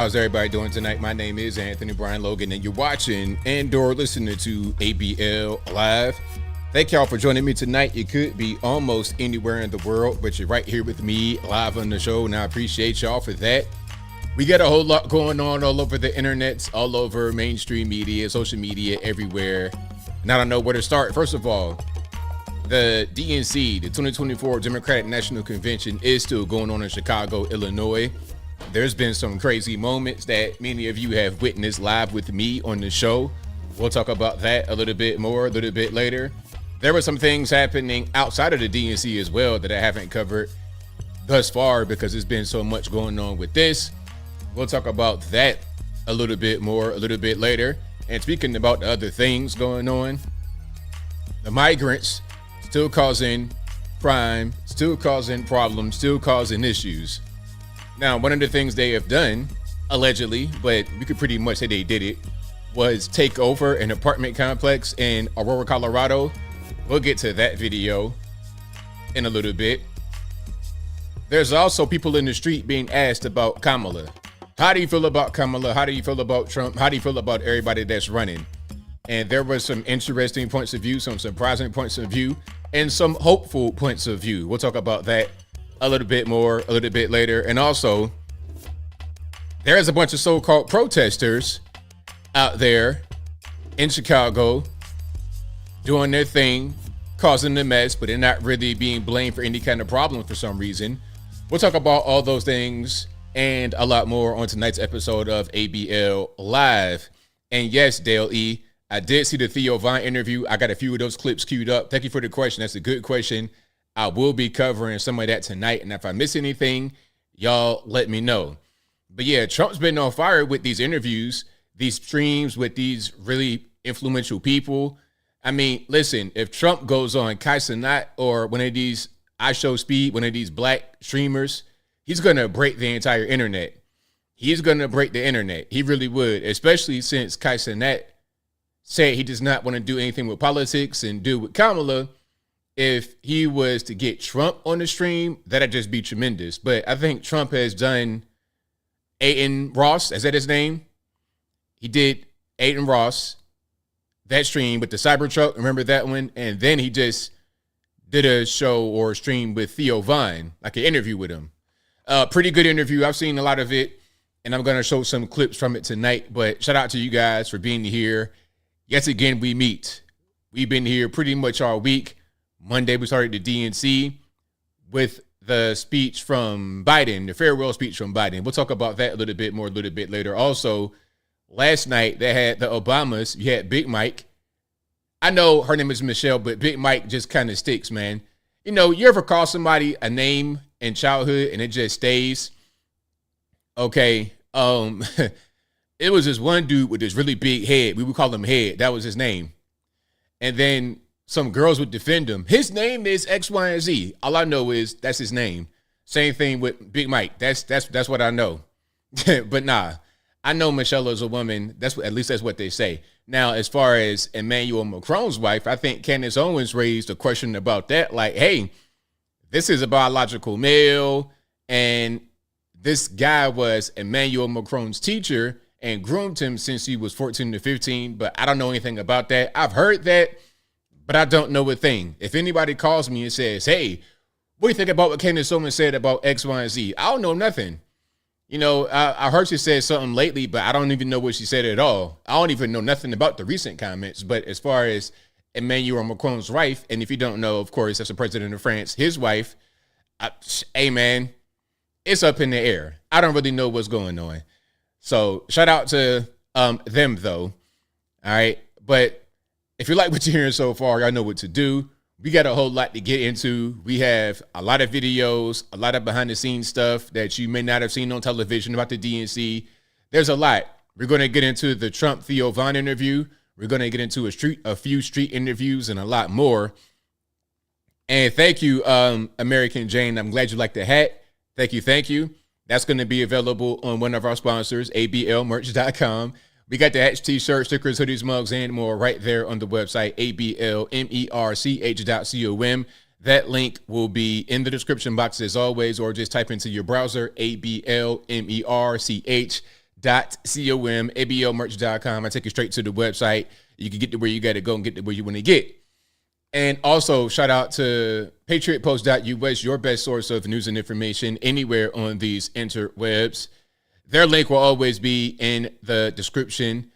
How's everybody doing tonight? My name is Anthony Brian Logan, and you're watching and/or listening to ABL Live. Thank y'all for joining me tonight. You could be almost anywhere in the world, but you're right here with me live on the show, and I appreciate y'all for that. We got a whole lot going on all over the internet, all over mainstream media, social media, everywhere. And I don't know where to start. First of all, the DNC, the 2024 Democratic National Convention, is still going on in Chicago, Illinois. There's been some crazy moments that many of you have witnessed live with me on the show. We'll talk about that a little bit more, a little bit later. There were some things happening outside of the DNC as well that I haven't covered thus far because there's been so much going on with this. We'll talk about that a little bit more, a little bit later. And speaking about the other things going on, the migrants still causing crime, still causing problems, still causing issues. Now, one of the things they have done, allegedly, but we could pretty much say they did it, was take over an apartment complex in Aurora, Colorado. We'll get to that video in a little bit. There's also people in the street being asked about Kamala. How do you feel about Kamala? How do you feel about Trump? How do you feel about everybody that's running? And there were some interesting points of view, some surprising points of view, and some hopeful points of view. We'll talk about that a little bit more, a little bit later. And also, there's a bunch of so-called protesters out there in Chicago doing their thing, causing a mess, but they're not really being blamed for any kind of problem for some reason. We'll talk about all those things and a lot more on tonight's episode of ABL Live. And yes, Dale E., I did see the Theo Vine interview. I got a few of those clips queued up. Thank you for the question. That's a good question. I will be covering some of that tonight. And if I miss anything, y'all let me know. But yeah, Trump's been on fire with these interviews, these streams with these really influential people. I mean, listen, if Trump goes on Kai Cenat or one of these I Show Speed, one of these black streamers, he's going to break the entire internet. He's going to break the internet. He really would, especially since Kai Cenat said he does not want to do anything with politics and do with Kamala. If he was to get Trump on the stream, that'd just be tremendous. But I think Trump has done Aiden Ross. Is that his name? He did Aiden Ross, that stream with the Cybertruck. Remember that one? And then he just did a show or a stream with Theo Vine, like an interview with him. Pretty good interview. I've seen a lot of it, and I'm going to show some clips from it tonight. But shout out to you guys for being here. Yet again, we meet. We've been here pretty much all week. Monday, we started the DNC with the speech from Biden, the farewell speech from Biden. We'll talk about that a little bit more, a little bit later. Also, last night, they had the Obamas. You had Big Mike. I know her name is Michelle, but Big Mike just kind of sticks, man. You know, you ever call somebody a name in childhood and it just stays? Okay. It was this one dude with this really big head. We would call him Head. That was his name. And then some girls would defend him. His name is X, Y, and Z. All I know is that's his name. Same thing with Big Mike. That's what I know. But nah, I know Michelle is a woman. At least that's what they say. Now, as far as Emmanuel Macron's wife, I think Candace Owens raised a question about that. Like, hey, this is a biological male, and this guy was Emmanuel Macron's teacher and groomed him since he was 14 to 15. But I don't know anything about that. I've heard that, but I don't know a thing. If anybody calls me and says, hey, what do you think about what Candace Owens said about X, Y, and Z? I don't know nothing. You know, I heard she said something lately, but I don't even know what she said at all. I don't even know nothing about the recent comments. But as far as Emmanuel Macron's wife, and if you don't know, of course, that's the president of France, his wife, hey, man, it's up in the air. I don't really know what's going on. So shout out to them, though. All right. But if you like what you're hearing so far, y'all know what to do. We got a whole lot to get into. We have a lot of videos, a lot of behind the scenes stuff that you may not have seen on television about the DNC. There's a lot. We're going to get into the Trump Theo Vine interview. We're going to get into a few street interviews and a lot more. And thank you, American Jane. I'm glad you like the hat. Thank you. Thank you. That's going to be available on one of our sponsors, ablmerch.com. We got the hats, t-shirts, stickers, hoodies, mugs, and more right there on the website, ablmerch.com. That link will be in the description box as always, or just type into your browser, ablmerch.com. ablmerch.com. I take you straight to the website. You can get to where you got to go and get to where you want to get. And also shout out to patriotpost.us, your best source of news and information anywhere on these interwebs. Their link will always be in the description.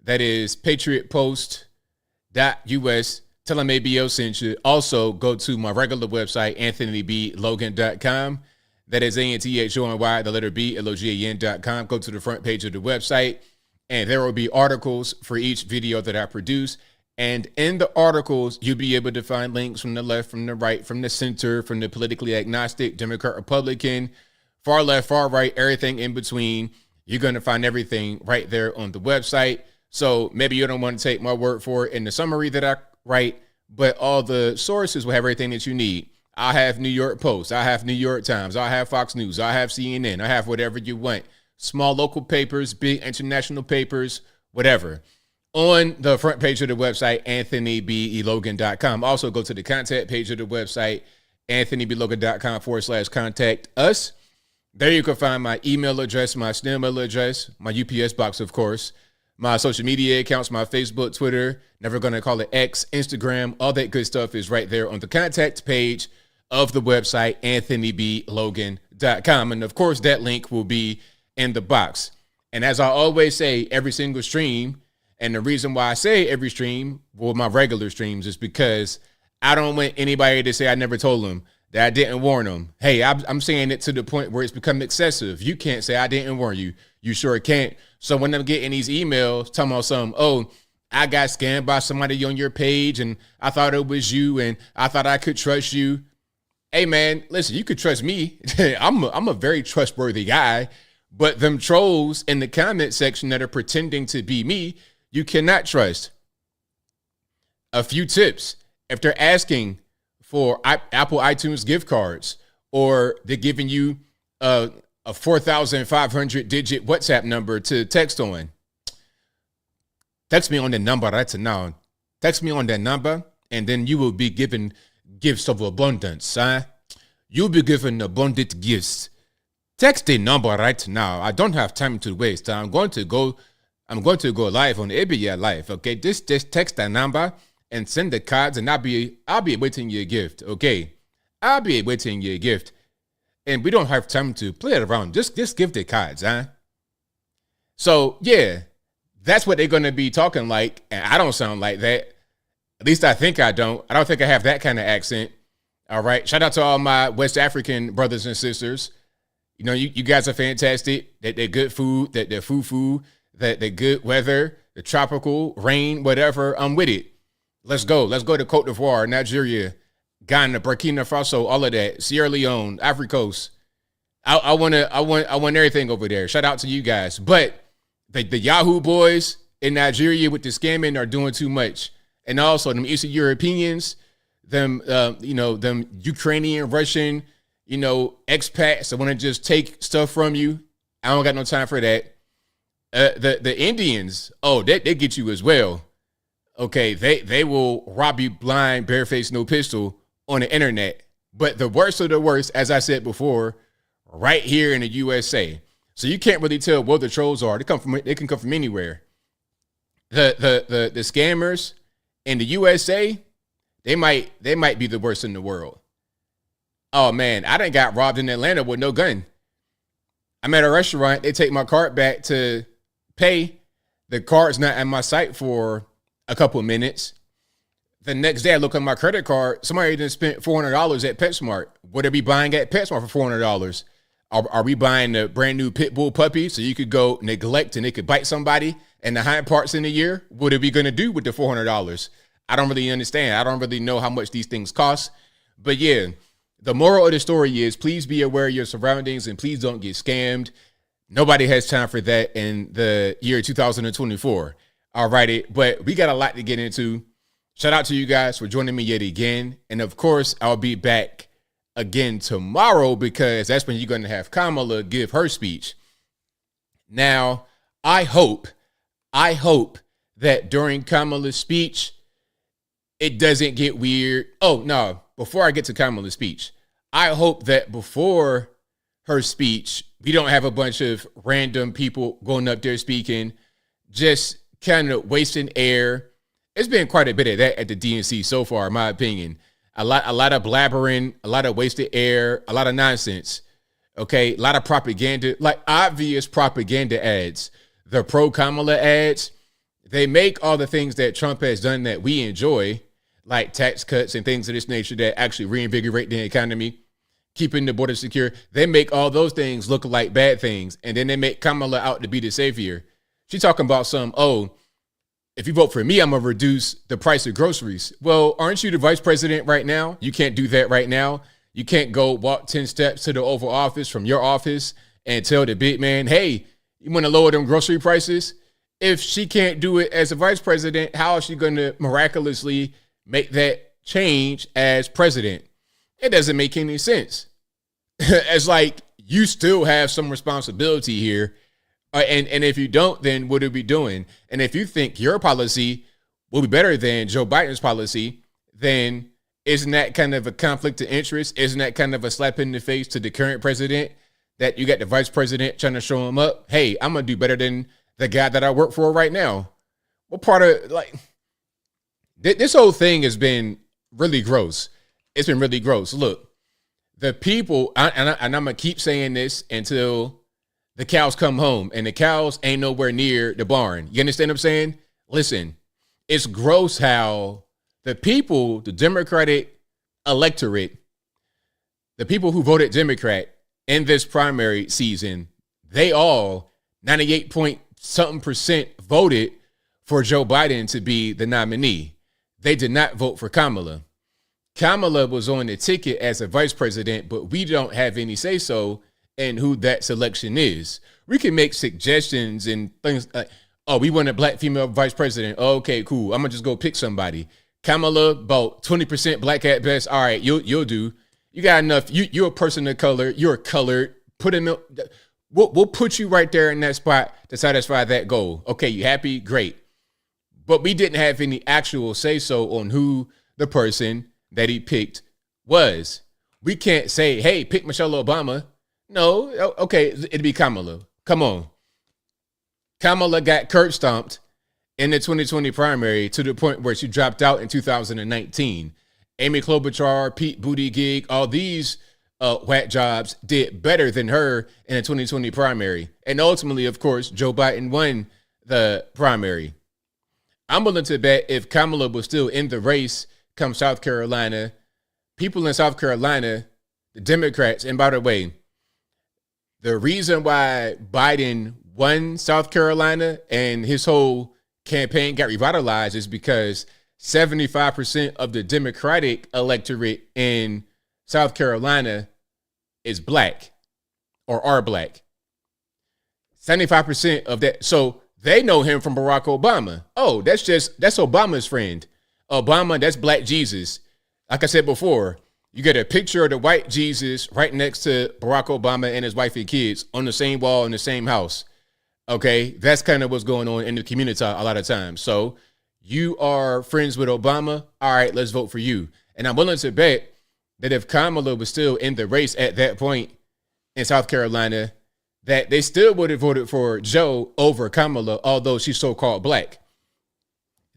That is patriotpost.us. Tell them ABL sent you. Also, go to my regular website, anthonyblogan.com. That is ANTHONY, the letter B, LOGAN.com. Go to the front page of the website, and there will be articles for each video that I produce. And in the articles, you'll be able to find links from the left, from the right, from the center, from the politically agnostic, Democrat, Republican, far left, far right, everything in between. You're going to find everything right there on the website. So maybe you don't want to take my word for it in the summary that I write, but all the sources will have everything that you need. I have New York Post. I have New York Times. I have Fox News. I have CNN. I have whatever you want. Small local papers, big international papers, whatever. On the front page of the website, anthonyblogan.com. Also go to the contact page of the website, anthonyblogan.com/contact us. There you can find my email address, my snail mail address, my UPS box, of course, my social media accounts, my Facebook, Twitter, never going to call it X, Instagram, all that good stuff is right there on the contact page of the website, anthonyblogan.com. And of course, that link will be in the box. And as I always say, every single stream, and the reason why I say every stream, well, my regular streams, is because I don't want anybody to say I never told them, that I didn't warn them. Hey, I'm saying it to the point where it's become excessive. You can't say I didn't warn you. You sure can't. So when I'm getting these emails talking about something, oh, I got scammed by somebody on your page and I thought it was you and I thought I could trust you. Hey, man, listen, you could trust me. I'm a very trustworthy guy. But them trolls in the comment section that are pretending to be me, you cannot trust. A few tips. If they're asking for Apple iTunes gift cards, or they're giving you a 4,500 digit WhatsApp number to text on, text me on the number right now. Text me on that number, and then you will be given gifts of abundance. Huh? You'll be given abundant gifts. Text the number right now. I don't have time to waste. I'm going to go live on ABL Live. Okay, just text that number and send the cards, and I'll be awaiting your gift. Okay, I'll be awaiting your gift, and we don't have time to play it around. Just give the cards, huh? So yeah, that's what they're gonna be talking like, and I don't sound like that. At least I think I don't. I don't think I have that kind of accent. All right, shout out to all my West African brothers and sisters. You know, you guys are fantastic. They're good food. They're fufu. They're good weather. The tropical rain, whatever. I'm with it. Let's go. Let's go to Cote d'Ivoire, Nigeria, Ghana, Burkina Faso, all of that. Sierra Leone, Ivory Coast. I want everything over there. Shout out to you guys. But the Yahoo boys in Nigeria with the scamming are doing too much. And also them Eastern Europeans, them Ukrainian, Russian, expats that want to just take stuff from you. I don't got no time for that. The Indians, they get you as well. Okay, they will rob you blind, barefaced, no pistol on the internet. But the worst of the worst, as I said before, right here in the USA. So you can't really tell where the trolls are. They can come from anywhere. The scammers in the USA, they might be the worst in the world. Oh man, I done got robbed in Atlanta with no gun. I'm at a restaurant. They take my card back to pay. The card's not at my site for a couple of minutes. The next day I look at my credit card. Somebody done spent $400 at PetSmart. What are we buying at PetSmart for $400? Are we buying a brand new pit bull puppy so you could go neglect and it could bite somebody in the hind parts in a year? What are we going to do with the $400? I don't really understand. I don't really know how much these things cost. But yeah, the moral of the story is please be aware of your surroundings and please don't get scammed. Nobody has time for that in the year 2024. All righty. But we got a lot to get into. Shout out to you guys for joining me yet again. And of course, I'll be back again tomorrow because that's when you're going to have Kamala give her speech. Now, I hope that during Kamala's speech, it doesn't get weird. Oh, no. Before I get to Kamala's speech, I hope that before her speech, We don't have a bunch of random people going up there speaking, just kind of wasting air. It's been quite a bit of that at the DNC so far, in my opinion. A lot of blabbering, a lot of wasted air, a lot of nonsense. Okay, a lot of propaganda, like obvious propaganda ads. The pro-Kamala ads, they make all the things that Trump has done that we enjoy, like tax cuts and things of this nature that actually reinvigorate the economy, keeping the border secure. They make all those things look like bad things, and then they make Kamala out to be the savior. She's talking about if you vote for me, I'm going to reduce the price of groceries. Well, aren't you the vice president right now? You can't do that right now. You can't go walk 10 steps to the Oval Office from your office and tell the big man, hey, you want to lower them grocery prices? If she can't do it as a vice president, how is she going to miraculously make that change as president? It doesn't make any sense. It's like you still have some responsibility here. And if you don't, then what are we doing? And if you think your policy will be better than Joe Biden's policy, then isn't that kind of a conflict of interest? Isn't that kind of a slap in the face to the current president that you got the vice president trying to show him up? Hey, I'm going to do better than the guy that I work for right now. What part of this whole thing has been really gross. It's been really gross. Look, the people, and I'm going to keep saying this until the cows come home, and the cows ain't nowhere near the barn. You understand what I'm saying? Listen, it's gross how the people, the Democratic electorate, the people who voted Democrat in this primary season, they all 98 point something percent voted for Joe Biden to be the nominee. They did not vote for Kamala. Kamala was on the ticket as a vice president, but we don't have any say so in who that selection is. We can make suggestions and things like, oh, we want a black female vice president. Oh, okay, cool. I'm gonna just go pick somebody. Kamala, about 20% black at best. All right, you'll do. You got enough. You're a person of color. You're colored. We'll put you right there in that spot to satisfy that goal. Okay, you happy? Great. But we didn't have any actual say so on who the person that he picked was. We can't say, hey, pick Michelle Obama. No, okay, it'd be Kamala. Come on. Kamala got curb stomped in the 2020 primary to the point where she dropped out in 2019. Amy Klobuchar, Pete Buttigieg, all these whack jobs did better than her in the 2020 primary. And ultimately, of course, Joe Biden won the primary. I'm willing to bet if Kamala was still in the race come South Carolina, people in South Carolina, the Democrats, and by the way, the reason why Biden won South Carolina and his whole campaign got revitalized is because 75% of the Democratic electorate in South Carolina is black or are black. 75% of that. So they know him from Barack Obama. Oh, that's Obama's friend. Obama, that's Black Jesus. Like I said before, you get a picture of the white Jesus right next to Barack Obama and his wife and kids on the same wall in the same house. Okay, that's kind of what's going on in the community a lot of times. So you are friends with Obama. All right, let's vote for you. And I'm willing to bet that if Kamala was still in the race at that point in South Carolina, that they still would have voted for Joe over Kamala, although she's so-called black.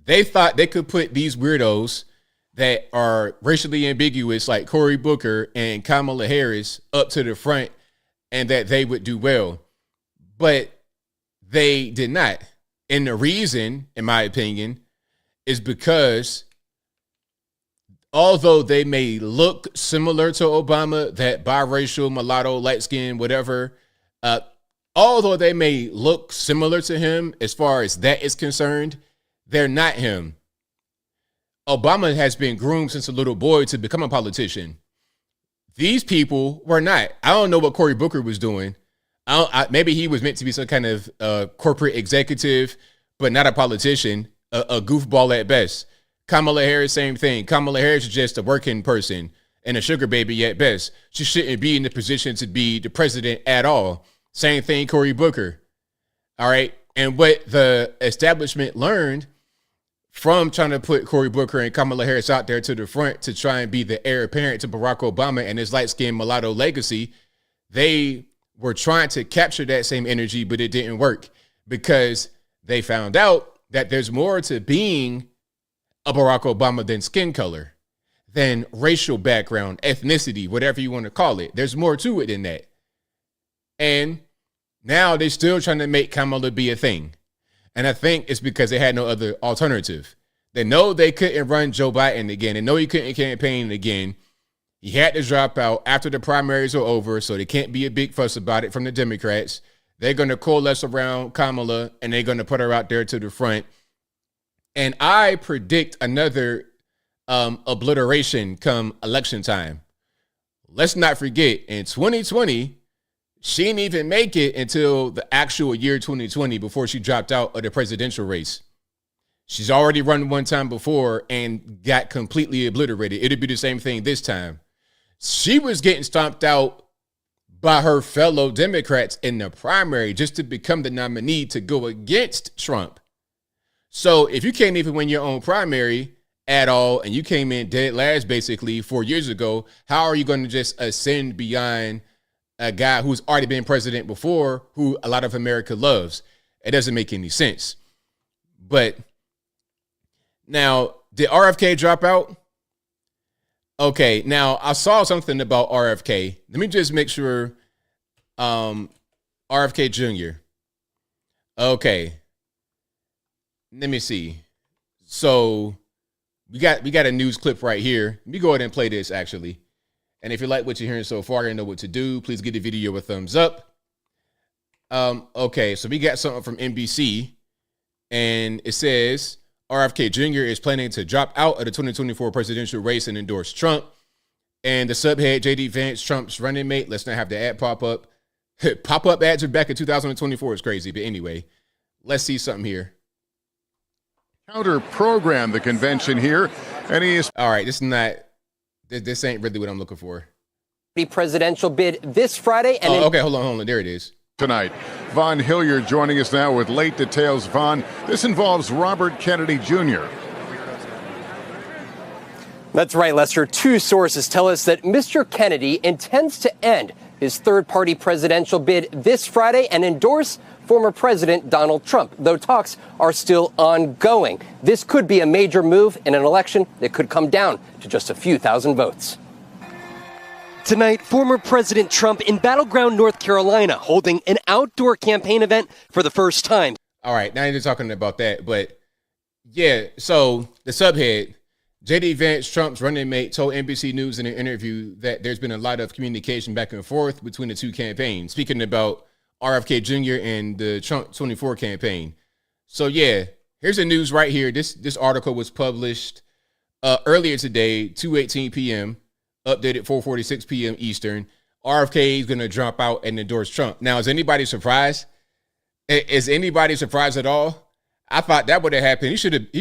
They thought they could put these weirdos that are racially ambiguous like Cory Booker and Kamala Harris up to the front and that they would do well. But they did not. And the reason, in my opinion, is because although they may look similar to Obama, that biracial, mulatto, light skin, whatever, although they may look similar to him as far as that is concerned, they're not him. Obama has been groomed since a little boy to become a politician. These people were not. I don't know what Cory Booker was doing. Maybe he was meant to be some kind of corporate executive, but not a politician, a goofball at best. Kamala Harris, same thing. Kamala Harris is just a working person and a sugar baby at best. She shouldn't be in the position to be the president at all. Same thing, Cory Booker. All right. And what the establishment learned from trying to put Cory Booker and Kamala Harris out there to the front to try and be the heir apparent to Barack Obama and his light-skinned mulatto legacy, they were trying to capture that same energy, but it didn't work because they found out that there's more to being a Barack Obama than skin color, than racial background, ethnicity, whatever you want to call it. There's more to it than that. And now they're still trying to make Kamala be a thing. And I think it's because they had no other alternative. They know they couldn't run Joe Biden again. They know he couldn't campaign again. He had to drop out after the primaries are over, so there can't be a big fuss about it from the Democrats. They're going to coalesce around Kamala, and they're going to put her out there to the front. And I predict another obliteration come election time. Let's not forget, in 2020, she didn't even make it until the actual year 2020 before she dropped out of the presidential race. She's already run one time before and got completely obliterated. It'll be the same thing this time. She was getting stomped out by her fellow Democrats in the primary just to become the nominee to go against Trump. So if you can't even win your own primary at all, and you came in dead last basically 4 years ago, how are you going to just ascend beyond a guy who's already been president before, who a lot of America loves? It doesn't make any sense. But now, did RFK drop out? Okay, now I saw something about RFK. Let me just make sure. RFK Jr. Okay. Let me see. So we got a news clip right here. Let me go ahead and play this actually. And if you like what you're hearing so far, you know what to do. Please give the video a thumbs up. Okay, so we got something from NBC, and it says RFK Jr. is planning to drop out of the 2024 presidential race and endorse Trump. And the subhead, JD Vance, Trump's running mate. Let's not have the ad pop up. Pop-up ads are back in 2024. It's crazy. But anyway, let's see something here. Counter program the convention here, and he is all right. This ain't really what I'm looking for. The presidential bid this Friday. And okay, hold on. There it is. Tonight, Von Hilliard joining us now with late details. Von, this involves Robert Kennedy Jr. That's right, Lester. Two sources tell us that Mr. Kennedy intends to end his third-party presidential bid this Friday and endorse former President Donald Trump, though talks are still ongoing. This could be a major move in an election that could come down to just a few thousand votes. Tonight, former President Trump in battleground North Carolina holding an outdoor campaign event for the first time. All right, now you're talking about that, but yeah, so the subhead, JD Vance, Trump's running mate, told NBC News in an interview that there's been a lot of communication back and forth between the two campaigns, speaking about RFK Jr. and the Trump 24 campaign. So yeah, here's the news right here. This article was published earlier today, 2:18 p.m., updated 4:46 p.m. Eastern. RFK is going to drop out and endorse Trump. Now, is anybody surprised? Is anybody surprised at all? I thought that would have happened. He should have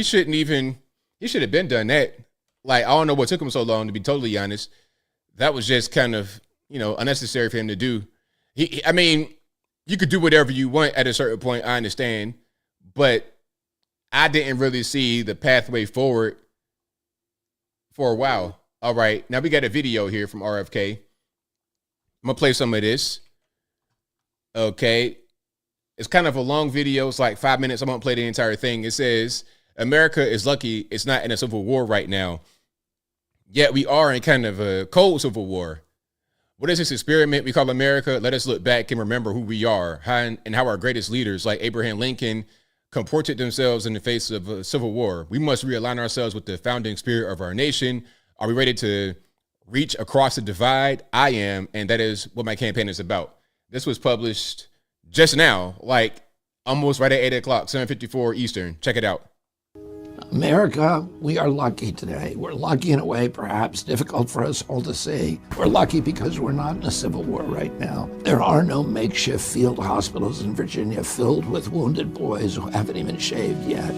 been done that. Like, I don't know what took him so long, to be totally honest. That was just kind of, unnecessary for him to do. I mean, you could do whatever you want at a certain point, I understand. But I didn't really see the pathway forward for a while. All right, now we got a video here from RFK. I'm going to play some of this. Okay. It's kind of a long video. It's like 5 minutes. I won't play the entire thing. It says, America is lucky it's not in a civil war right now. Yet we are in kind of a cold civil war. What is this experiment we call America? Let us look back and remember who we are and how our greatest leaders like Abraham Lincoln comported themselves in the face of a civil war. We must realign ourselves with the founding spirit of our nation. Are we ready to reach across the divide? I am, and that is what my campaign is about. This was published just now, like almost right at 8 o'clock, 7:54 Eastern. Check it out. America, we are lucky today. We're lucky in a way perhaps difficult for us all to see. We're lucky because we're not in a civil war right now. There are no makeshift field hospitals in Virginia filled with wounded boys who haven't even shaved yet.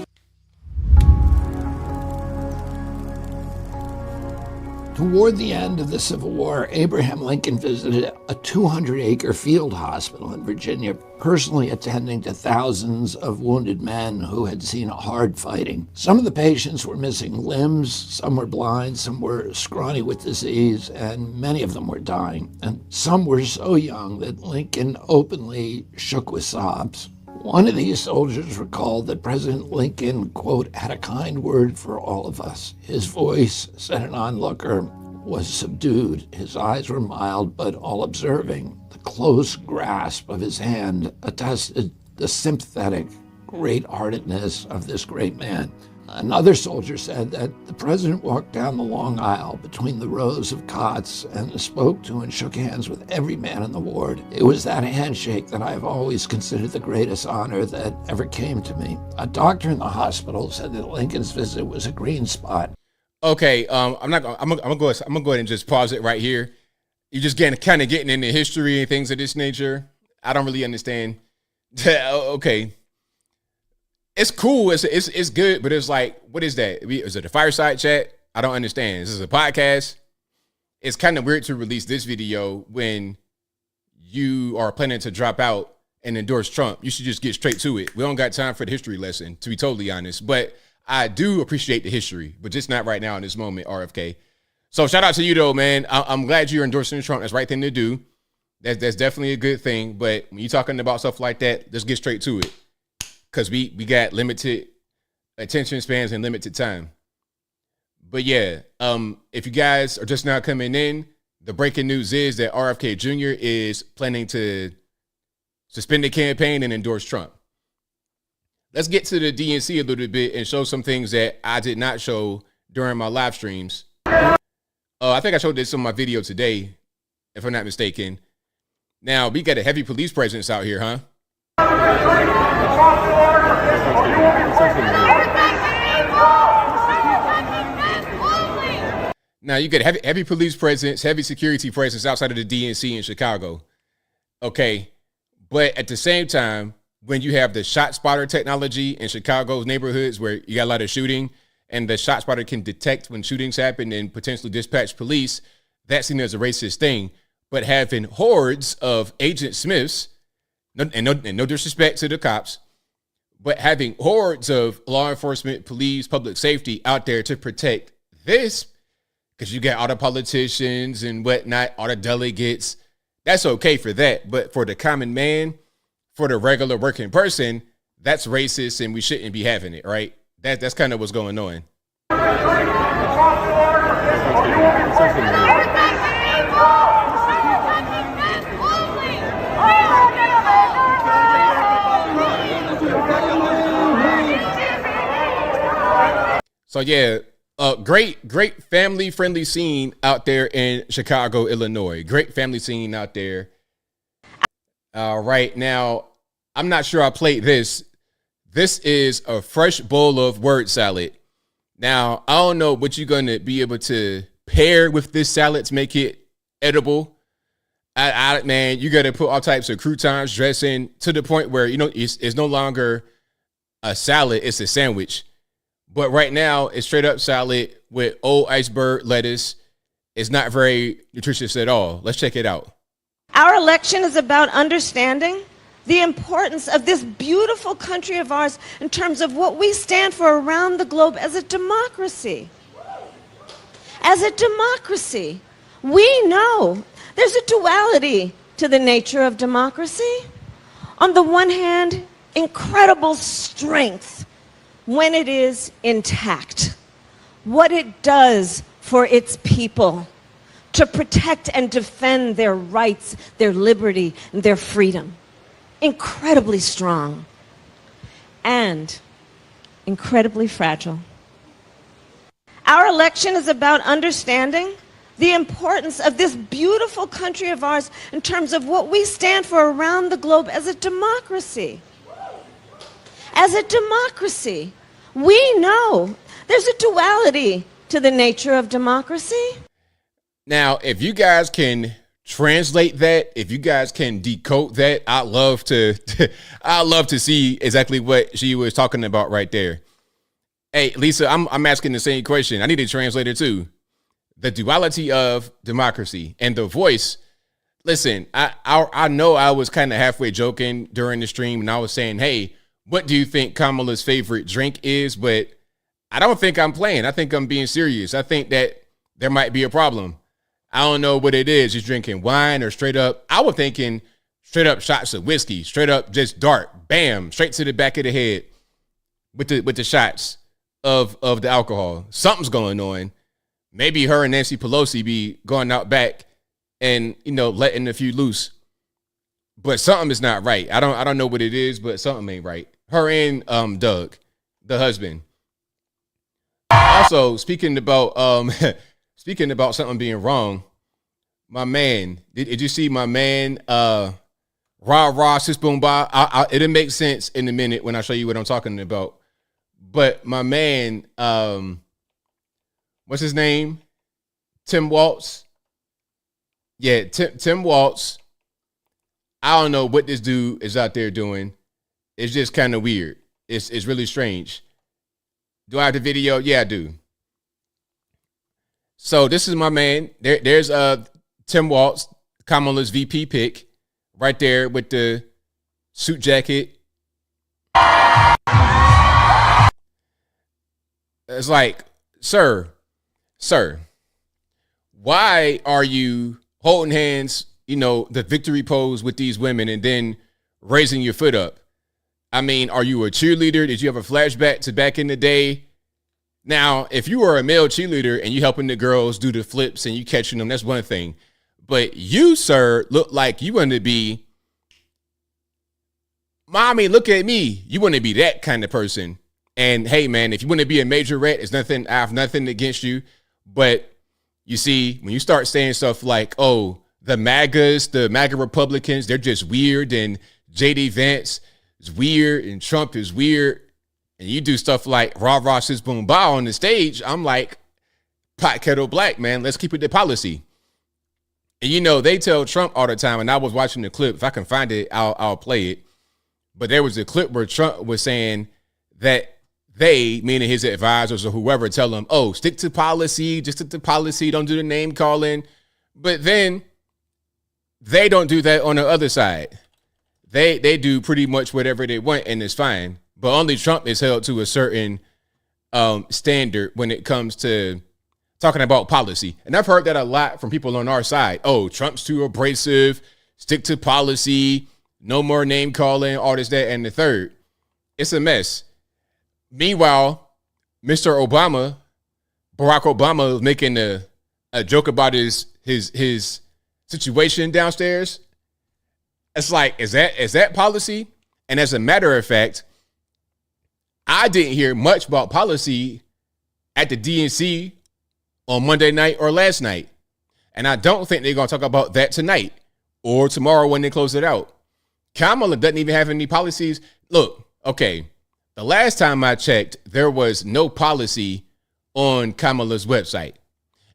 Toward the end of the Civil War, Abraham Lincoln visited a 200-acre field hospital in Virginia, personally attending to thousands of wounded men who had seen hard fighting. Some of the patients were missing limbs, some were blind, some were scrawny with disease, and many of them were dying. And some were so young that Lincoln openly shook with sobs. One of these soldiers recalled that President Lincoln, quote, had a kind word for all of us. His voice, said an onlooker, was subdued. His eyes were mild but all-observing. The close grasp of his hand attested the sympathetic great-heartedness of this great man. Another soldier said that the president walked down the long aisle between the rows of cots and spoke to and shook hands with every man in the ward. It was that handshake that I have always considered the greatest honor that ever came to me. A doctor in the hospital said that Lincoln's visit was a green spot. Okay, I'm gonna go ahead and just pause it right here. You're just kind of getting into history and things of this nature. I don't really understand. Okay. It's cool. It's good, but it's like, what is that? Is it a fireside chat? I don't understand. Is this a podcast? It's kind of weird to release this video when you are planning to drop out and endorse Trump. You should just get straight to it. We don't got time for the history lesson, to be totally honest. But I do appreciate the history, but just not right now in this moment, RFK. So shout out to you, though, man. I'm glad you're endorsing Trump. That's the right thing to do. That's definitely a good thing. But when you're talking about stuff like that, let's get straight to it. Because we got limited attention spans and limited time. But yeah, if you guys are just now coming in, the breaking news is that RFK Jr. is planning to suspend the campaign and endorse Trump. Let's get to the DNC a little bit and show some things that I did not show during my live streams. I think I showed this on my video today, if I'm not mistaken. Now, we got a heavy police presence out here, huh? Now you get heavy police presence, heavy security presence outside of the DNC in Chicago. Okay. But at the same time, when you have the shot spotter technology in Chicago's neighborhoods where you got a lot of shooting and the shot spotter can detect when shootings happen and potentially dispatch police, that's seen as a racist thing. But having hordes of Agent Smiths, no disrespect to the cops, but having hordes of law enforcement, police, public safety out there to protect this, because you got all the politicians and whatnot, all the delegates, that's okay for that. But for the common man, for the regular working person, that's racist and we shouldn't be having it, right? That's kind of what's going on. So yeah, great family-friendly scene out there in Chicago, Illinois. Great family scene out there. All right, now, I'm not sure I played this. This is a fresh bowl of word salad. Now, I don't know what you're going to be able to pair with this salad to make it edible. Man, you got to put all types of croutons, dressing, to the point where, it's no longer a salad, it's a sandwich. But right now, it's straight up salad with old iceberg lettuce. It's not very nutritious at all. Let's check it out. Our election is about understanding the importance of this beautiful country of ours in terms of what we stand for around the globe as a democracy. As a democracy, we know there's a duality to the nature of democracy. On the one hand, incredible strength when it is intact, what it does for its people to protect and defend their rights, their liberty, and their freedom. Incredibly strong and incredibly fragile. Our election is about understanding the importance of this beautiful country of ours in terms of what we stand for around the globe as a democracy. As a democracy, we know there's a duality to the nature of democracy. Now, if you guys can translate that, if you guys can decode that, I'd love to see exactly what she was talking about right there. Hey, Lisa, I'm asking the same question. I need a translator too. the duality of democracy and the voice. Listen, I know I was kind of halfway joking during the stream and I was saying, hey, what do you think Kamala's favorite drink is? But I don't think I'm playing. I think I'm being serious. I think that there might be a problem. I don't know what it is. She's drinking wine or straight up. I was thinking straight up shots of whiskey, straight up just dark, bam, straight to the back of the head with the shots of the alcohol. Something's going on. Maybe her and Nancy Pelosi be going out back and, you know, letting a few loose. But something is not right. I don't know what it is, but something ain't right. Her and Doug, the husband. Also, speaking about something being wrong, my man, did you see my man rah sis boom ba? It'll make sense in a minute when I show you what I'm talking about. But my man, what's his name? Tim Waltz. Yeah, Tim Waltz. I don't know what this dude is out there doing. It's just kind of weird. It's really strange. Do I have the video? Yeah, I do. So this is my man. There's Tim Waltz, Kamala's VP pick, right there with the suit jacket. It's like, sir, why are you holding hands, you know, the victory pose with these women and then raising your foot up? I mean, are you a cheerleader? Did you have a flashback to back in the day? Now, if you were a male cheerleader and you helping the girls do the flips and you catching them, that's one thing. But you, sir, look like you want to be, mommy, look at me. You want to be that kind of person. And hey, man, if you want to be a majorette, it's nothing. I have nothing against you. But you see, when you start saying stuff like, oh, the MAGA Republicans, they're just weird, and J.D. Vance is weird, and Trump is weird, and you do stuff like rah sis boom ba on the stage, I'm like, pot kettle black, man. Let's keep it to policy. And you know, they tell Trump all the time, and I was watching the clip. If I can find it, I'll play it. But there was a clip where Trump was saying that they, meaning his advisors or whoever, tell him, oh, stick to policy, just stick to policy, don't do the name calling. But then they don't do that on the other side. They do pretty much whatever they want, and it's fine. But only Trump is held to a certain standard when it comes to talking about policy. And I've heard that a lot from people on our side. Oh, Trump's too abrasive, stick to policy, no more name calling, all this, that, and the third. It's a mess. Meanwhile, Mr. Obama, Barack Obama, was making a joke about his situation downstairs. It's like, is that policy? And as a matter of fact, I didn't hear much about policy at the DNC on Monday night or last night. And I don't think they're going to talk about that tonight or tomorrow when they close it out. Kamala doesn't even have any policies. Look, okay, the last time I checked, there was no policy on Kamala's website.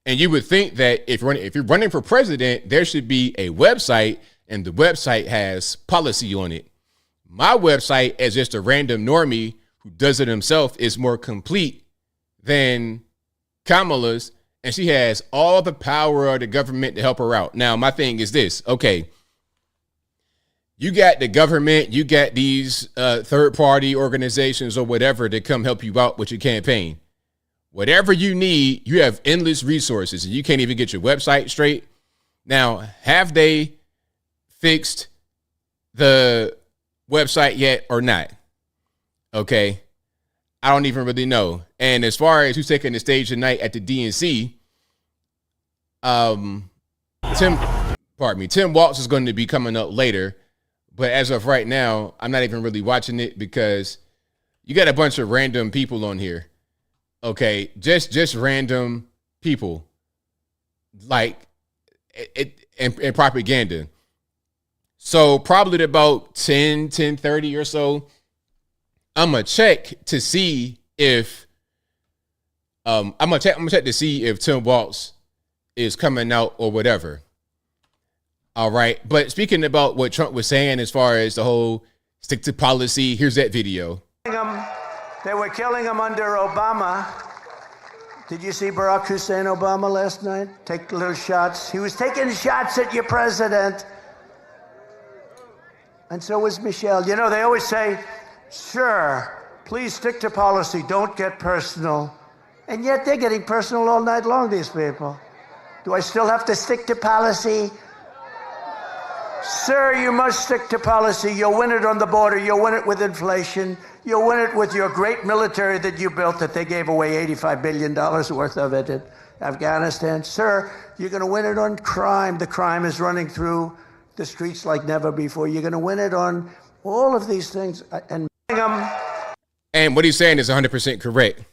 And you would think that if you're running for president, there should be a website, and the website has policy on it. My website, as just a random normie who does it himself, is more complete than Kamala's, and she has all the power of the government to help her out. Now, my thing is this. Okay, you got the government, you got these third-party organizations or whatever to come help you out with your campaign. Whatever you need, you have endless resources, and you can't even get your website straight. Now, have they fixed the website yet or not? Okay, I don't even really know. And as far as who's taking the stage tonight at the DNC, Tim Waltz is going to be coming up later. But as of right now, I'm not even really watching it because you got a bunch of random people on here. Okay, just random people, like it and propaganda. So probably at about 10:30 or so, I'm gonna check to see if I'm gonna check to see if Tim Waltz is coming out or whatever. All right, but speaking about what Trump was saying as far as the whole stick to policy, here's that video. They were killing him under Obama. Did you see Barack Hussein Obama last night? Take little shots. He was taking shots at your president. And so was Michelle. You know, they always say, sure, please stick to policy. Don't get personal. And yet they're getting personal all night long, these people. Do I still have to stick to policy? Sir, you must stick to policy. You'll win it on the border. You'll win it with inflation. You'll win it with your great military that you built that they gave away $85 billion worth of it in Afghanistan. Sir, you're going to win it on crime. The crime is running through the streets like never before. You're going to win it on all of these things. And what he's saying is 100% correct.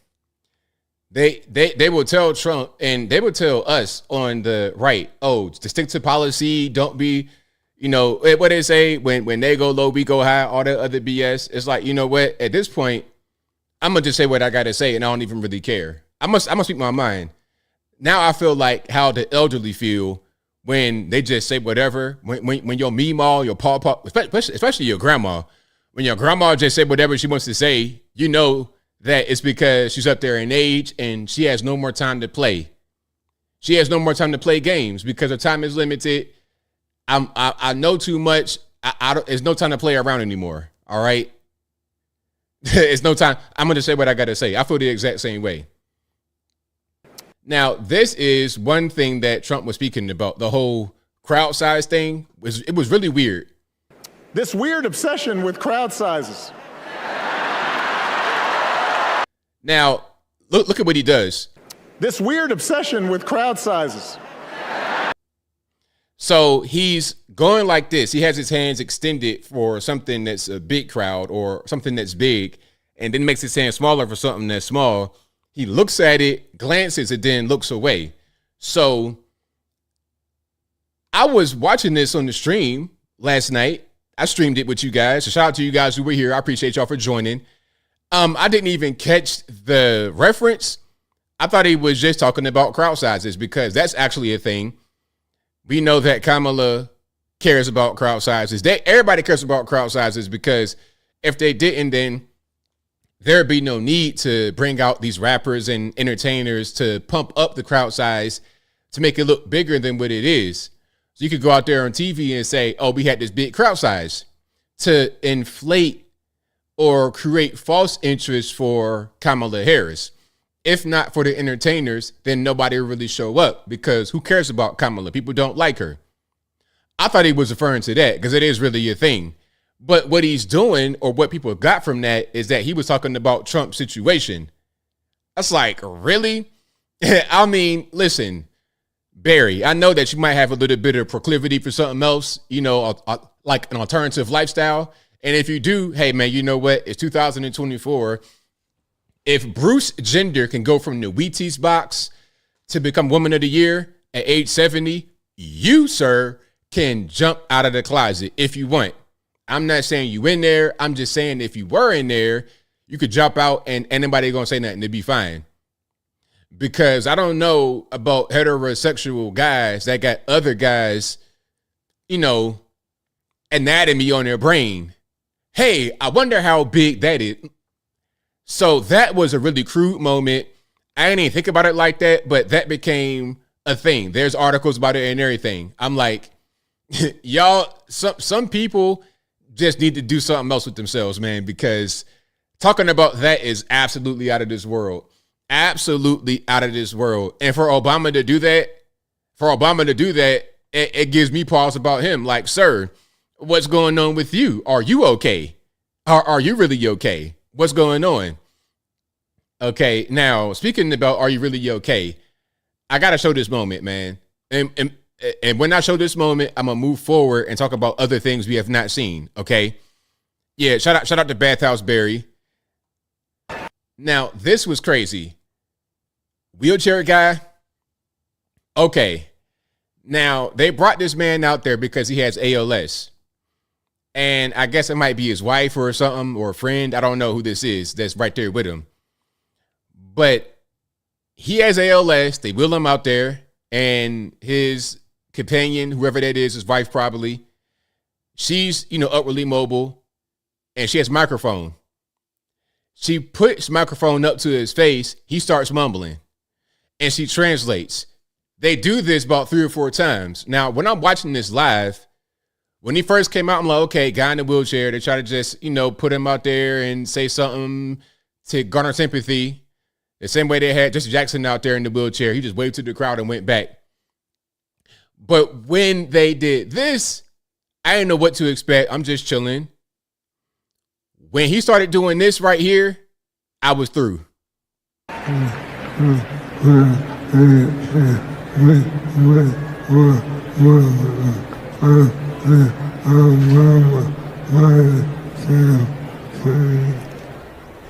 They will tell Trump and they will tell us on the right, oh, to stick to policy, don't be, you know, what they say, when they go low, we go high, all that other BS. It's like, you know what, at this point, I'm going to just say what I got to say and I don't even really care. I must speak my mind. Now I feel like how the elderly feel when they just say whatever, when your meemaw, your pawpaw, especially your grandma, when your grandma just say whatever she wants to say, you know that it's because she's up there in age and she has no more time to play. She has no more time to play games because her time is limited. I know too much. There's no time to play around anymore. All right. It's no time. I'm going to say what I got to say. I feel the exact same way. Now, this is one thing that Trump was speaking about. The whole crowd size thing it was really weird. This weird obsession with crowd sizes. Now, look at what he does. This weird obsession with crowd sizes. So he's going like this. He has his hands extended for something that's a big crowd or something that's big, and then makes his hand smaller for something that's small. He looks at it, glances, and then looks away. So I was watching this on the stream last night. I streamed it with you guys. So shout out to you guys who were here. I appreciate y'all for joining. I didn't even catch the reference. I thought he was just talking about crowd sizes because that's actually a thing. We know that Kamala cares about crowd sizes. Everybody cares about crowd sizes because if they didn't, then there'd be no need to bring out these rappers and entertainers to pump up the crowd size to make it look bigger than what it is. So you could go out there on TV and say, oh, we had this big crowd size to inflate or create false interest for Kamala Harris. If not for the entertainers, then nobody will really show up because who cares about Kamala? People don't like her. I thought he was referring to that because it is really a thing. But what he's doing or what people got from that is that he was talking about Trump's situation. That's like, really? I mean, listen, Barry, I know that you might have a little bit of proclivity for something else, you know, like an alternative lifestyle. And if you do, hey, man, you know what? It's 2024. If Bruce Jenner can go from the Wheaties box to become Woman of the Year at age 70, you, sir, can jump out of the closet if you want. I'm not saying you in there. I'm just saying if you were in there, you could jump out and anybody going to say nothing to be fine. Because I don't know about heterosexual guys that got other guys, you know, anatomy on their brain. Hey, I wonder how big that is. So that was a really crude moment. I didn't even think about it like that, but that became a thing. There's articles about it and everything. I'm like, y'all, some people just need to do something else with themselves, man, because talking about that is absolutely out of this world. Absolutely out of this world. And for Obama to do that, it gives me pause about him. Like, sir, what's going on with you? Are you okay? Are you really okay? What's going on? Okay, now, speaking about are you really okay, I got to show this moment, man. And when I show this moment, I'm going to move forward and talk about other things we have not seen, okay? Yeah, shout out to Bathhouse Barry. Now, this was crazy. Wheelchair guy. Okay. Now, they brought this man out there because he has ALS. And I guess it might be his wife or something or a friend. I don't know who this is that's right there with him. But he has ALS. They wheel him out there. And his companion, whoever that is, his wife probably, she's, upwardly mobile. And she has a microphone. She puts microphone up to his face. He starts mumbling. and she translates. They do this about 3 or 4 times. Now, when I'm watching this live, when he first came out, I'm like, okay, guy in the wheelchair. They try to just, put him out there and say something to garner sympathy. The same way they had Jesse Jackson out there in the wheelchair. He just waved to the crowd and went back. But when they did this, I didn't know what to expect. I'm just chilling. When he started doing this right here, I was through.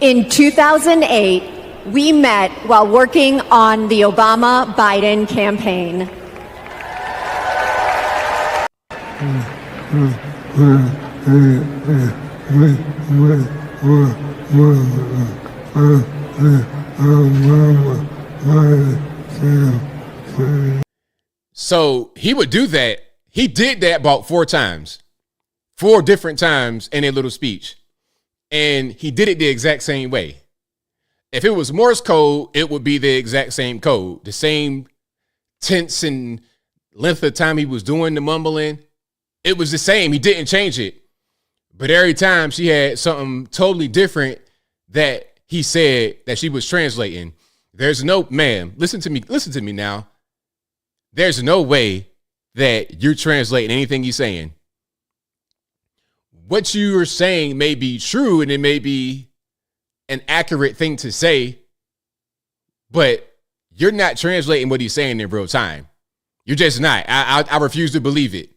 In 2008, we met while working on the Obama-Biden campaign. So he would do that. He did that about 4 times, 4 different times in a little speech. And he did it the exact same way. If it was Morse code, it would be the exact same code, the same tense and length of time he was doing the mumbling. It was the same. He didn't change it. But every time she had something totally different that he said that she was translating. There's no, ma'am, listen to me now. There's no way that you're translating anything he's saying. What you are saying may be true and it may be an accurate thing to say, but you're not translating what he's saying in real time. You're just not. I refuse to believe it.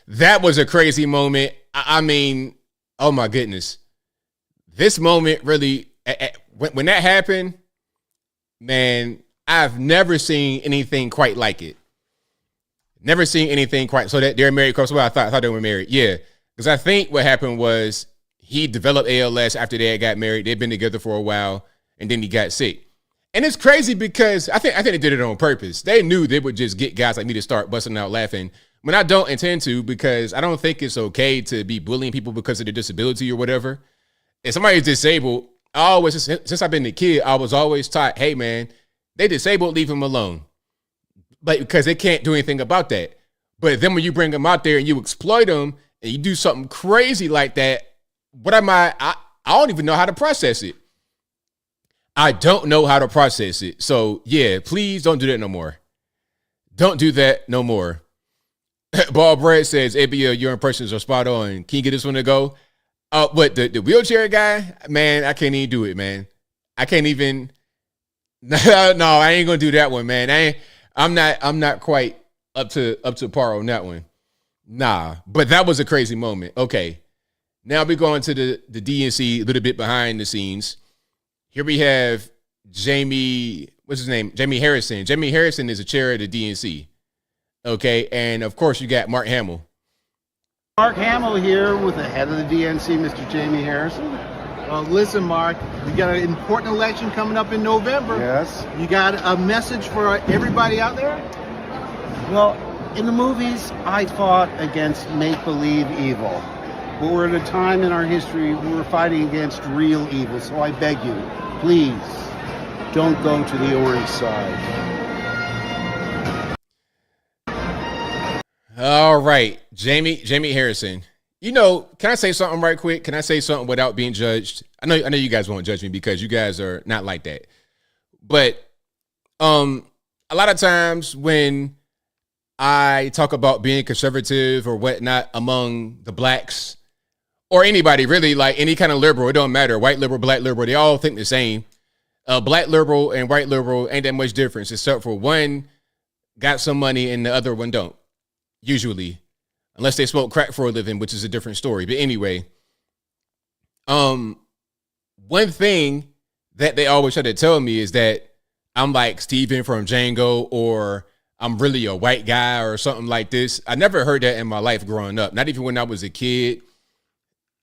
That was a crazy moment. I mean, oh my goodness. This moment really, when that happened, man, I've never seen anything quite like it. Never seen anything quite. So that they're married. Cause well, I thought they were married. Yeah. Because I think what happened was he developed ALS after they had got married. They'd been together for a while and then he got sick. And it's crazy because I think they did it on purpose. They knew they would just get guys like me to start busting out laughing. When I don't intend to, because I don't think it's okay to be bullying people because of their disability or whatever. If somebody's disabled, since I've been a kid, I was always taught, hey man, they disabled, leave them alone. But because they can't do anything about that. But then when you bring them out there and you exploit them and you do something crazy like that, I don't even know how to process it. I don't know how to process it. So yeah, please don't do that no more. Don't do that no more. Ball Bread says, ABL, your impressions are spot on. Can you get this one to go? What, the wheelchair guy? Man, I can't even do it, man. I can't even. No, I ain't gonna do that one, man. I'm not quite up to par on that one. Nah, but that was a crazy moment. Okay. Now we're going to the DNC, a little bit behind the scenes. Here we have Jamie Harrison. Jamie Harrison is a chair of the DNC. Okay, and of course you got Mark Hamill. Mark Hamill here with the head of the DNC, Mr. Jamie Harrison. Listen, Mark, we got an important election coming up in November. Yes. You got a message for everybody out there? Well, in the movies, I fought against make-believe evil. But we're at a time in our history where we're fighting against real evil. So I beg you, please, don't go to the orange side. All right, Jamie Harrison. Can I say something right quick? Can I say something without being judged? I know you guys won't judge me because you guys are not like that. But a lot of times when I talk about being conservative or whatnot among the blacks or anybody really, like any kind of liberal, it don't matter, white liberal, black liberal, they all think the same. Black liberal and white liberal ain't that much difference except for one got some money and the other one don't. Usually, unless they smoke crack for a living, which is a different story. But anyway, one thing that they always try to tell me is that I'm like Steven from Django or I'm really a white guy or something like this. I never heard that in my life growing up. Not even when I was a kid.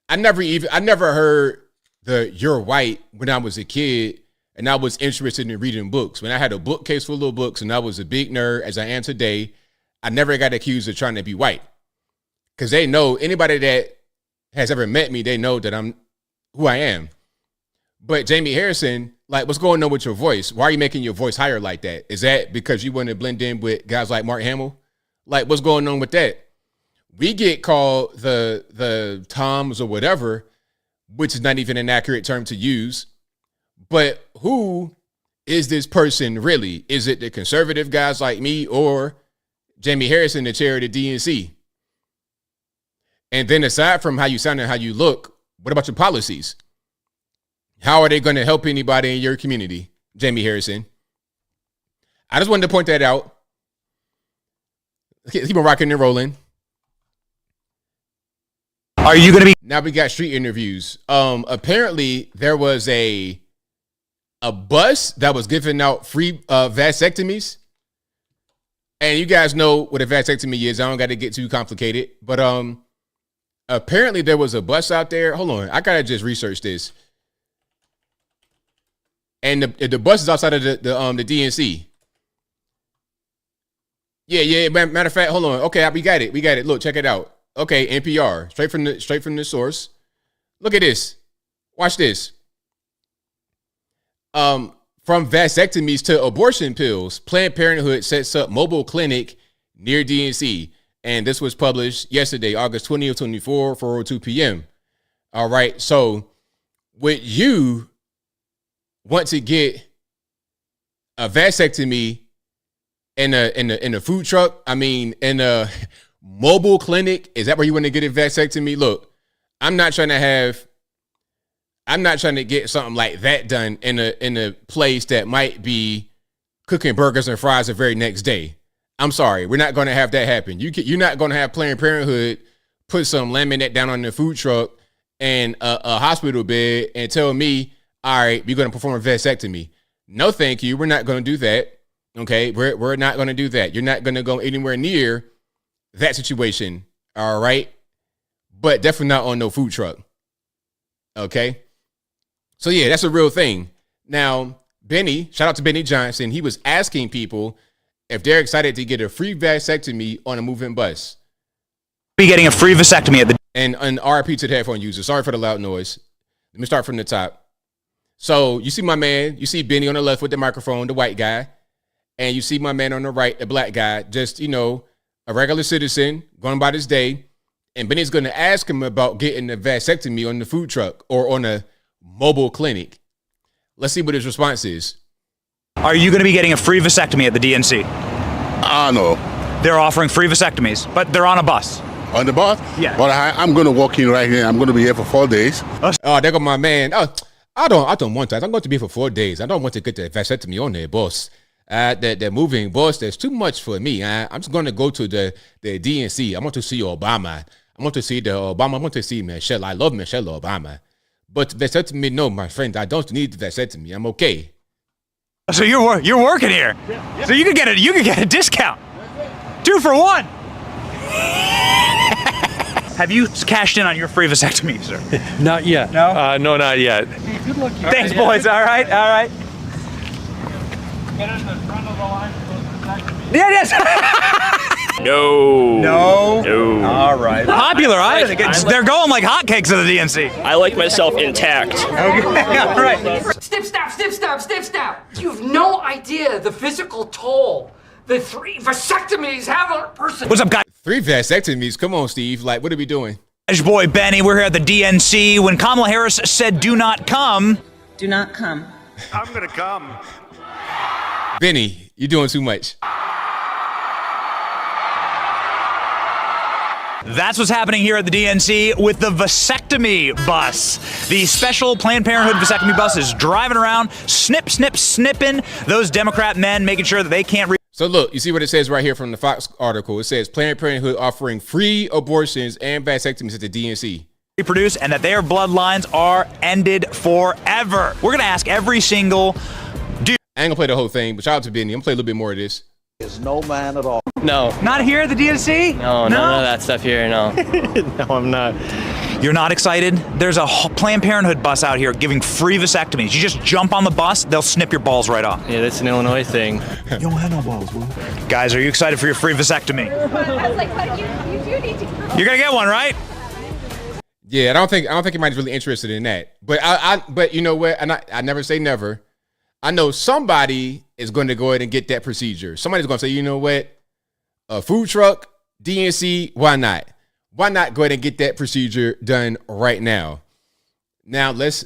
I never heard the "you're white" when I was a kid and I was interested in reading books. When I had a bookcase full of books and I was a big nerd as I am today, I never got accused of trying to be white because they know, anybody that has ever met me, they know that I'm who I am. But Jamie Harrison, Like, what's going on with your voice? Why are you making your voice higher like that? Is that because you want to blend in with guys like Mark Hamill? Like, what's going on with that? We get called the Toms or whatever, which is not even an accurate term to use. But who is this person really? Is it the conservative guys like me or Jamie Harrison, the chair of the DNC? And then aside from how you sound and how you look, what about your policies? How are they going to help anybody in your community, Jamie Harrison? I just wanted to point that out. Keep on rocking and rolling. Are you going to be? Now we got street interviews. Apparently there was a bus that was giving out free vasectomies. And you guys know what a vasectomy is. I don't got to get too complicated. But apparently there was a bus out there. Hold on. I got to just research this. And the bus is outside of the DNC. Yeah. Matter of fact, hold on. Okay, we got it. Look, check it out. Okay, NPR, straight from the source. Look at this. Watch this. From vasectomies to abortion pills, Planned Parenthood sets up mobile clinic near DNC. And this was published yesterday, August 20th, 24, 4:02 p.m. All right. So would you want to get a vasectomy in a food truck? I mean, in a mobile clinic? Is that where you want to get a vasectomy? Look, I'm not trying to get something like that done in a place that might be cooking burgers and fries the very next day. I'm sorry, we're not going to have that happen. You're not going to have Planned Parenthood put some laminate down on the food truck and a hospital bed and tell me, all right, you're going to perform a vasectomy. No, thank you. We're not going to do that. Okay, we're not going to do that. You're not going to go anywhere near that situation. All right, but definitely not on no food truck. Okay, so yeah, that's a real thing. Now, Benny, shout out to Benny Johnson. He was asking people if they're excited to get a free vasectomy on a moving bus. Be getting a free vasectomy at the and RIP to the headphone user. Sorry for the loud noise. Let me start from the top. So you see my man, you see Benny on the left with the microphone, the white guy, and you see my man on the right, the black guy, just, a regular citizen going about his day. And Benny's going to ask him about getting a vasectomy on the food truck or on a mobile clinic. Let's see what his response is. Are you going to be getting a free vasectomy at the DNC? No. They're offering free vasectomies, but they're on a bus. On the bus? Yeah. But I'm going to walk in right here. I'm going to be here for 4 days. Oh, there go my man. Oh, I don't want that. I'm going to be here for 4 days. I don't want to get the vasectomy on there, boss. That moving, boss, that's too much for me. I'm just going to go to the DNC. I want to see Obama. I want to see the Obama. I want to see Michelle. I love Michelle Obama. But vasectomy, no, my friend. I don't need the vasectomy. I'm okay. So you're working here. Yeah. So you could get a discount. 2 for 1. Have you cashed in on your free vasectomy, sir? Not yet. No? No, not yet. Good luck. Thanks, boys. All right. Get in the front of the line for vasectomy. Yes. No. All right. Popular, right? They're going like hotcakes at the DNC. I like myself intact. Okay. All right. Snip, snap. You have no idea the physical toll the 3 vasectomies have on a person. What's up, guys? 3 vasectomies? Come on, Steve. Like, what are we doing? Boy Benny, we're here at the DNC. When Kamala Harris said, "Do not come." Do not come. I'm gonna come. Benny, you're doing too much. That's what's happening here at the DNC with the vasectomy bus. The special Planned Parenthood vasectomy bus is driving around, snipping those Democrat men, making sure that they can't reach. So look, you see what it says right here from the Fox article. It says Planned Parenthood offering free abortions and vasectomies at the DNC. Reproduce, and that their bloodlines are ended forever. We're going to ask every single dude. I ain't gonna play the whole thing, but shout out to Benny. I'm gonna play a little bit more of this. Is no man at all. No. Not here at the DNC? No, none of that stuff here, no. No, I'm not. You're not excited? There's a Planned Parenthood bus out here giving free vasectomies. You just jump on the bus, they'll snip your balls right off. Yeah, that's an Illinois thing. You don't have no balls, bro. Guys, are you excited for your free vasectomy? You do need to. You're gonna get one, right? Yeah, I don't think anybody's really interested in that. But but you know what? I never say never. I know somebody is going to go ahead and get that procedure. Somebody's going to say, you know what? A food truck, DNC, why not? Why not go ahead and get that procedure done right now? Now, let's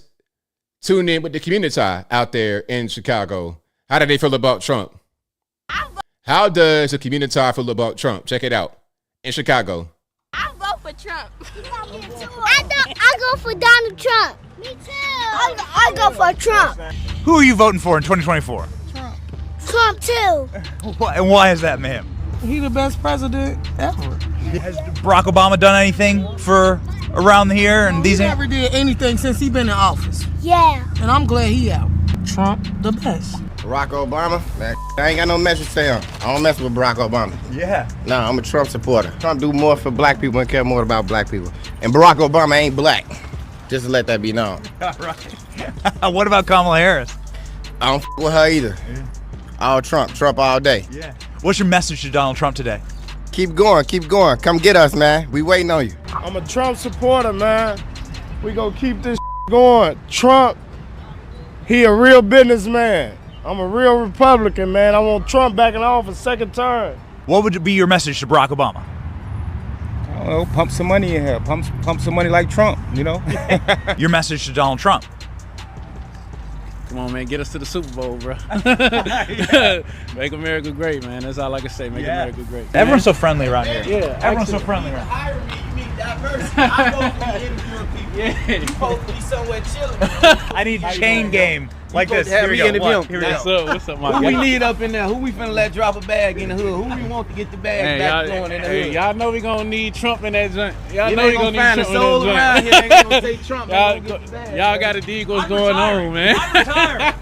tune in with the community out there in Chicago. How do they feel about Trump? How does the community feel about Trump? Check it out in Chicago. I vote for Trump. I go for Donald Trump. Me too. I go for Trump. Who are you voting for in 2024? Trump too. And why is that, ma'am? He the best president ever. Has Barack Obama done anything for around here and these? He never did anything since he been in office. Yeah. And I'm glad he out. Trump the best. Barack Obama? Man, I ain't got no message to say him. I don't mess with Barack Obama. Yeah. Nah, I'm a Trump supporter. Trump do more for black people and care more about black people. And Barack Obama ain't black. Just to let that be known. All right. What about Kamala Harris? I don't with her either. Yeah. All Trump all day. Yeah. What's your message to Donald Trump today? Keep going. Come get us, man. We waiting on you. I'm a Trump supporter, man. We gonna keep this going. Trump, he a real businessman. I'm a real Republican, man. I want Trump back in office, second term. What would be your message to Barack Obama? I don't know, pump some money in here. Pump some money like Trump, you know? Your message to Donald Trump? Come on, man, get us to the Super Bowl, bro. Make America great, man. That's all I can say. Make America great. Everyone's so friendly around here. Yeah, everyone's so friendly around here. Hire me, you meet diversity. I go for the interviewing people. Yeah. You supposed to be somewhere chilling. I need chain game like this. Here we go. What's up, my Who guy? we need up in there? Who we finna let drop a bag in the hood? Who we want to get the bag back going in the hood? Y'all know we gonna need Trump in that joint. Y'all You know ain't we gonna gonna find need a Trump soul in around that here joint. ain't gonna say Trump. Y'all gotta dig what's going on, man.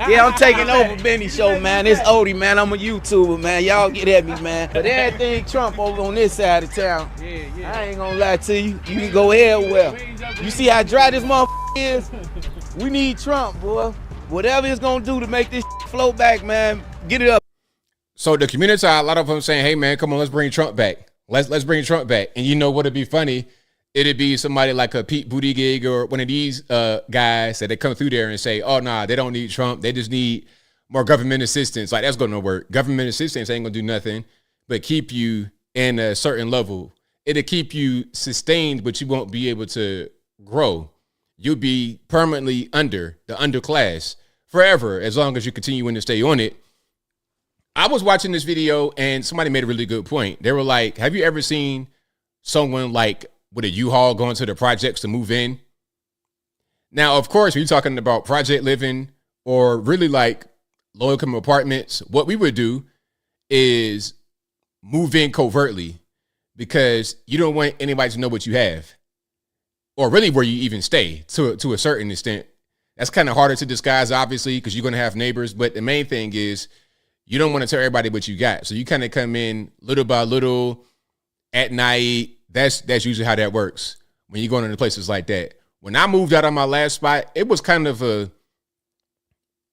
Yeah, I'm taking over Benny Show, man. It's Odie, man. I'm a YouTuber, man. Y'all get at me, man. But everything Trump over on this side of town. I ain't gonna lie to you. You can go everywhere. You see how dry this motherfucker is? We need Trump, boy. Whatever it's gonna do to make this flow back, man, get it up. So the community, a lot of them saying, hey, man, come on, let's bring Trump back. Let's bring Trump back. And you know what would be funny? It'd be somebody like a Pete Buttigieg or one of these guys that they come through there and say, oh, nah, they don't need Trump. They just need more government assistance. Like, that's going to work. Government assistance ain't going to do nothing but keep you in a certain level. It'll keep you sustained, but you won't be able to grow. You'll be permanently under the underclass forever as long as you continue to stay on it. I was watching this video and somebody made a really good point. They were like, have you ever seen someone like with a U-Haul going to the projects to move in? Now, of course, when you're talking about project living or really like low-income apartments, what we would do is move in covertly because you don't want anybody to know what you have or really where you even stay to a certain extent. That's kind of harder to disguise, obviously, because you're going to have neighbors. But the main thing is you don't want to tell everybody what you got. So you kind of come in little by little at night. That's usually how that works when you're going into places like that. When I moved out of my last spot, it was kind of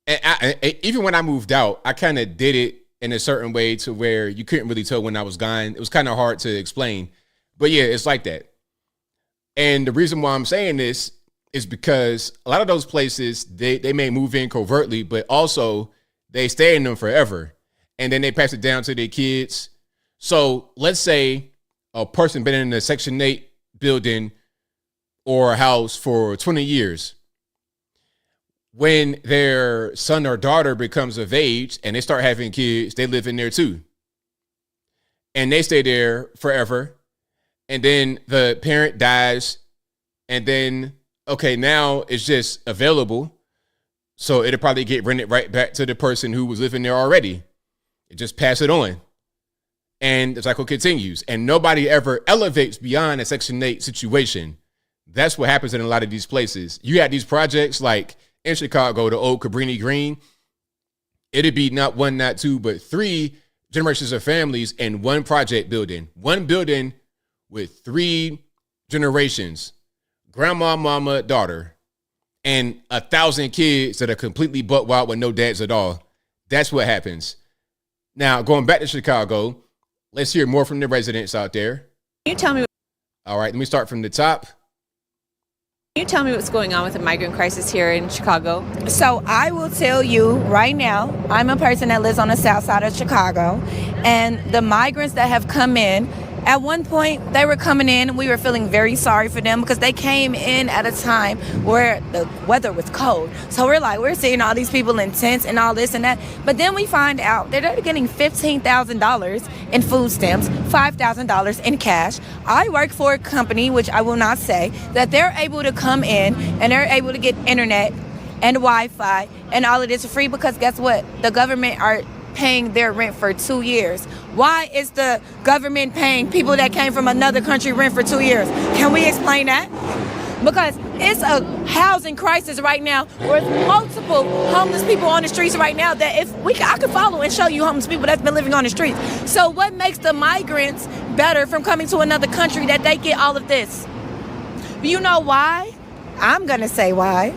even when I moved out, I kind of did it in a certain way to where you couldn't really tell when I was gone. It was kind of hard to explain. But yeah, it's like that. And the reason why I'm saying this is because a lot of those places, they may move in covertly, but also they stay in them forever. And then they pass it down to their kids. So let's say a person been in a Section 8 building or a house for 20 years. When their son or daughter becomes of age and they start having kids, they live in there too. And they stay there forever. And then the parent dies. And then, okay, now it's just available. So it'll probably get rented right back to the person who was living there already. It just pass it on. And the cycle continues. And nobody ever elevates beyond a Section 8 situation. That's what happens in a lot of these places. You have these projects like in Chicago, the old Cabrini Green. It'd be not one, not two, but 3 generations of families in one project building. One building with 3 generations. Grandma, mama, daughter. And 1,000 kids that are completely butt wild with no dads at all. That's what happens. Now, going back to Chicago, let's hear more from the residents out there. Can you tell me? All right, let me start from the top. Can you tell me what's going on with the migrant crisis here in Chicago? So I will tell you right now, I'm a person that lives on the south side of Chicago, and the migrants that have come in, at one point they were coming in and we were feeling very sorry for them because they came in at a time where the weather was cold. So we're seeing all these people in tents and all this and that. But then we find out that they're getting $15,000 in food stamps, $5,000 in cash. I work for a company, which I will not say, that they're able to come in and they're able to get internet and Wi-Fi and all of this for free because guess what? The government are paying their rent for 2 years. Why is the government paying people that came from another country rent for 2 years? Can we explain that? Because it's a housing crisis right now with multiple homeless people on the streets right now that I could follow and show you homeless people that's been living on the streets. So what makes the migrants better from coming to another country that they get all of this? You know why? I'm going to say why.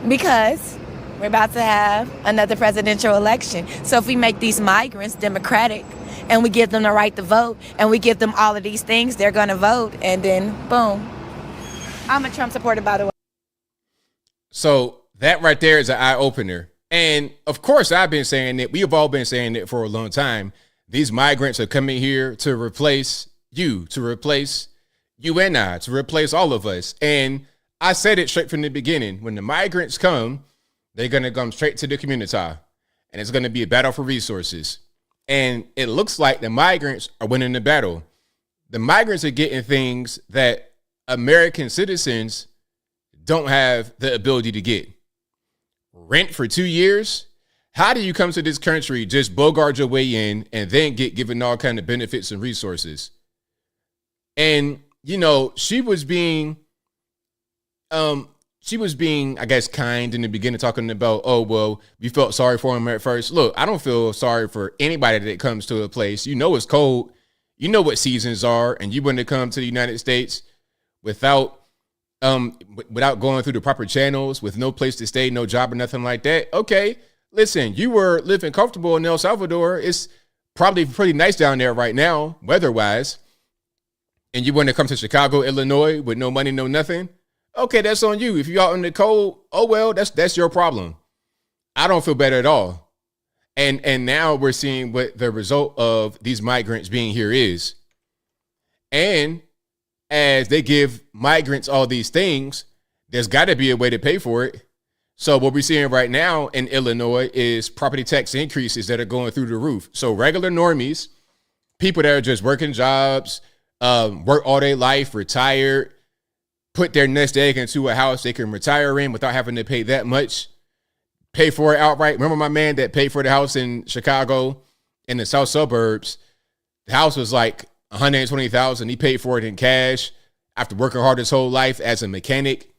Because we're about to have another presidential election. So if we make these migrants democratic and we give them the right to vote and we give them all of these things, they're going to vote. And then, boom. I'm a Trump supporter, by the way. So that right there is an eye-opener. And, of course, I've been saying it. We have all been saying it for a long time. These migrants are coming here to replace you, to replace you and I, to replace all of us. And I said it straight from the beginning. When the migrants come, they're going to come straight to the community, and it's going to be a battle for resources. And it looks like the migrants are winning the battle. The migrants are getting things that American citizens don't have the ability to get. Rent for 2 years? How do you come to this country, just bogart your way in, and then get given all kind of benefits and resources? And, you know, she was being, I guess, kind in the beginning, talking about, oh, well, we felt sorry for him at first. Look, I don't feel sorry for anybody that comes to a place. You know it's cold. You know what seasons are, and you wouldn't come to the United States without going through the proper channels, with no place to stay, no job or nothing like that. Okay, listen, you were living comfortable in El Salvador. It's probably pretty nice down there right now, weather-wise, and you want to come to Chicago, Illinois with no money, no nothing. Okay, that's on you. If you're out in the cold, oh well, that's your problem. I don't feel better at all. And now we're seeing what the result of these migrants being here is. And as they give migrants all these things, there's got to be a way to pay for it. So what we're seeing right now in Illinois is property tax increases that are going through the roof. So regular normies, people that are just working jobs, work all their life, retired, put their nest egg into a house they can retire in without having to pay that much, pay for it outright. Remember my man that paid for the house in Chicago in the south suburbs? The house was like $120,000. He paid for it in cash after working hard his whole life as a mechanic.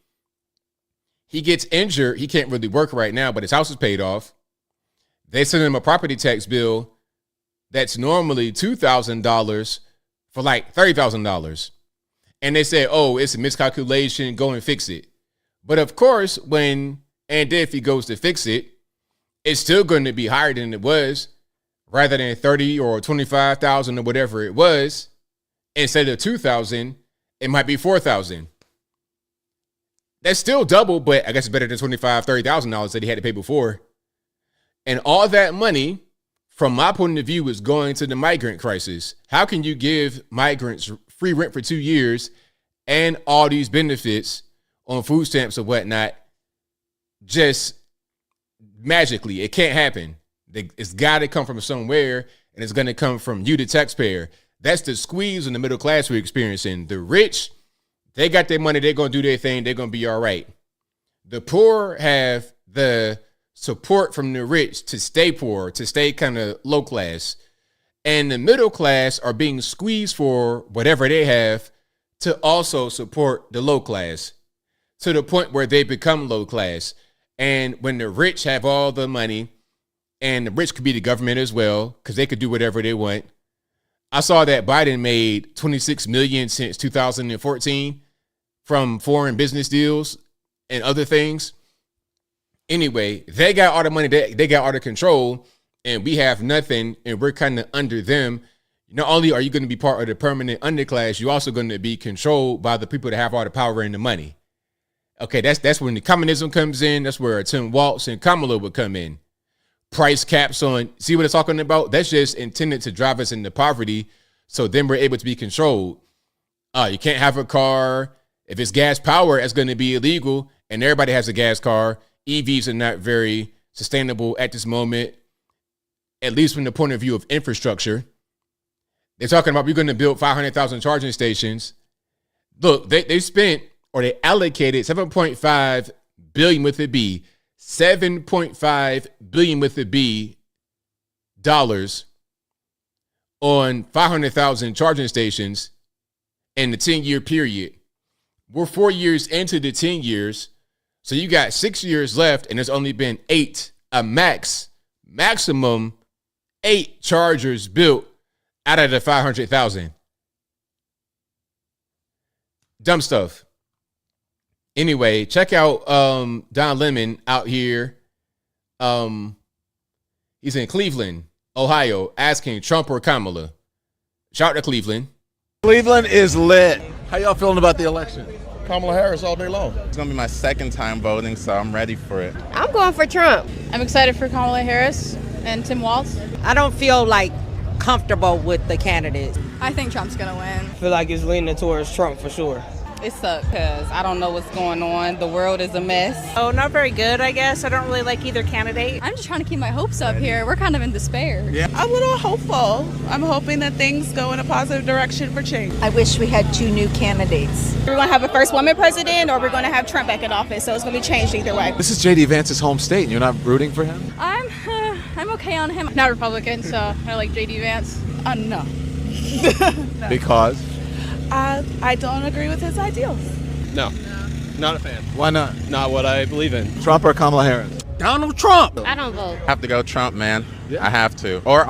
He gets injured. He can't really work right now, but his house is paid off. They send him a property tax bill that's normally $2,000 for like $30,000. And they say, oh, it's a miscalculation, go and fix it. But of course, when and if he goes to fix it, it's still going to be higher than it was, rather than 30 or 25,000 or whatever it was. Instead of 2,000, it might be 4,000. That's still double, but I guess it's better than $25,000, $30,000 that he had to pay before. And all that money, from my point of view, is going to the migrant crisis. How can you give migrants free rent for 2 years and all these benefits on food stamps or whatnot just magically? It can't happen. It's got to come from somewhere, and it's going to come from you, the taxpayer. That's the squeeze in the middle class we're experiencing. The rich, they got their money. They're going to do their thing. They're going to be all right. The poor have the support from the rich to stay poor, to stay kind of low class. And the middle class are being squeezed for whatever they have to also support the low class, to the point where they become low class. And when the rich have all the money, and the rich could be the government as well, because they could do whatever they want. I saw that Biden made $26 million since 2014 from foreign business deals and other things. Anyway, they got all the money, they got all the control, and we have nothing, and we're kind of under them. Not only are you going to be part of the permanent underclass, you're also going to be controlled by the people that have all the power and the money. Okay, that's when the communism comes in. That's where Tim Walz and Kamala would come in. Price caps on, see what it's talking about? That's just intended to drive us into poverty, so then we're able to be controlled. You can't have a car. If it's gas power, it's going to be illegal, and everybody has a gas car. EVs are not very sustainable at this moment, at least from the point of view of infrastructure. They're talking about we're going to build 500,000 charging stations. Look, they spent, or they allocated $7.5 billion with a B, $7.5 billion with a B dollars on 500,000 charging stations in the 10-year period. We're 4 years into the 10 years, so you got 6 years left, and there's only been 8, maximum 8 chargers built out of the 500,000. Dumb stuff. Anyway, check out Don Lemon out here. He's in Cleveland, Ohio, asking Trump or Kamala. Shout out to Cleveland. Cleveland is lit. How y'all feeling about the election? Kamala Harris all day long. It's going to be my second time voting, so I'm ready for it. I'm going for Trump. I'm excited for Kamala Harris and Tim Walz. I don't feel comfortable with the candidates. I think Trump's going to win. I feel like it's leaning towards Trump for sure. It sucks because I don't know what's going on. The world is a mess. Oh, not very good, I guess. I don't really like either candidate. I'm just trying to keep my hopes up here. We're kind of in despair. Yeah. I'm a little hopeful. I'm hoping that things go in a positive direction for change. I wish we had 2 new candidates. We're going to have a first woman president, or we're going to have Trump back in office, so it's going to be changed either way. This is J.D. Vance's home state, and you're not rooting for him? I'm okay on him. Not Republican, so I like J.D. Vance. No. Because? I don't agree with his ideals. No, not a fan. Why not? Not what I believe in. Trump or Kamala Harris? Donald Trump. I don't vote. I have to go Trump, man. Yeah. I have to. Or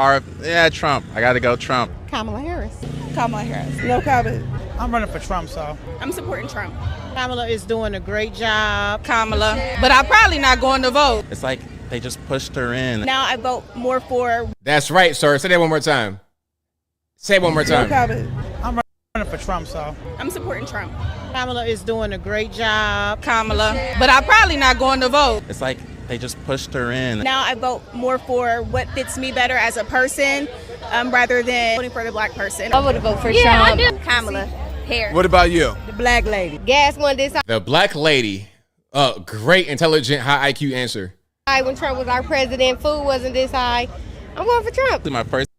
Trump. I got to go Trump. Kamala Harris. Kamala Harris. No comment. I'm running for Trump, so. I'm supporting Trump. Kamala is doing a great job. Kamala. But I'm probably not going to vote. It's like they just pushed her in. Now I vote more for. That's right, sir. Say that one more time. Say it one more time. No comment. I'm running for Trump, so. I'm supporting Trump. Kamala is doing a great job. Kamala. But I'm probably not going to vote. It's like they just pushed her in. Now I vote more for what fits me better as a person, rather than voting for the black person. I would vote for Trump. I do. Kamala Harris. What about you? The black lady. Gas one this The black lady. Great, intelligent, high IQ answer. high when Trump was our president. Food wasn't this high. I'm going for Trump. My first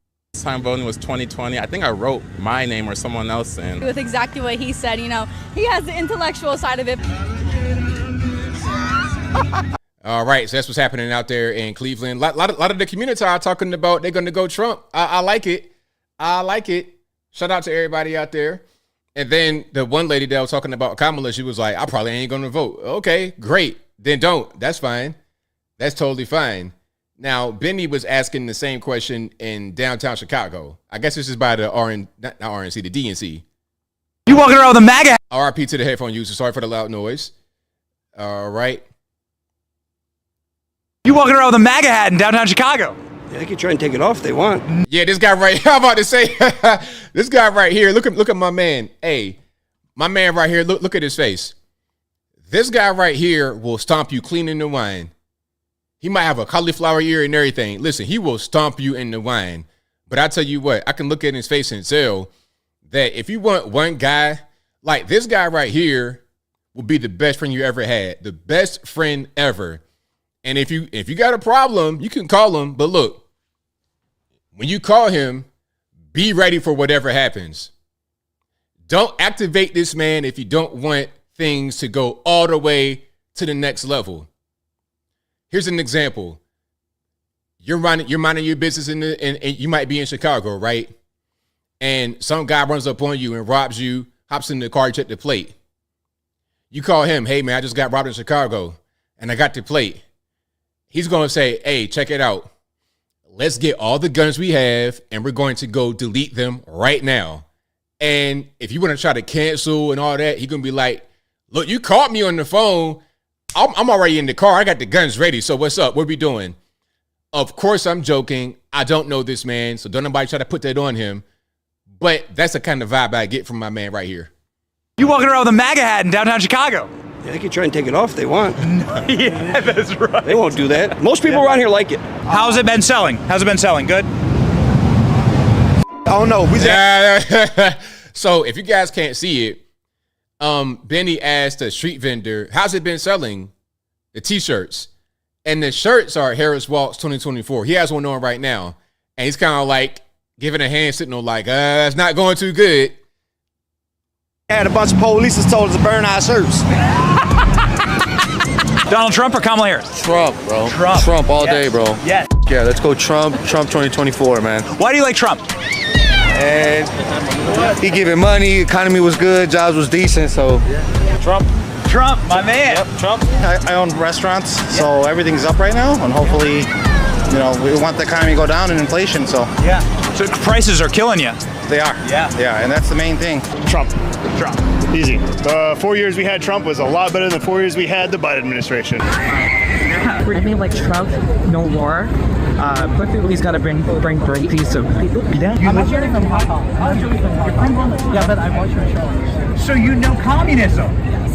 time voting was 2020. I think I wrote my name or someone else in. With exactly what he said, he has the intellectual side of it. All right, so that's what's happening out there in Cleveland. A lot of the community are talking about they're going to go Trump. I like it. I like it. Shout out to everybody out there. And then the one lady that was talking about Kamala, she was like, I probably ain't going to vote. Okay, great. Then don't. That's fine. That's totally fine. Now, Benny was asking the same question in downtown Chicago. I guess this is by the not RNC, the DNC. You walking around with a MAGA? RIP to the headphone user. Sorry for the loud noise. All right. You walking around with a MAGA hat in downtown Chicago? Yeah, they can try and take it off if they want. Yeah, this guy right here. I'm about to say, this guy right here. Look at my man. Hey, my man right here. Look at his face. This guy right here will stomp you clean in the wine. He might have a cauliflower ear and everything. Listen, he will stomp you in the wine. But I tell you what, I can look at his face and tell that if you want one guy, like this guy right here will be the best friend you ever had. The best friend ever. And if you got a problem, you can call him. But look, when you call him, be ready for whatever happens. Don't activate this man if you don't want things to go all the way to the next level. Here's an example. You're minding your business and you might be in Chicago, right? And some guy runs up on you and robs you, hops in the car, you check the plate. You call him, hey man, I just got robbed in Chicago and I got the plate. He's going to say, hey, check it out. Let's get all the guns we have and we're going to go delete them right now. And if you want to try to cancel and all that, he's going to be like, look, you caught me on the phone. I'm already in the car. I got the guns ready. So what's up? What are we doing? Of course, I'm joking. I don't know this man, so don't nobody try to put that on him. But that's the kind of vibe I get from my man right here. You walking around with a MAGA hat in downtown Chicago? Yeah, they can try and take it off if they want. Yeah, that's right. They won't do that. Most people around here like it. How's it been selling? How's it been selling? Good? Oh no. So if you guys can't see it, Benny asked a street vendor, how's it been selling? The t-shirts. And the shirts are Harris Waltz 2024. He has one on right now. And he's kind of like giving a hand signal like, it's not going too good. Had a bunch of police told us to burn our shirts. Donald Trump or Kamala Harris? Trump, bro. Trump all day, bro. Yes. Yeah, let's go Trump 2024, man. Why do you like Trump? And he giving money, economy was good, jobs was decent, so. Trump. Trump, my man. Yep, Trump. I own restaurants, so everything's up right now, and hopefully, you know, we want the economy to go down and inflation, so. Yeah. So prices are killing you. They are. Yeah. Yeah, and that's the main thing. Trump. Easy. 4 years we had Trump was a lot better than 4 years we had the Biden administration. For me, like Trump, no war. But he's got to bring peace to people. Yeah. I'm actually from Hong Kong. Yeah, but I watch your show. So you know communism?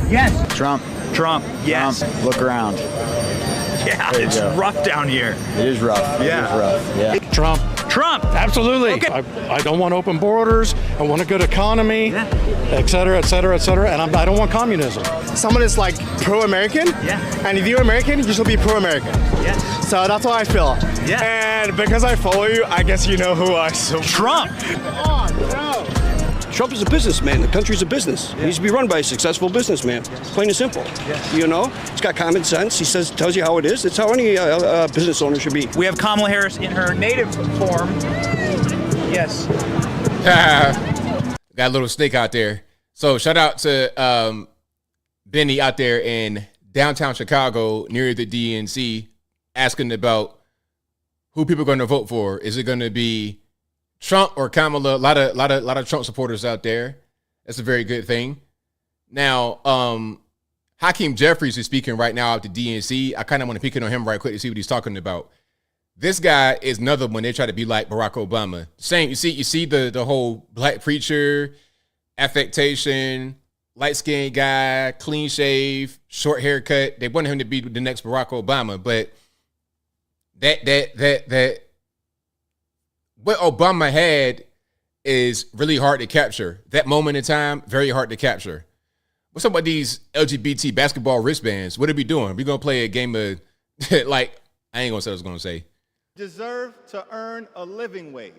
Yes. Trump. Yes. Trump. Look around. Yeah, it's rough down here. It is rough. Yeah. It is rough. Yeah. Trump. Absolutely. Okay. I don't want open borders. I want a good economy, et cetera, et cetera, et cetera. And I don't want communism. Someone is like pro-American. Yeah. And if you're American, you should be pro-American. Yes. So that's how I feel. Yeah. And because I follow you, I guess you know who I support. Trump. Trump is a businessman. The country's a business. He needs to be run by a successful businessman. Plain and simple. You know, he's got common sense. He tells you how it is. It's how any business owner should be. We have Kamala Harris in her native form. Yes. Got a little snake out there. So shout out to Benny out there in downtown Chicago near the DNC asking about who people are going to vote for. Is it going to be Trump or Kamala? A lot of Trump supporters out there. That's a very good thing. Now, Hakeem Jeffries is speaking right now at the DNC. I kind of want to pick in on him right quick to see what he's talking about. This guy is another one. They try to be like Barack Obama. Same. You see the whole black preacher, affectation, light-skinned guy, clean shave, short haircut. They wanted him to be the next Barack Obama, but that what Obama had is really hard to capture. That moment in time, very hard to capture. What's up with these LGBT basketball wristbands? What are we doing? We're going to play a game of, like, I ain't going to say what I was going to say. You deserve to earn a living wage.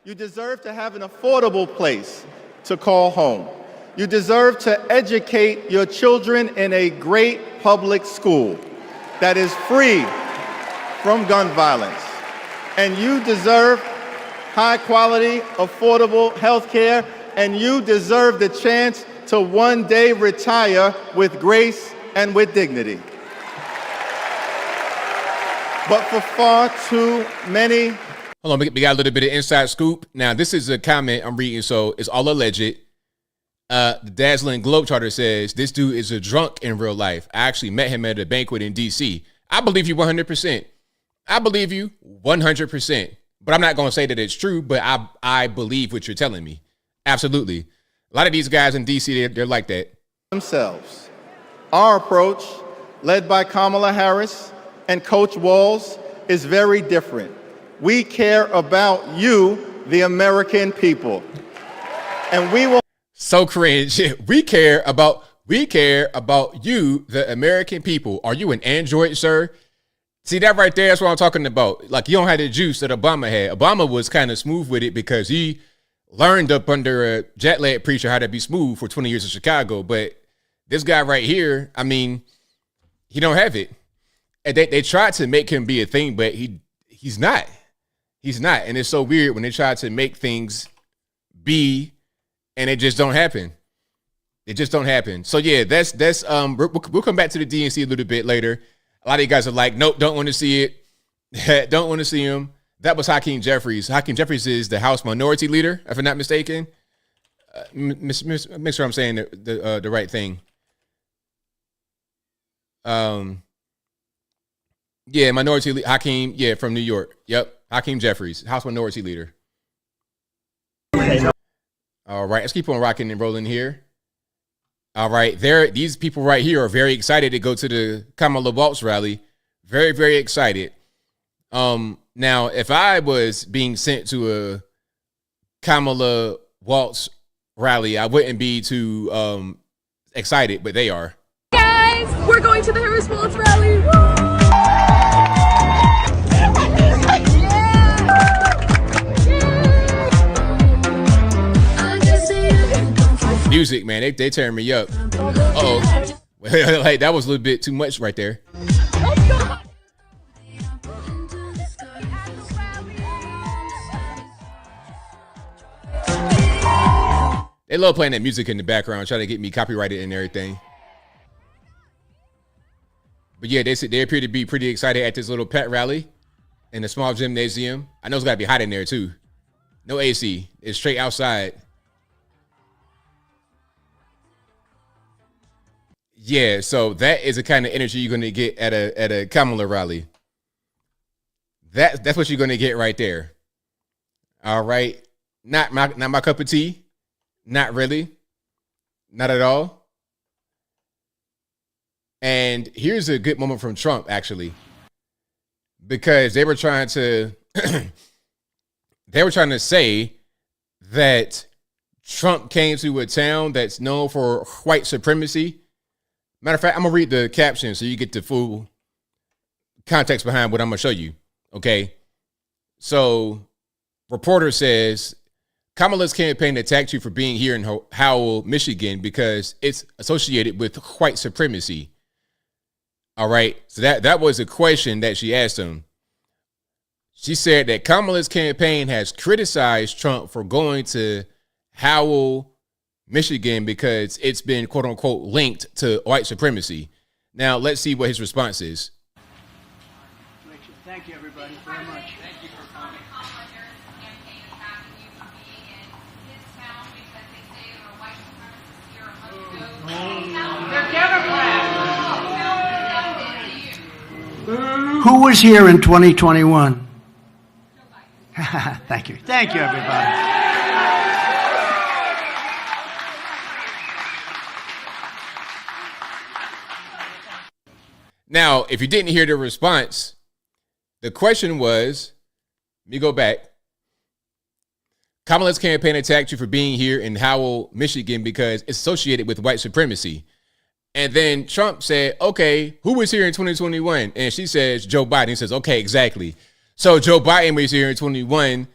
You deserve to have an affordable place to call home. You deserve to educate your children in a great public school that is free from gun violence. And you deserve high quality, affordable health care, and you deserve the chance to one day retire with grace and with dignity. But for far too many... Hold on, we got a little bit of inside scoop. Now, this is a comment I'm reading, so it's all alleged. The Dazzling Globetrotter says, this dude is a drunk in real life. I actually met him at a banquet in D.C. I believe you 100%. I believe you 100%. But I'm not going to say that it's true, but I believe what you're telling me. Absolutely. A lot of these guys in D.C., they're like that. Themselves. Our approach, led by Kamala Harris and Coach Walz, is very different. We care about you, the American people. And we will... So cringe. We care about you, the American people. Are you an android, sir? See that right there? That's what I'm talking about. Like, you don't have the juice that Obama had. Obama was kind of smooth with it because he learned up under a jet-lag preacher how to be smooth for 20 years in Chicago. But this guy right here, I mean, he don't have it. And they tried to make him be a thing, but he's not. He's not. And it's so weird when they try to make things be, and it just don't happen. It just don't happen. So yeah, that's we'll come back to the DNC a little bit later. A lot of you guys are like, nope, don't want to see it. Don't want to see him. That was Hakeem Jeffries. Hakeem Jeffries is the House Minority Leader, if I'm not mistaken. Make sure I'm saying the right thing. Yeah, Minority Hakeem, yeah, from New York. Yep, Hakeem Jeffries, House Minority Leader. All right, let's keep on rocking and rolling here. All right, these people right here are very excited to go to the Kamala Waltz rally. Very, very excited. Now, if I was being sent to a Kamala Waltz rally, I wouldn't be too excited, but they are. Guys, we're going to the Harris Waltz rally. Woo! Music, man, they tearing me up. Uh-oh. Like, that was a little bit too much right there. They love playing that music in the background, trying to get me copyrighted and everything. But yeah, they appear to be pretty excited at this little pet rally in a small gymnasium. I know it's got to be hot in there too. No AC. It's straight outside. Yeah, so that is the kind of energy you're going to get at a Kamala rally. That's what you're going to get right there. All right. Not my cup of tea. Not really. Not at all. And here's a good moment from Trump, actually, because they were trying to say that Trump came to a town that's known for white supremacy. Matter of fact, I'm going to read the caption so you get the full context behind what I'm going to show you. Okay. So, reporter says, Kamala's campaign attacked you for being here in Howell, Michigan, because it's associated with white supremacy. All right. So that was a question that she asked him. She said that Kamala's campaign has criticized Trump for going to Howell, Michigan, because it's been, quote unquote, linked to white supremacy. Now, let's see what his response is. Thank you, everybody, very much. Thank you for coming. Who was here in 2021? Thank you. Thank you, everybody. Now, if you didn't hear the response, the question was, let me go back. Kamala's campaign attacked you for being here in Howell, Michigan, because it's associated with white supremacy. And then Trump said, okay, who was here in 2021? And she says, Joe Biden. He says, okay, exactly. So Joe Biden was here in 21,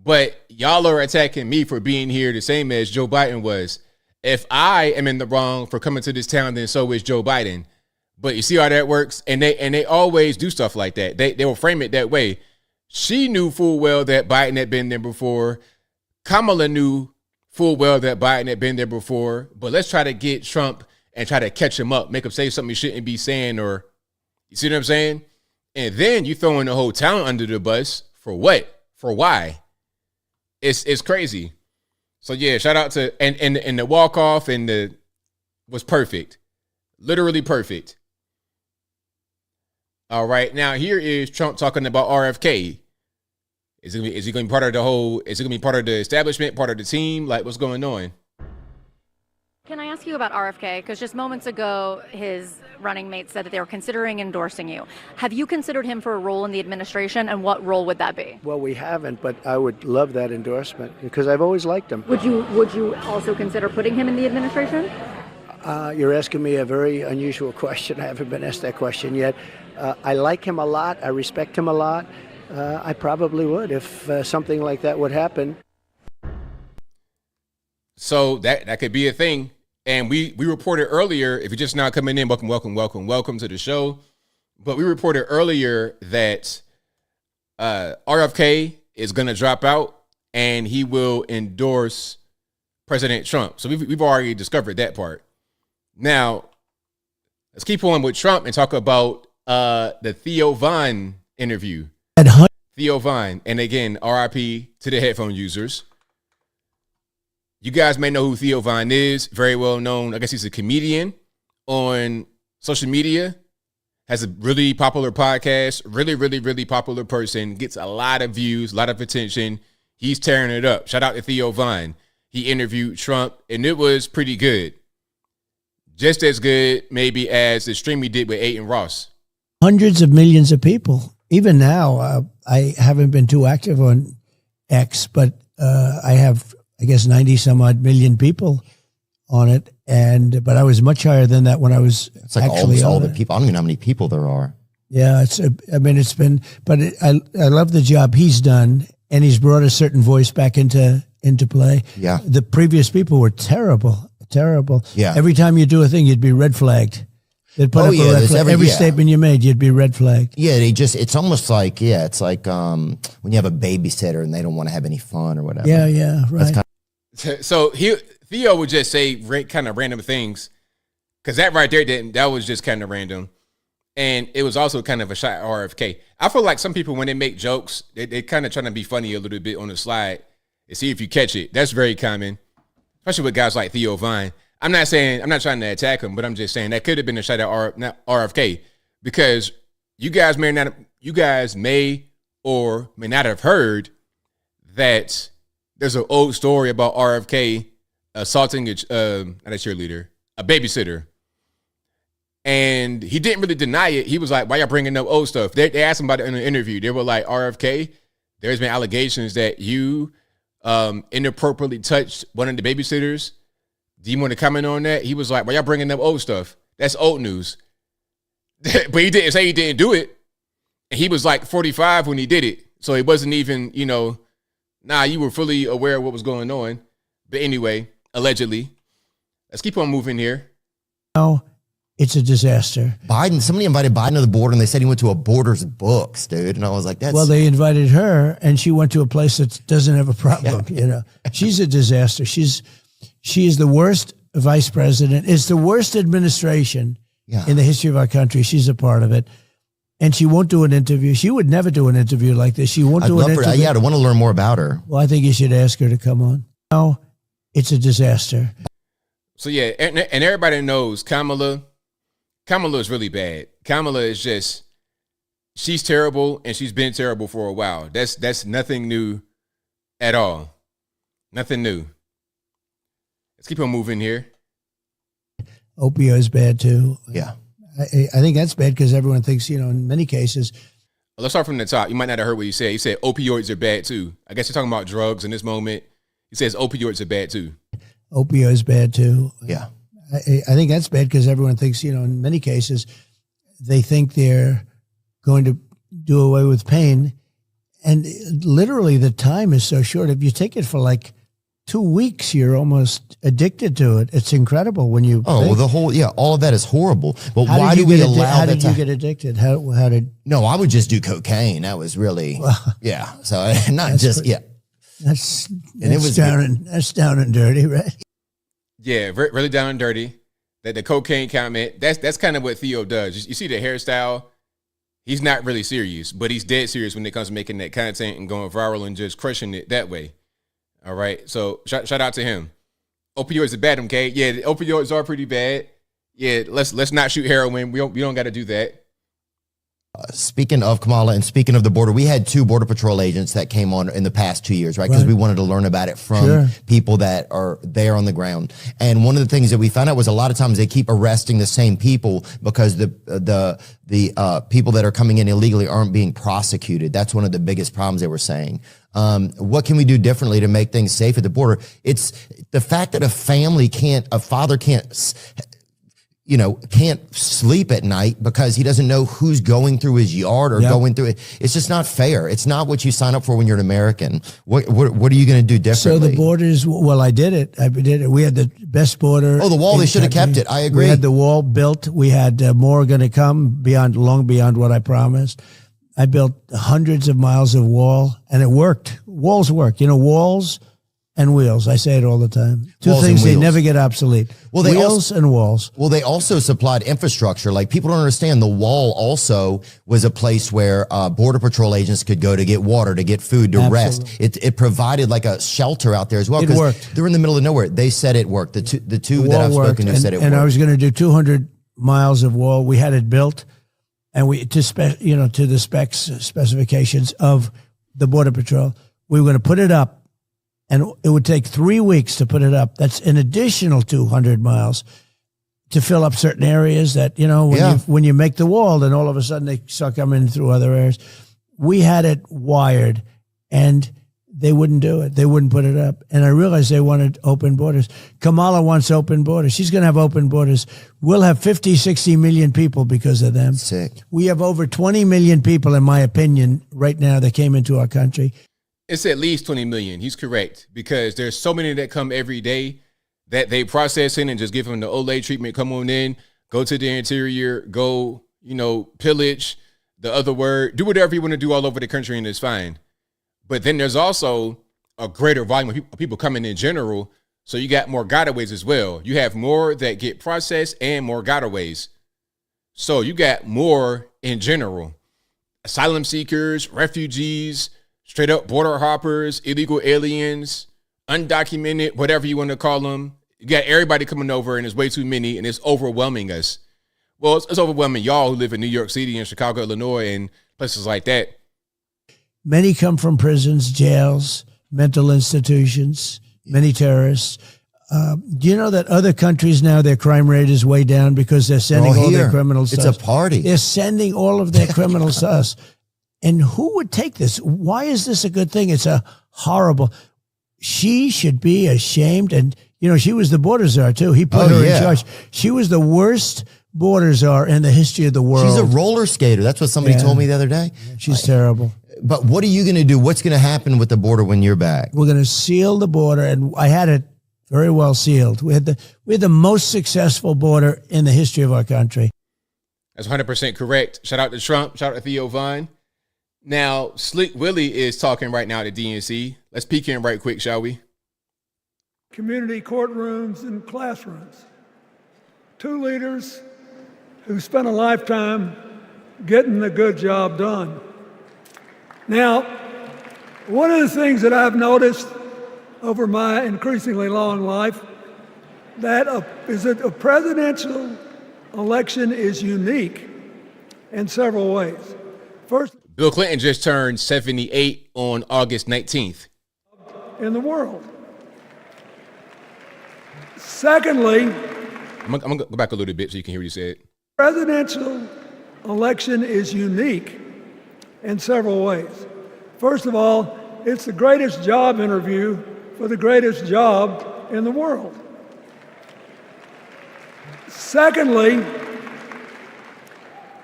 but y'all are attacking me for being here the same as Joe Biden was. If I am in the wrong for coming to this town, then so is Joe Biden. But you see how that works? And they always do stuff like that. They will frame it that way. She knew full well that Biden had been there before. Kamala knew full well that Biden had been there before. But let's try to get Trump and try to catch him up, make him say something he shouldn't be saying, or you see what I'm saying? And then you throwing the whole town under the bus for what? For why? It's crazy. So yeah, shout out to and the walk off and the was perfect, literally perfect. All right, now here is Trump talking about RFK. Is he going to be part of the whole? Is he going to be part of the establishment, part of the team? Like, what's going on? Can I ask you about RFK? Because just moments ago, his running mate said that they were considering endorsing you. Have you considered him for a role in the administration, and what role would that be? Well, we haven't, but I would love that endorsement because I've always liked him. Would you also consider putting him in the administration? You're asking me a very unusual question. I haven't been asked that question yet. I like him a lot. I respect him a lot. I probably would if something like that would happen. So that could be a thing. And we reported earlier, if you're just now coming in, welcome to the show. But we reported earlier that RFK is going to drop out and he will endorse President Trump. So we've already discovered that part. Now, let's keep on with Trump and talk about the Theo Von interview. Theo Von, and again, RIP to the headphone users. You guys may know who Theo Von is. Very well known. I guess he's a comedian on social media. Has a really popular podcast. Really popular person. Gets a lot of views, a lot of attention. He's tearing it up. Shout out to Theo Von. He interviewed Trump, and it was pretty good. just as good maybe as the stream he did with Aiden Ross. Hundreds of millions of people. Even now, I haven't been too active on X, but I have, I guess, 90 some odd million people on it. But I was much higher than that when I was It's like actually all on the it. people. I don't even know how many people there are. Yeah, it's been, but I love the job he's done, and he's brought a certain voice back into play. Yeah. The previous people were terrible. Yeah. Every time you do a thing, you'd be red flagged. They'd put up a red flag. Every statement you made, you'd be red flagged. Yeah, it's almost like, it's like when you have a babysitter and they don't want to have any fun or whatever. Yeah, right. So Theo would just say kind of random things, because that right there that was just kind of random, and it was also kind of a shot at RFK. I feel like some people, when they make jokes, they kind of trying to be funny a little bit on the slide and see if you catch it. That's very common, especially with guys like Theo Vine. I'm not trying to attack him, but I'm just saying that could have been a shot at RFK, because you guys may or may not have heard that there's an old story about RFK assaulting not a cheerleader, a babysitter. And he didn't really deny it. He was like, why y'all bringing up old stuff? They asked him about it in an interview. They were like, RFK, there's been allegations that you inappropriately touched one of the babysitters. Do you want to comment on that? He was like, why y'all bringing up old stuff? That's old news. But he didn't say he didn't do it. And he was like 45 when he did it. So it wasn't even, you were fully aware of what was going on. But anyway, allegedly. Let's keep on moving here. Oh, it's a disaster. Somebody invited Biden to the border, and they said he went to a Borders Books, dude. And I was like, well, they invited her, and she went to a place that doesn't have a problem. She's a disaster. She is the worst vice president. It's the worst administration in the history of our country. She's a part of it. And she won't do an interview. She would never do an interview like this. She won't do an interview. I want to learn more about her. Well, I think you should ask her to come on. No, it's a disaster. So, yeah, and everybody knows Kamala is really bad. Kamala is just, she's terrible, and she's been terrible for a while. That's nothing new at all. Nothing new. Let's keep on moving here. Opioid is bad, too. Yeah. I think that's bad because everyone thinks, in many cases. Let's start from the top. You might not have heard what he said. He said opioids are bad, too. I guess you're talking about drugs in this moment. He says opioids are bad, too. Opioid is bad, too. Yeah. I think that's bad because everyone thinks, in many cases, they think they're going to do away with pain. And literally the time is so short. If you take it for like 2 weeks, you're almost addicted to it. It's incredible when you. Oh, well, all of that is horrible. But why do we allow that? How did you get addicted? How did? No, I would just do cocaine. That was really, So not just, That's down and dirty, right? Yeah, really down and dirty. That the cocaine comment, that's kind of what Theo does. You see the hairstyle, he's not really serious, but he's dead serious when it comes to making that content and going viral and just crushing it that way. All right, so shout out to him. Opioids are bad, okay? Yeah, the opioids are pretty bad. Yeah, let's not shoot heroin. We don't got to do that. Speaking of Kamala and speaking of the border, we had 2 Border Patrol agents that came on in the past 2 years, right? Because we wanted to learn about it from people that are there on the ground. And one of the things that we found out was a lot of times they keep arresting the same people because the people that are coming in illegally aren't being prosecuted. That's one of the biggest problems they were saying. What can we do differently to make things safe at the border? It's the fact that a father can't sleep at night because he doesn't know who's going through his yard or going through it. It's just not fair. It's not what you sign up for when you're an American. What are you going to do differently? So the borders, I did it. We had the best border. Oh, the wall, they should have kept it. I agree. We had the wall built. We had more going to come long beyond what I promised. I built hundreds of miles of wall, and it worked. Walls work. Walls and wheels. I say it all the time. Two things, they never get obsolete. Wheels and walls. Well, they also supplied infrastructure. Like, people don't understand, the wall also was a place where Border Patrol agents could go to get water, to get food, to rest. It provided like a shelter out there as well. It worked. They're in the middle of nowhere. They said it worked. The two that I've spoken to said it worked. And I was going to do 200 miles of wall. We had it built, and to the specifications of the Border Patrol. We were going to put it up. And it would take 3 weeks to put it up. That's an additional 200 miles. to fill up certain areas that, when you make the wall, then all of a sudden they start coming through other areas. We had it wired, and they wouldn't do it. They wouldn't put it up. And I realized they wanted open borders. Kamala wants open borders. She's going to have open borders. We'll have 50, 60 million people because of them. Sick. We have over 20 million people, in my opinion, right now that came into our country. It's at least 20 million. He's correct, because there's so many that come every day that they process in and just give them the Olay treatment. Come on in, go to the interior, go, pillage, the other word, do whatever you want to do all over the country, and it's fine. But then there's also a greater volume of people coming in general. So you got more gotaways as well. You have more that get processed and more gotaways. So you got more in general. Asylum seekers, refugees, straight up border hoppers, illegal aliens, undocumented, whatever you want to call them. You got everybody coming over, and it's way too many, and it's overwhelming us. Well, it's overwhelming y'all who live in New York City and Chicago, Illinois, and places like that. Many come from prisons, jails, mental institutions, many terrorists. Do you know that other countries now, their crime rate is way down because they're sending all their criminals to us? It's a party. They're sending all of their criminals to us. And who would take this? Why is this a good thing? It's a horrible. She should be ashamed. And, she was the border czar, too. He put her in charge. She was the worst border czar in the history of the world. She's a roller skater. That's what somebody told me the other day. She's terrible. But what are you going to do? What's going to happen with the border when you're back? We're going to seal the border, and I had it very well sealed. We had the most successful border in the history of our country. That's 100% correct. Shout out to Trump. Shout out to Theo Vaughn. Now, Slick Willie is talking right now to DNC. Let's peek in right quick, shall we? Community courtrooms and classrooms. Two leaders who spent a lifetime getting the good job done. Now, one of the things that I've noticed over my increasingly long life, is that a presidential election is unique in several ways. First, Bill Clinton just turned 78 on August 19th. In the world. Secondly, I'm going to go back a little bit so you can hear what you said. Presidential election is unique in several ways. First of all, it's the greatest job interview for the greatest job in the world. Secondly,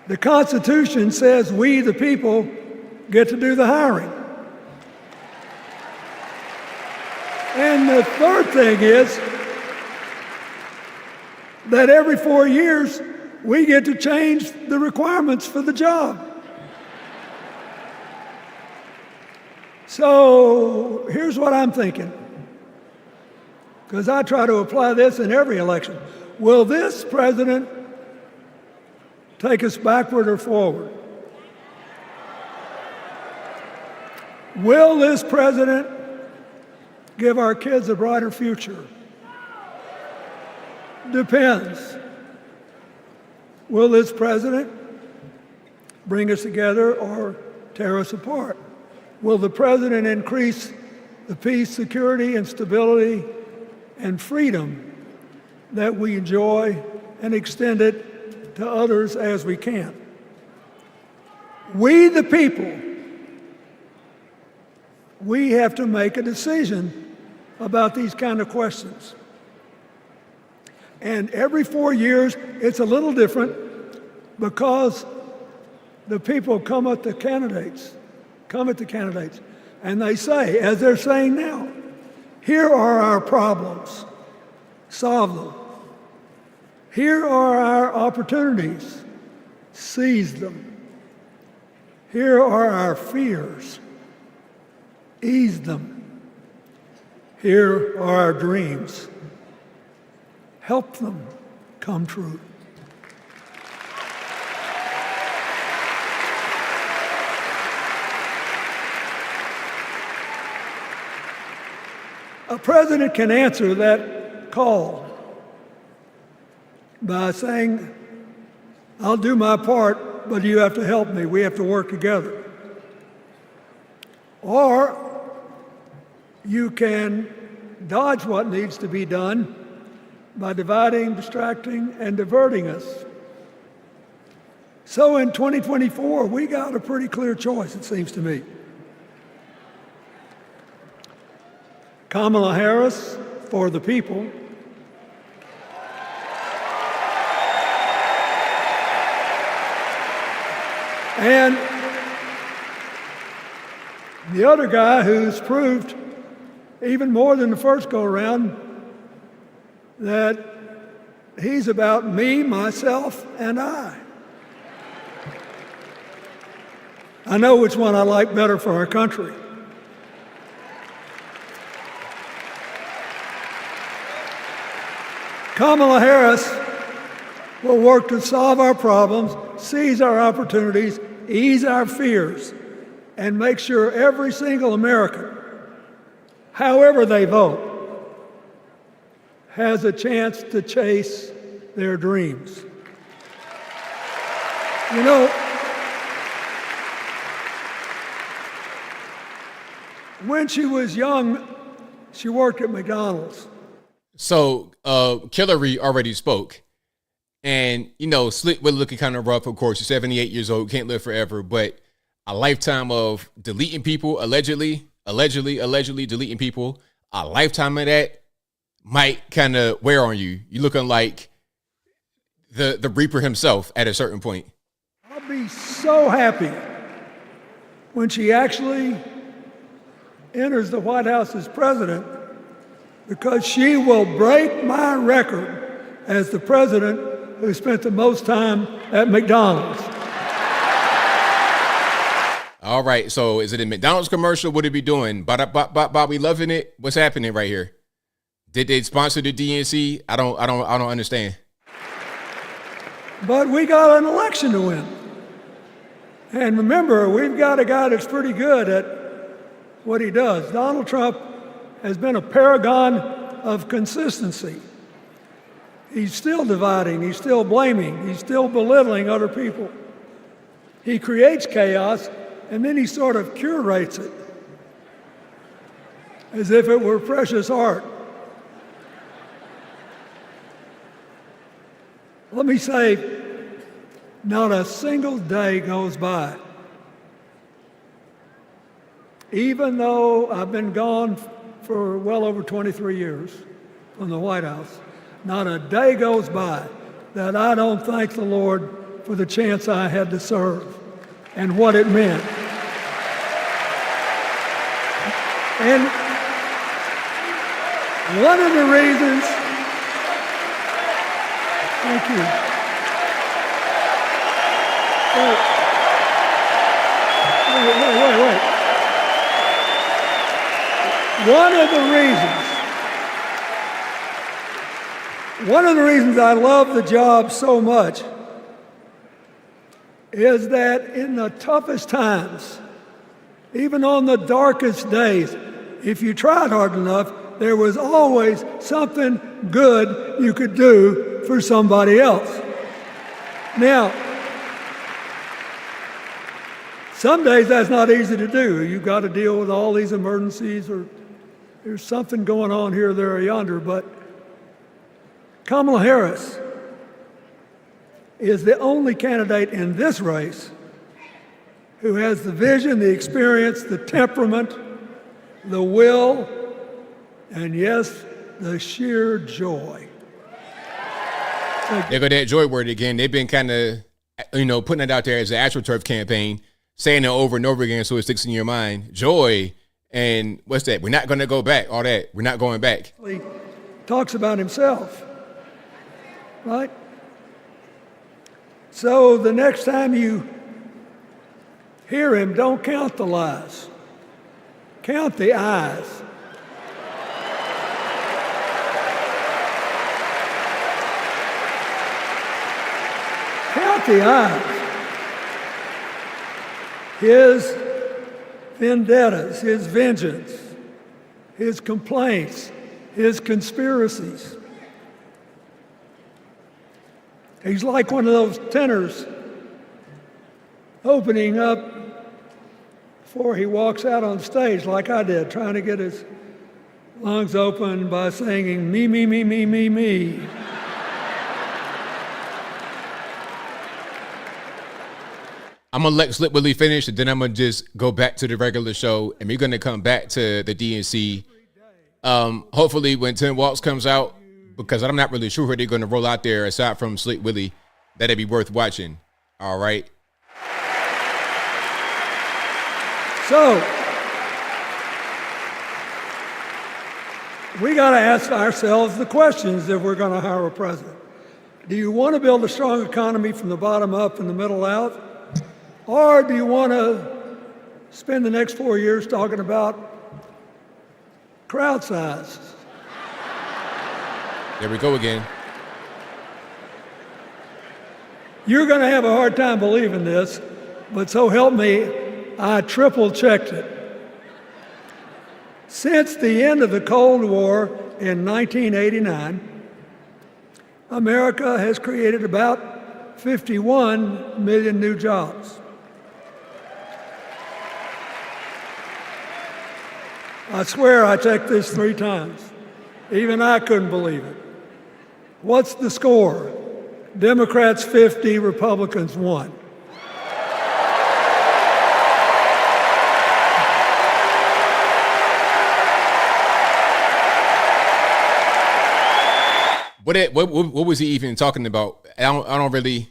the Constitution says we, the people, get to do the hiring. And the third thing is that every 4 years, we get to change the requirements for the job. So here's what I'm thinking, because I try to apply this in every election. Will this president take us backward or forward? Will this president give our kids a brighter future? Depends. Will this president bring us together or tear us apart? Will the president increase the peace, security, and stability and freedom that we enjoy and extend it to others as we can? We, the people, we have to make a decision about these kind of questions. And every 4 years, it's a little different because the people come at the candidates, and they say, as they're saying now, here are our problems, solve them. Here are our opportunities, seize them. Here are our fears, ease them. Here are our dreams, help them come true. A president can answer that call by saying, I'll do my part, but you have to help me. We have to work together. Or you can dodge what needs to be done by dividing, distracting, and diverting us. So in 2024, we got a pretty clear choice, it seems to me. Kamala Harris for the people, and the other guy who's proved even more than the first go-around that he's about me, myself, and I. I know which one I like better for our country. Kamala Harris will work to solve our problems, seize our opportunities, ease our fears, and make sure every single American, however they vote, has a chance to chase their dreams. You know, when she was young, she worked at McDonald's. So, Hillary already spoke. And, you know, Slick was looking kind of rough, of course. She's 78 years old, can't live forever. But a lifetime of deleting people, allegedly deleting people, a lifetime of that might kind of wear on you. You're looking like the Reaper himself at a certain point. I'll be so happy when she actually enters the White House as president, because she will break my record as the president who spent the most time at McDonald's. All right, so is it a McDonald's commercial? What are we doing? Bobby loving it? What's happening right here? Did they sponsor the DNC? I don't understand. But we got an election to win. And remember, we've got a guy that's pretty good at what he does. Donald Trump has been a paragon of consistency. He's still dividing, he's still blaming, he's still belittling other people. He creates chaos, and then he sort of curates it as if it were precious art. Let me say, not a single day goes by, even though I've been gone for well over 23 years from the White House, not a day goes by that I don't thank the Lord for the chance I had to serve and what it meant. And one of the reasons, thank you. Wait. One of the reasons I love the job so much is that in the toughest times, even on the darkest days, if you tried hard enough, there was always something good you could do for somebody else. Now, some days that's not easy to do. You've got to deal with all these emergencies, or there's something going on here, there, or yonder. But Kamala Harris is the only candidate in this race who has the vision, the experience, the temperament, the will, and yes, the sheer joy. There go that joy word again. They've been kind of, putting it out there as an AstroTurf campaign, saying it over and over again so it sticks in your mind. Joy, and what's that? We're not going to go back, all that. We're not going back. He talks about himself, right? So the next time you hear him, don't count the lies. Count the eyes. Count the eyes. His vendettas, his vengeance, his complaints, his conspiracies. He's like one of those tenors opening up before he walks out on stage, like I did, trying to get his lungs open by singing me, me, me, me, me, me. I'm gonna let Slip Willie finish, and then I'm gonna just go back to the regular show, and we're gonna come back to the DNC. Hopefully, when Tim Walz comes out, because I'm not really sure who they're gonna roll out there aside from Slip Willie, that'd be worth watching. All right. So, we got to ask ourselves the questions if we're going to hire a president. Do you want to build a strong economy from the bottom up and the middle out? Or do you want to spend the next 4 years talking about crowd size? There we go again. You're going to have a hard time believing this, but so help me, I triple checked it. Since the end of the Cold War in 1989, America has created about 51 million new jobs. I swear I checked this 3 times. Even I couldn't believe it. What's the score? Democrats 50, Republicans 1. What was he even talking about? I don't really.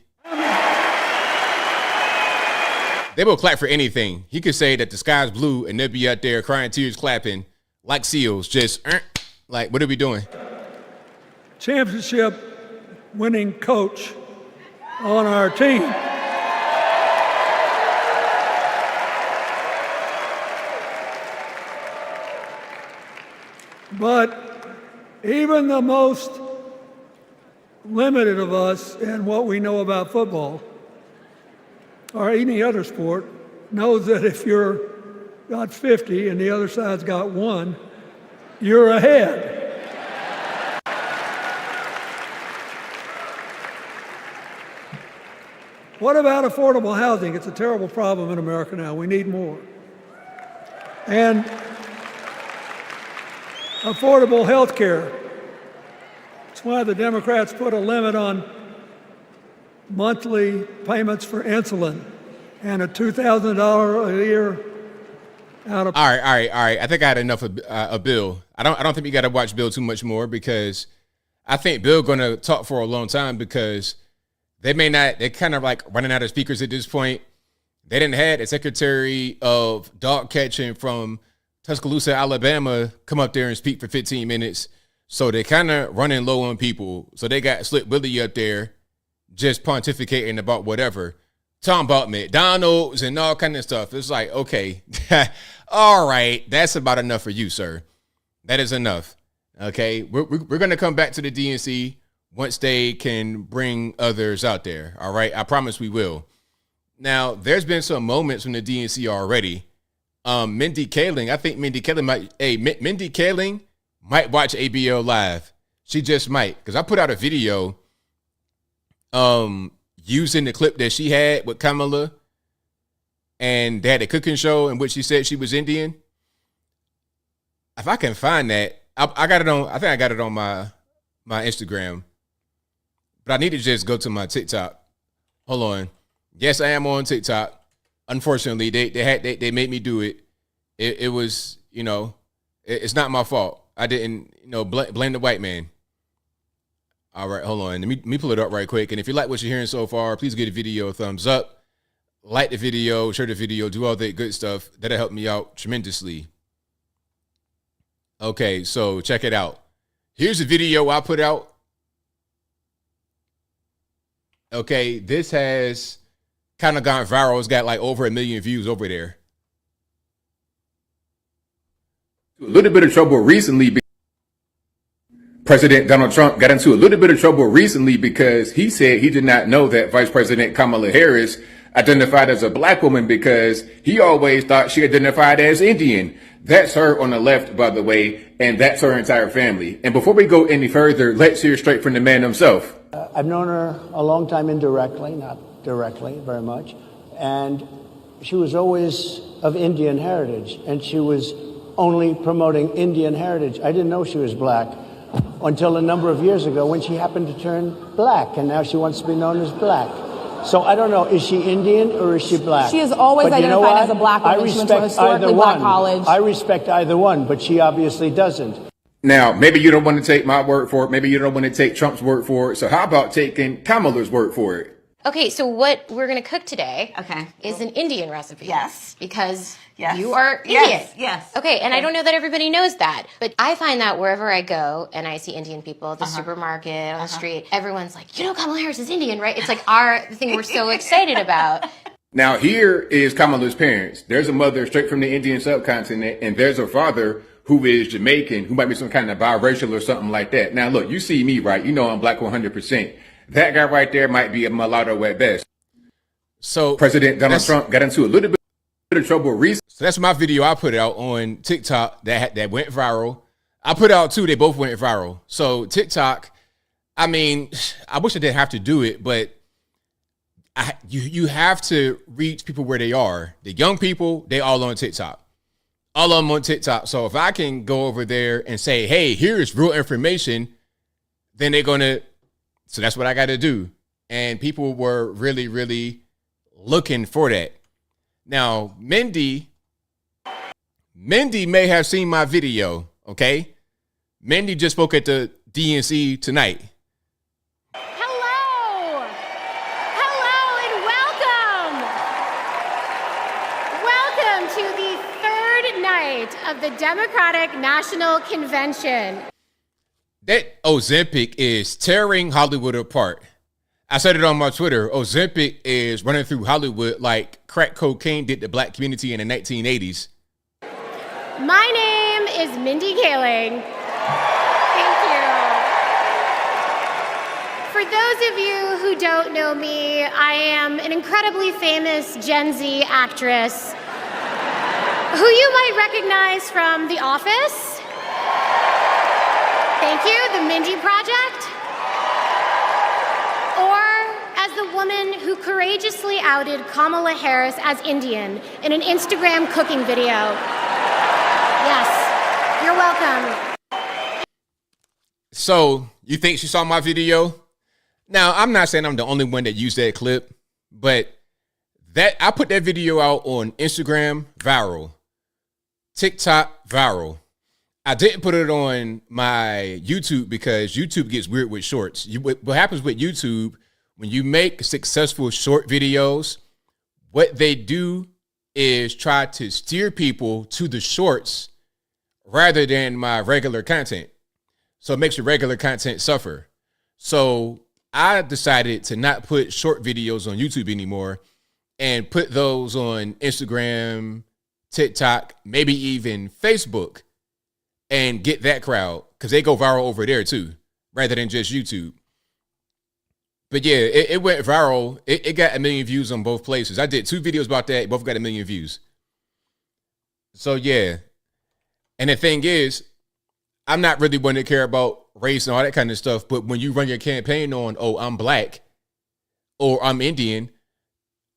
They will clap for anything. He could say that the sky's blue and they'll be out there crying tears, clapping like seals. Just like, what are we doing? Championship winning coach on our team. But even the most limited of us in what we know about football or any other sport knows that if you're got 50 and the other side's got 1, you're ahead. What about affordable housing? It's a terrible problem in America now. We need more. And affordable health care. That's why the Democrats put a limit on monthly payments for insulin and a $2,000 a year out of. All right. I think I had enough of Bill. I don't think we got to watch Bill too much more because I think Bill going to talk for a long time because they're kind of like running out of speakers at this point. They didn't have a secretary of dog catching from Tuscaloosa, Alabama, come up there and speak for 15 minutes. So they're kind of running low on people. So they got Slip Willie up there just pontificating about whatever. Talking about McDonald's and all kind of stuff. It's like, okay, all right, that's about enough for you, sir. That is enough. Okay, we're going to come back to the DNC once they can bring others out there. All right, I promise we will. Now, there's been some moments from the DNC already. Mindy Kaling, I think Mindy Kaling might watch ABL live. She just might, because I put out a video using the clip that she had with Kamala, and they had a cooking show in which she said she was Indian. If I can find that, I got it on. I think I got it on my Instagram, but I need to just go to my TikTok. Hold on. Yes, I am on TikTok. Unfortunately, they made me do it. It was, it's not my fault. I didn't, blame the white man. All right, hold on. Let me pull it up right quick. And if you like what you're hearing so far, please give the video a thumbs up. Like the video, share the video, do all that good stuff. That'll help me out tremendously. Okay, so check it out. Here's a video I put out. Okay, this has kind of gone viral. It's got like over 1 million views over there. A little bit of trouble recently. President Donald Trump got into a little bit of trouble recently because he said he did not know that Vice President Kamala Harris identified as a black woman because he always thought she identified as Indian. That's her on the left, by the way, and that's her entire family. And before we go any further, let's hear straight from the man himself. I've known her a long time indirectly, not directly very much, and she was always of Indian heritage, and she was only promoting Indian heritage. I didn't know she was black until a number of years ago when she happened to turn black, and now she wants to be known as black. So I don't know, is she Indian or is she black? She is always identified as a black woman. She went to a historically black college. I respect either one, but she obviously doesn't. Now, maybe you don't want to take my word for it. Maybe you don't want to take Trump's word for it. So how about taking Kamala's word for it? Okay, so what we're going to cook today is an Indian recipe. Yes. Because you are Indian. Yes. Okay, and I don't know that everybody knows that, but I find that wherever I go and I see Indian people at the supermarket, on the street, everyone's like, you know Kamala Harris is Indian, right? It's like the thing we're so excited about. Now, here is Kamala's parents. There's a mother straight from the Indian subcontinent, and there's a father who is Jamaican, who might be some kind of biracial or something like that. Now, look, you see me, right? You know I'm black 100%. That guy right there might be a mulatto at best. So President Donald Trump got into a little bit of trouble recently. So that's my video I put out on TikTok that went viral. I put out two, they both went viral. So TikTok, I mean, I wish I didn't have to do it, but you have to reach people where they are. The young people, they all on TikTok. All of them on TikTok. So if I can go over there and say, hey, here's real information, then they're going to, so that's what I got to do. And people were really, really looking for that. Now, Mindy may have seen my video, okay? Mindy just spoke at the DNC tonight. Hello and welcome. Welcome to the third night of the Democratic National Convention. That Ozempic is tearing Hollywood apart. I said it on my Twitter. Ozempic is running through Hollywood like crack cocaine did the black community in the 1980s. My name is Mindy Kaling. Thank you. For those of you who don't know me, I am an incredibly famous Gen Z actress who you might recognize from The Office. Thank you, The Mindy Project. Or as the woman who courageously outed Kamala Harris as Indian in an Instagram cooking video. Yes, you're welcome. So, you think she saw my video? Now, I'm not saying I'm the only one that used that clip, but I put that video out on Instagram, viral. TikTok, viral. I didn't put it on my YouTube because YouTube gets weird with shorts. What happens with YouTube, when you make successful short videos, what they do is try to steer people to the shorts rather than my regular content. So it makes your regular content suffer. So I decided to not put short videos on YouTube anymore and put those on Instagram, TikTok, maybe even Facebook, and get that crowd because they go viral over there too, rather than just YouTube. But yeah, it went viral. It got 1 million views on both places. I did 2 videos about that. Both got 1 million views. So yeah. And the thing is, I'm not really one to care about race and all that kind of stuff. But when you run your campaign on, oh, I'm black or I'm Indian,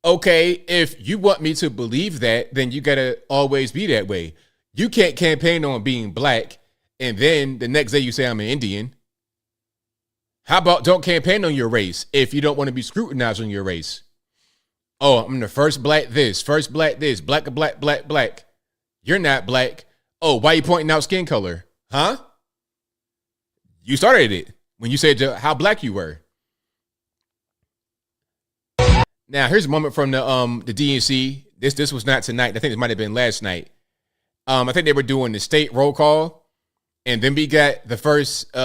okay, if you want me to believe that, then you got to always be that way. You can't campaign on being black and then the next day you say I'm an Indian. How about don't campaign on your race if you don't want to be scrutinized on your race? Oh, I'm the first black this, black. You're not black. Oh, why are you pointing out skin color? Huh? You started it when you said how black you were. Now, here's a moment from the DNC. This was not tonight. I think it might have been last night. I think they were doing the state roll call, and then we got the first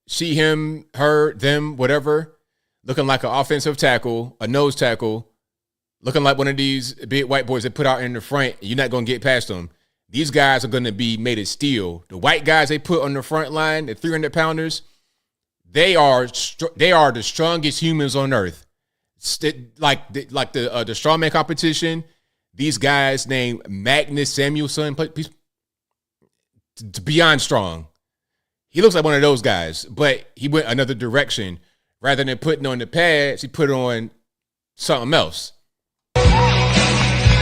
she, him, her, them, whatever, looking like an offensive tackle, a nose tackle, looking like one of these big white boys that put out in the front. You're not going to get past them. These guys are going to be made of steel. The white guys they put on the front line, the 300-pounders, they are the strongest humans on earth. Like the strongman competition, these guys named Magnus Samuelson, beyond strong. He looks like one of those guys, but he went another direction. Rather than putting on the pads, he put on something else.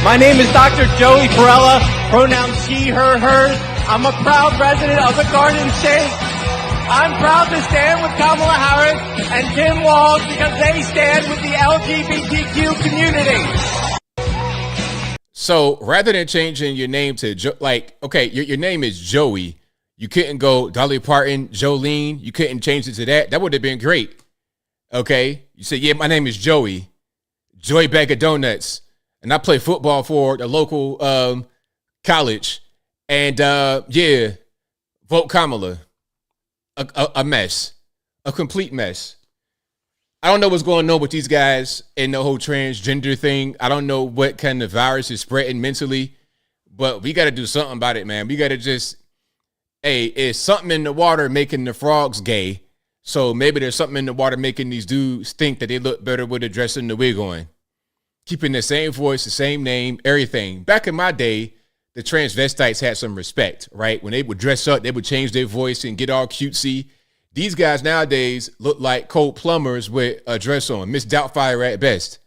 My name is Dr. Joey Perella, pronouns she, her, hers. I'm a proud resident of the Garden State. I'm proud to stand with Kamala Harris and Tim Walz because they stand with the LGBTQ community. So rather than changing your name to your name is Joey. You couldn't go Dolly Parton, Jolene. You couldn't change it to that. That would have been great. Okay. You say, yeah, my name is Joey. Joey Bag of Donuts. And I play football for the local college. And yeah, vote Kamala. A mess. A complete mess. I don't know what's going on with these guys and the whole transgender thing. I don't know what kind of virus is spreading mentally. But we got to do something about it, man. We got to just, hey, it's something in the water making the frogs gay. So maybe there's something in the water making these dudes think that they look better with the dress and the wig on. Keeping the same voice, the same name, everything. Back in my day, the transvestites had some respect, right? When they would dress up, they would change their voice and get all cutesy. These guys nowadays look like cold plumbers with a dress on. Miss Doubtfire at best.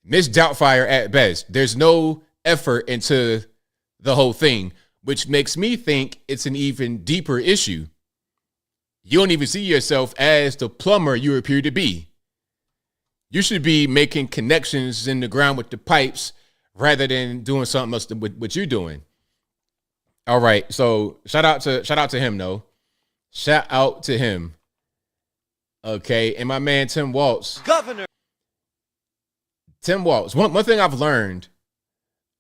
Miss Doubtfire at best. There's no effort into the whole thing, which makes me think it's an even deeper issue. You don't even see yourself as the plumber you appear to be. You should be making connections in the ground with the pipes rather than doing something else with what you're doing. All right, so shout out to him though. Shout out to him. Okay, and my man Tim Walz. Governor. Tim Walz. One thing I've learned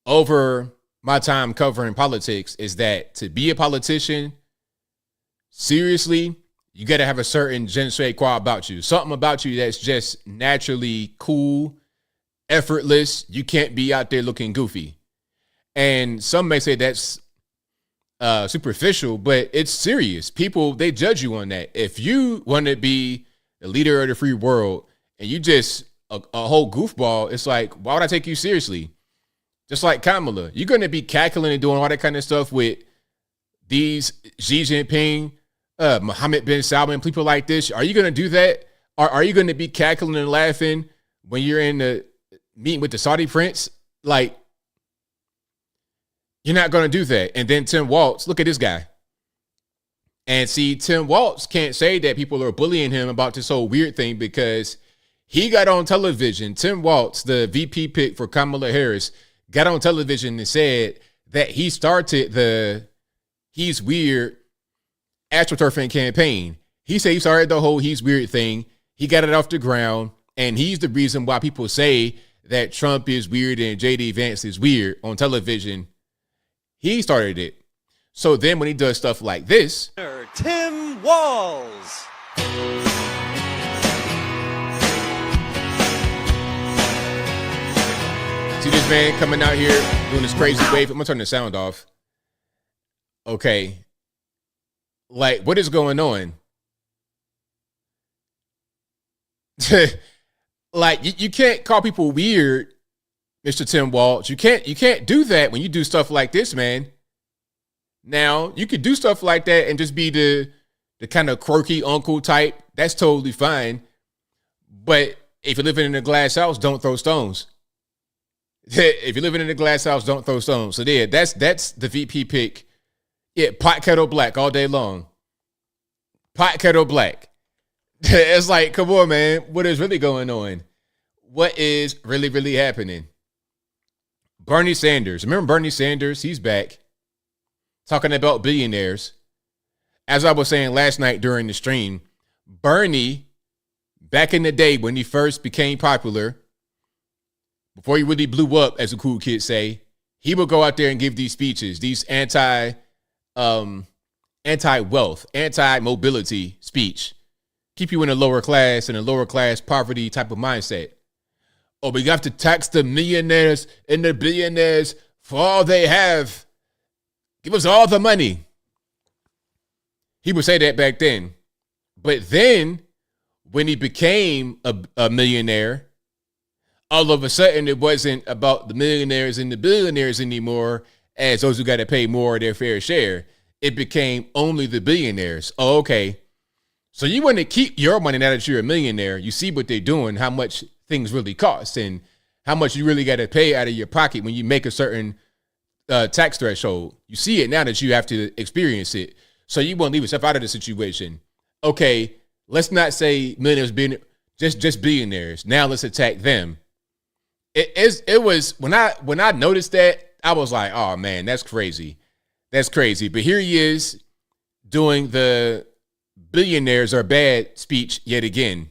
over my time covering politics is that to be a politician, seriously, you got to have a certain je ne sais quoi about you. Something about you that's just naturally cool, effortless. You can't be out there looking goofy. And some may say that's superficial, but it's serious. People, they judge you on that. If you want to be the leader of the free world and you just a whole goofball, it's like, why would I take you seriously? Just like Kamala, you're going to be cackling and doing all that kind of stuff with these Xi Jinping, Mohammed bin Salman, people like this. Are you going to do that? Are you going to be cackling and laughing when you're in the meeting with the Saudi prince? Like, you're not going to do that. And then Tim Walz, look at this guy. And see, Tim Walz can't say that people are bullying him about this whole weird thing because he got on television. Tim Walz, the VP pick for Kamala Harris, got on television and said that he started the He's Weird astroturfing campaign. He said he started the whole He's Weird thing. He got it off the ground. And he's the reason why people say that Trump is weird and JD Vance is weird on television. He started it. So then when he does stuff like this, Tim Walz. see this man coming out here doing this crazy wave. I'm gonna turn the sound off. Okay. Like, what is going on? Like, you can't call people weird, Mr. Tim Walz. You can't do that when you do stuff like this, man. Now, you could do stuff like that and just be the kind of quirky uncle type. That's totally fine. But if you're living in a glass house, don't throw stones. If you're living in a glass house, don't throw stones. So there, that's the VP pick. Yeah, pot kettle black all day long. Pot kettle black. It's like, come on, man. What is really going on? What is really, really happening? Bernie Sanders. Remember Bernie Sanders? He's back. Talking about billionaires. As I was saying last night during the stream, Bernie, back in the day when he first became popular, before he really blew up, as the cool kids say, he would go out there and give these speeches, these anti-wealth, anti-mobility speech. Keep you in a lower class and a lower class poverty type of mindset. Oh, we have to tax the millionaires and the billionaires for all they have. Give us all the money. He would say that back then. But then, when he became a millionaire, all of a sudden it wasn't about the millionaires and the billionaires anymore as those who got to pay more of their fair share. It became only the billionaires. Oh, okay. So you want to keep your money now that you're a millionaire. You see what they're doing, how much things really cost. And how much you really got to pay out of your pocket when you make a certain tax threshold. You see it now that you have to experience it. So you won't leave yourself out of the situation. Okay, let's not say millionaires being just billionaires. Now let's attack them. It was when I noticed that, I was like, oh man, that's crazy. That's crazy. But here he is doing the billionaires are bad speech yet again.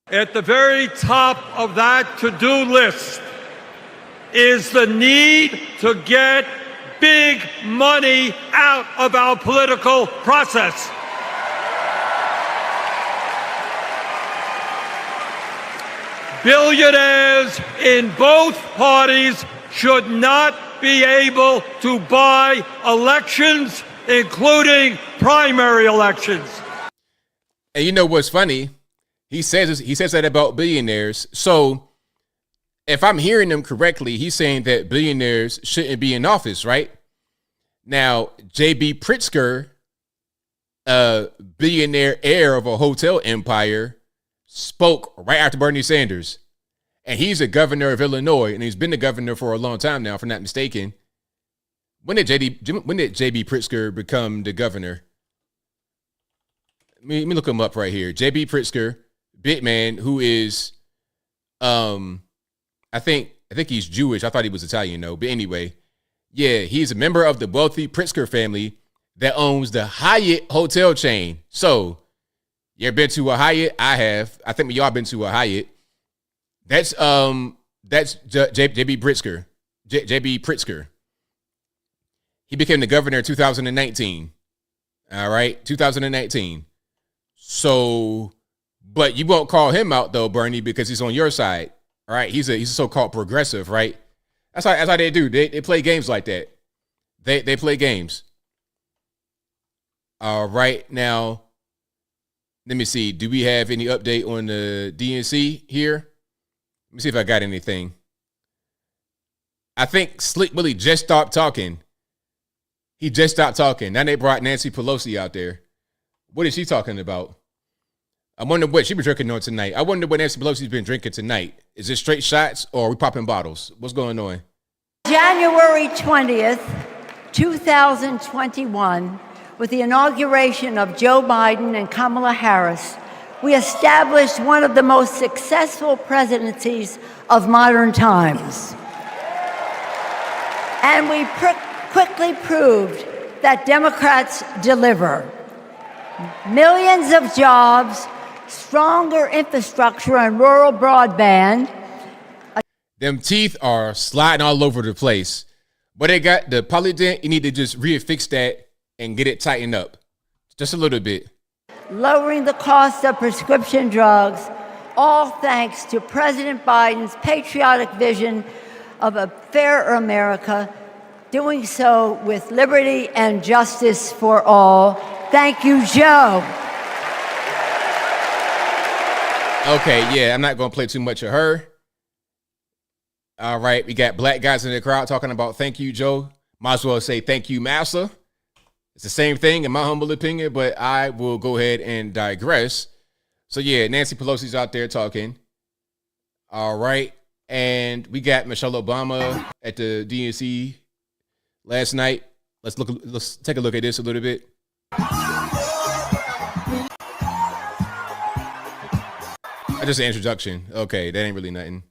At the very top of that to-do list is the need to get big money out of our political process. Billionaires in both parties should not be able to buy elections, including primary elections. And you know what's funny? He says that about billionaires. So if I'm hearing him correctly, he's saying that billionaires shouldn't be in office, right? Now, J.B. Pritzker, a billionaire heir of a hotel empire, spoke right after Bernie Sanders. And he's a governor of Illinois, and he's been the governor for a long time now, if I'm not mistaken. When did J.B. Pritzker become the governor? Let me look him up right here. J.B. Pritzker, big man, who is, I think he's Jewish. I thought he was Italian, though. But anyway, yeah, he's a member of the wealthy Pritzker family that owns the Hyatt hotel chain. So, you ever been to a Hyatt? I have. I think we all been to a Hyatt. That's J.B. Pritzker. J.B. Pritzker. He became the governor in 2019. All right, 2019. So, but you won't call him out though, Bernie, because he's on your side. All right, he's a so-called progressive, right? That's how they do. They play games like that. They play games. All right, now let me see. Do we have any update on the DNC here? Let me see if I got anything. I think Slick Willie just stopped talking. He just stopped talking. Now they brought Nancy Pelosi out there. What is she talking about? I wonder what she been drinking on tonight. I wonder what Nancy Pelosi's been drinking tonight. Is it straight shots or are we popping bottles? What's going on? January 20th, 2021, with the inauguration of Joe Biden and Kamala Harris, we established one of the most successful presidencies of modern times. And we quickly proved that Democrats deliver. Millions of jobs, stronger infrastructure and rural broadband. Them teeth are sliding all over the place. But they got the polydent, you need to just refix that and get it tightened up. Just a little bit. Lowering the cost of prescription drugs, all thanks to President Biden's patriotic vision of a fairer America, doing so with liberty and justice for all. Thank you, Joe. Okay, yeah, I'm not going to play too much of her. All right, we got black guys in the crowd talking about thank you, Joe. Might as well say thank you, Massa. It's the same thing in my humble opinion, but I will go ahead and digress. So yeah, Nancy Pelosi's out there talking. All right. And we got Michelle Obama at the DNC last night. Let's take a look at this a little bit. Just an introduction. Okay, that ain't really nothing.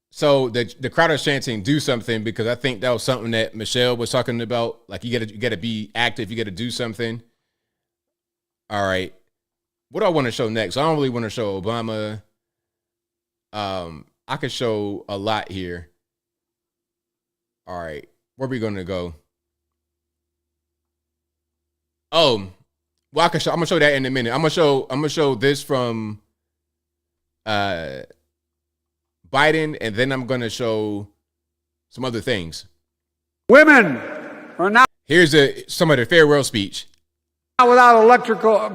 So the crowd is chanting "do something" because I think that was something that Michelle was talking about. Like you gotta be active. You gotta do something. All right. What do I want to show next? I don't really want to show Obama. I could show a lot here. All right. Where are we going to go? Oh, well, I'm gonna show that in a minute. I'm gonna show this from Biden, and then I'm gonna show some other things. Women are not. Here's some of the farewell speech. Not without electoral.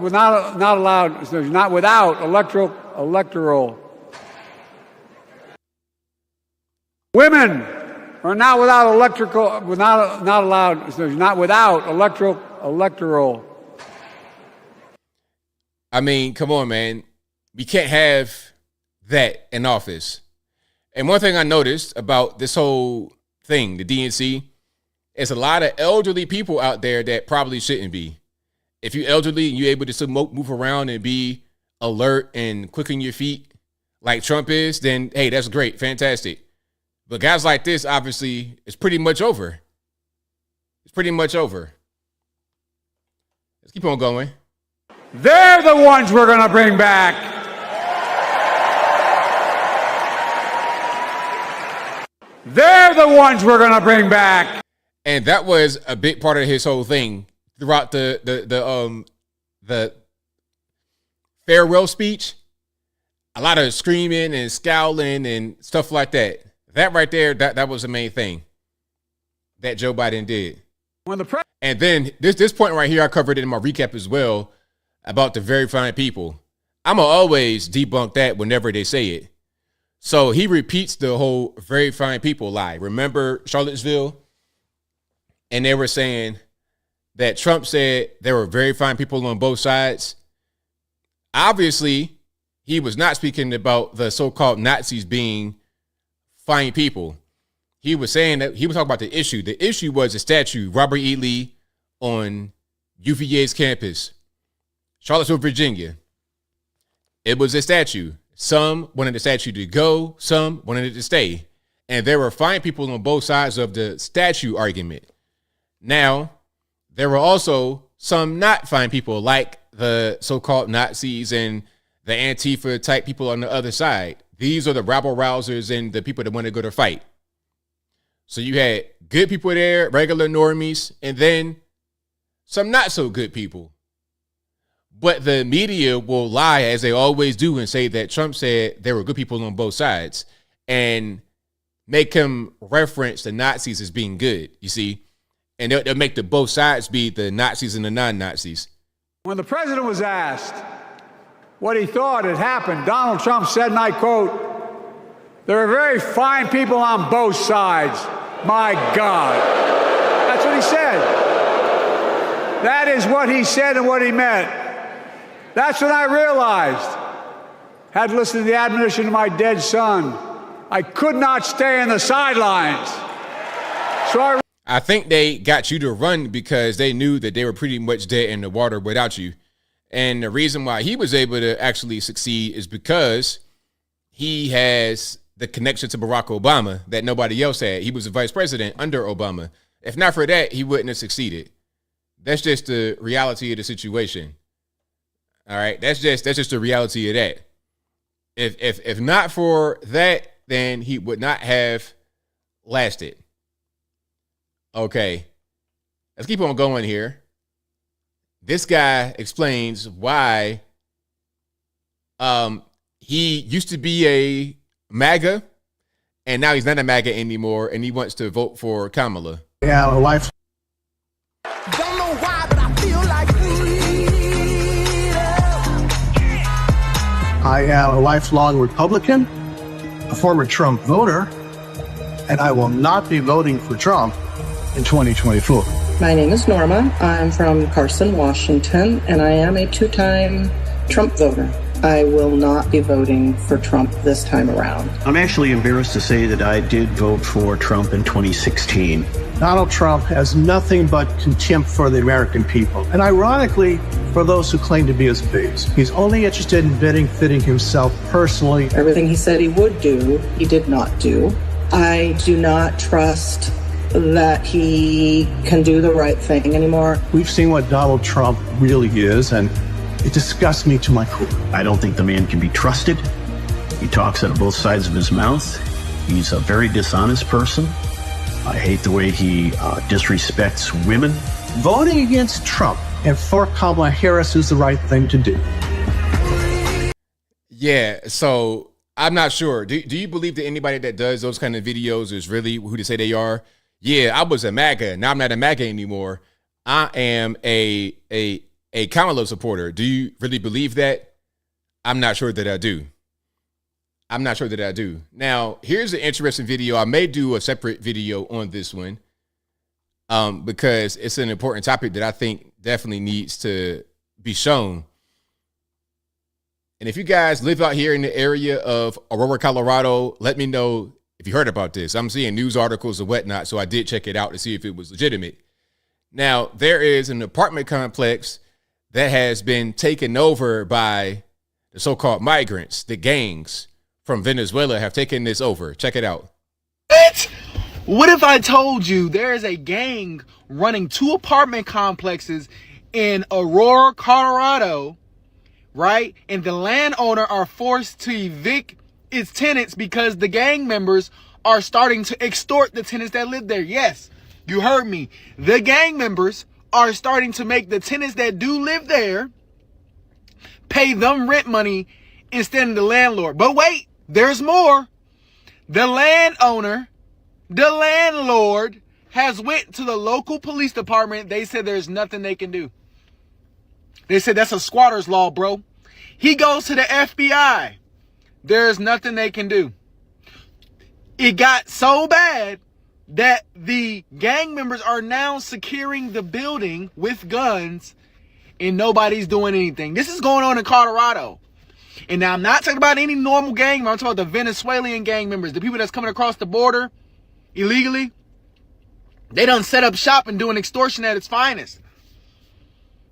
Women are not without electoral. I mean, come on, man. We can't have that in office. And one thing I noticed about this whole thing, the DNC, is a lot of elderly people out there that probably shouldn't be. If you're elderly and you're able to still move around and be alert and quick on your feet like Trump is, then, hey, that's great. Fantastic. But guys like this, obviously, it's pretty much over. It's pretty much over. Let's keep on going. They're the ones we're going to bring back. They're the ones we're going to bring back. And that was a big part of his whole thing throughout the farewell speech. A lot of screaming and scowling and stuff like that. That right there, that was the main thing that Joe Biden did. And then this point right here, I covered it in my recap as well about the very fine people. I'm going to always debunk that whenever they say it. So he repeats the whole very fine people lie. Remember Charlottesville? And they were saying that Trump said there were very fine people on both sides. Obviously, he was not speaking about the so-called Nazis being fine people. He was saying that he was talking about the issue. The issue was a statue, Robert E. Lee, on UVA's campus, Charlottesville, Virginia. It was a statue. Some wanted the statue to go, some wanted it to stay. And there were fine people on both sides of the statue argument. Now, there were also some not fine people, like the so-called Nazis and the Antifa type people on the other side. These are the rabble-rousers and the people that want to go to fight. So you had good people there, regular normies, and then some not so good people. But the media will lie, as they always do, and say that Trump said there were good people on both sides and make him reference the Nazis as being good, you see? And they'll make the both sides be the Nazis and the non-Nazis. When the president was asked what he thought had happened, Donald Trump said, and I quote, "There are very fine people on both sides. My God." That's what he said. That is what he said and what he meant. That's when I realized, had listened to the admonition of my dead son, I could not stay in the sidelines. So I think they got you to run because they knew that they were pretty much dead in the water without you. And the reason why he was able to actually succeed is because he has the connection to Barack Obama that nobody else had. He was the vice president under Obama. If not for that, he wouldn't have succeeded. That's just the reality of the situation. All right. That's just the reality of that. If not for that, then he would not have lasted. Okay. Let's keep on going here. This guy explains why he used to be a MAGA and now he's not a MAGA anymore and he wants to vote for Kamala. Yeah, a life. Don't know why, but I feel like I am a lifelong Republican, a former Trump voter, and I will not be voting for Trump in 2024. My name is Norma. I'm from Carson, Washington, and I am a two-time Trump voter. I will not be voting for Trump this time around. I'm actually embarrassed to say that I did vote for Trump in 2016. Donald Trump has nothing but contempt for the American people, and ironically, for those who claim to be his base. He's only interested in fitting himself personally. Everything he said he would do, he did not do. I do not trust that he can do the right thing anymore. We've seen what Donald Trump really is, and it disgusts me to my core. I don't think the man can be trusted. He talks out of both sides of his mouth. He's a very dishonest person. I hate the way he disrespects women. Voting against Trump and for Kamala Harris is the right thing to do. Yeah, so I'm not sure. Do you believe that anybody that does those kind of videos is really who they say they are? Yeah, I was a MAGA. Now I'm not a MAGA anymore. I am a Kamala supporter. Do you really believe that? I'm not sure that I do. I'm not sure that I do. Now, here's an interesting video. I may do a separate video on this one because it's an important topic that I think definitely needs to be shown. And if you guys live out here in the area of Aurora, Colorado, let me know if you heard about this. I'm seeing news articles and whatnot, so I did check it out to see if it was legitimate. Now, there is an apartment complex that has been taken over by the so-called migrants. The gangs from Venezuela have taken this over. Check it out. What? What if I told you there is a gang running 2 apartment complexes in Aurora, Colorado, right? And the landowner are forced to evict its tenants because the gang members are starting to extort the tenants that live there. Yes, you heard me. The gang members are starting to make the tenants that do live there pay them rent money instead of the landlord. But wait, there's more. The landlord has went to the local police department. They said there's nothing they can do. They said that's a squatter's law, bro. He goes to the FBI. There's nothing they can do. It got so bad that the gang members are now securing the building with guns and nobody's doing anything. This is going on in Colorado. And now I'm not talking about any normal gang member. I'm talking about the Venezuelan gang members, the people that's coming across the border illegally. They done set up shop and doing extortion at its finest.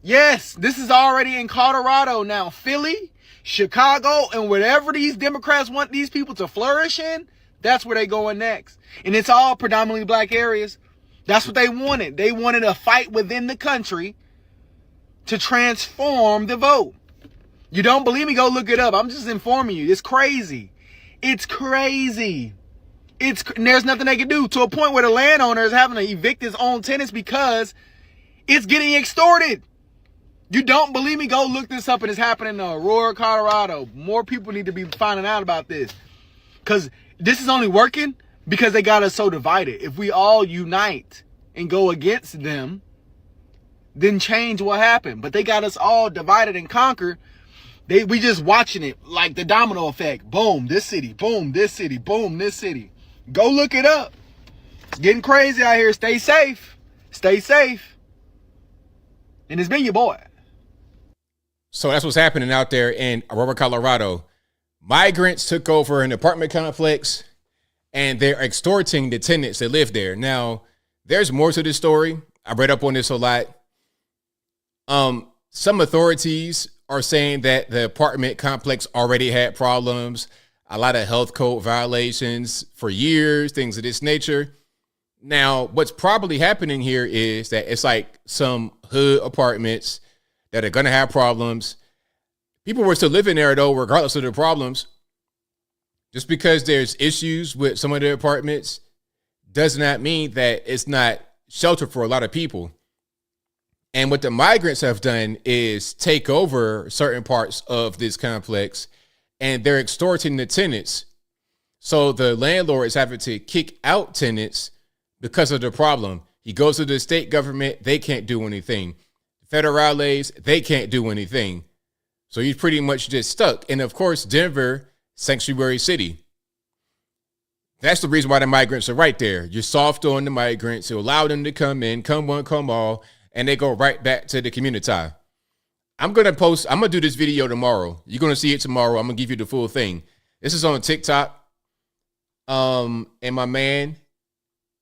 Yes, this is already in Colorado now. Philly, Chicago, and whatever these Democrats want these people to flourish in, that's where they going next. And it's all predominantly black areas. That's what they wanted. They wanted a fight within the country to transform the vote. You don't believe me? Go look it up. I'm just informing you. It's crazy. It's crazy. There's nothing they can do, to a point where the landowner is having to evict his own tenants because it's getting extorted. You don't believe me? Go look this up. It is happening in Aurora, Colorado. More people need to be finding out about this, because this is only working because they got us so divided. If we all unite and go against them, then change will happen. But they got us all divided and conquered. We just watching it like the domino effect. Boom, this city. Boom, this city. Boom, this city. Go look it up. It's getting crazy out here. Stay safe. Stay safe. And it's been your boy. So that's what's happening out there in Aurora, Colorado. Migrants took over an apartment complex and they're extorting the tenants that live there. Now, there's more to this story. I read up on this a lot. Some authorities are saying that the apartment complex already had problems, a lot of health code violations for years, things of this nature. Now, what's probably happening here is that it's like some hood apartments that are going to have problems. People were still living there, though, regardless of the problems. Just because there's issues with some of the apartments does not mean that it's not shelter for a lot of people. And what the migrants have done is take over certain parts of this complex, and they're extorting the tenants. So the landlord is having to kick out tenants because of the problem. He goes to the state government, they can't do anything. Federales, they can't do anything. So he's pretty much just stuck. And of course, Denver, sanctuary city. That's the reason why the migrants are right there. You're soft on the migrants. You allow them to come in, come one, come all, and they go right back to the community. I'm going to do this video tomorrow. You're going to see it tomorrow. I'm going to give you the full thing. This is on TikTok. And my man,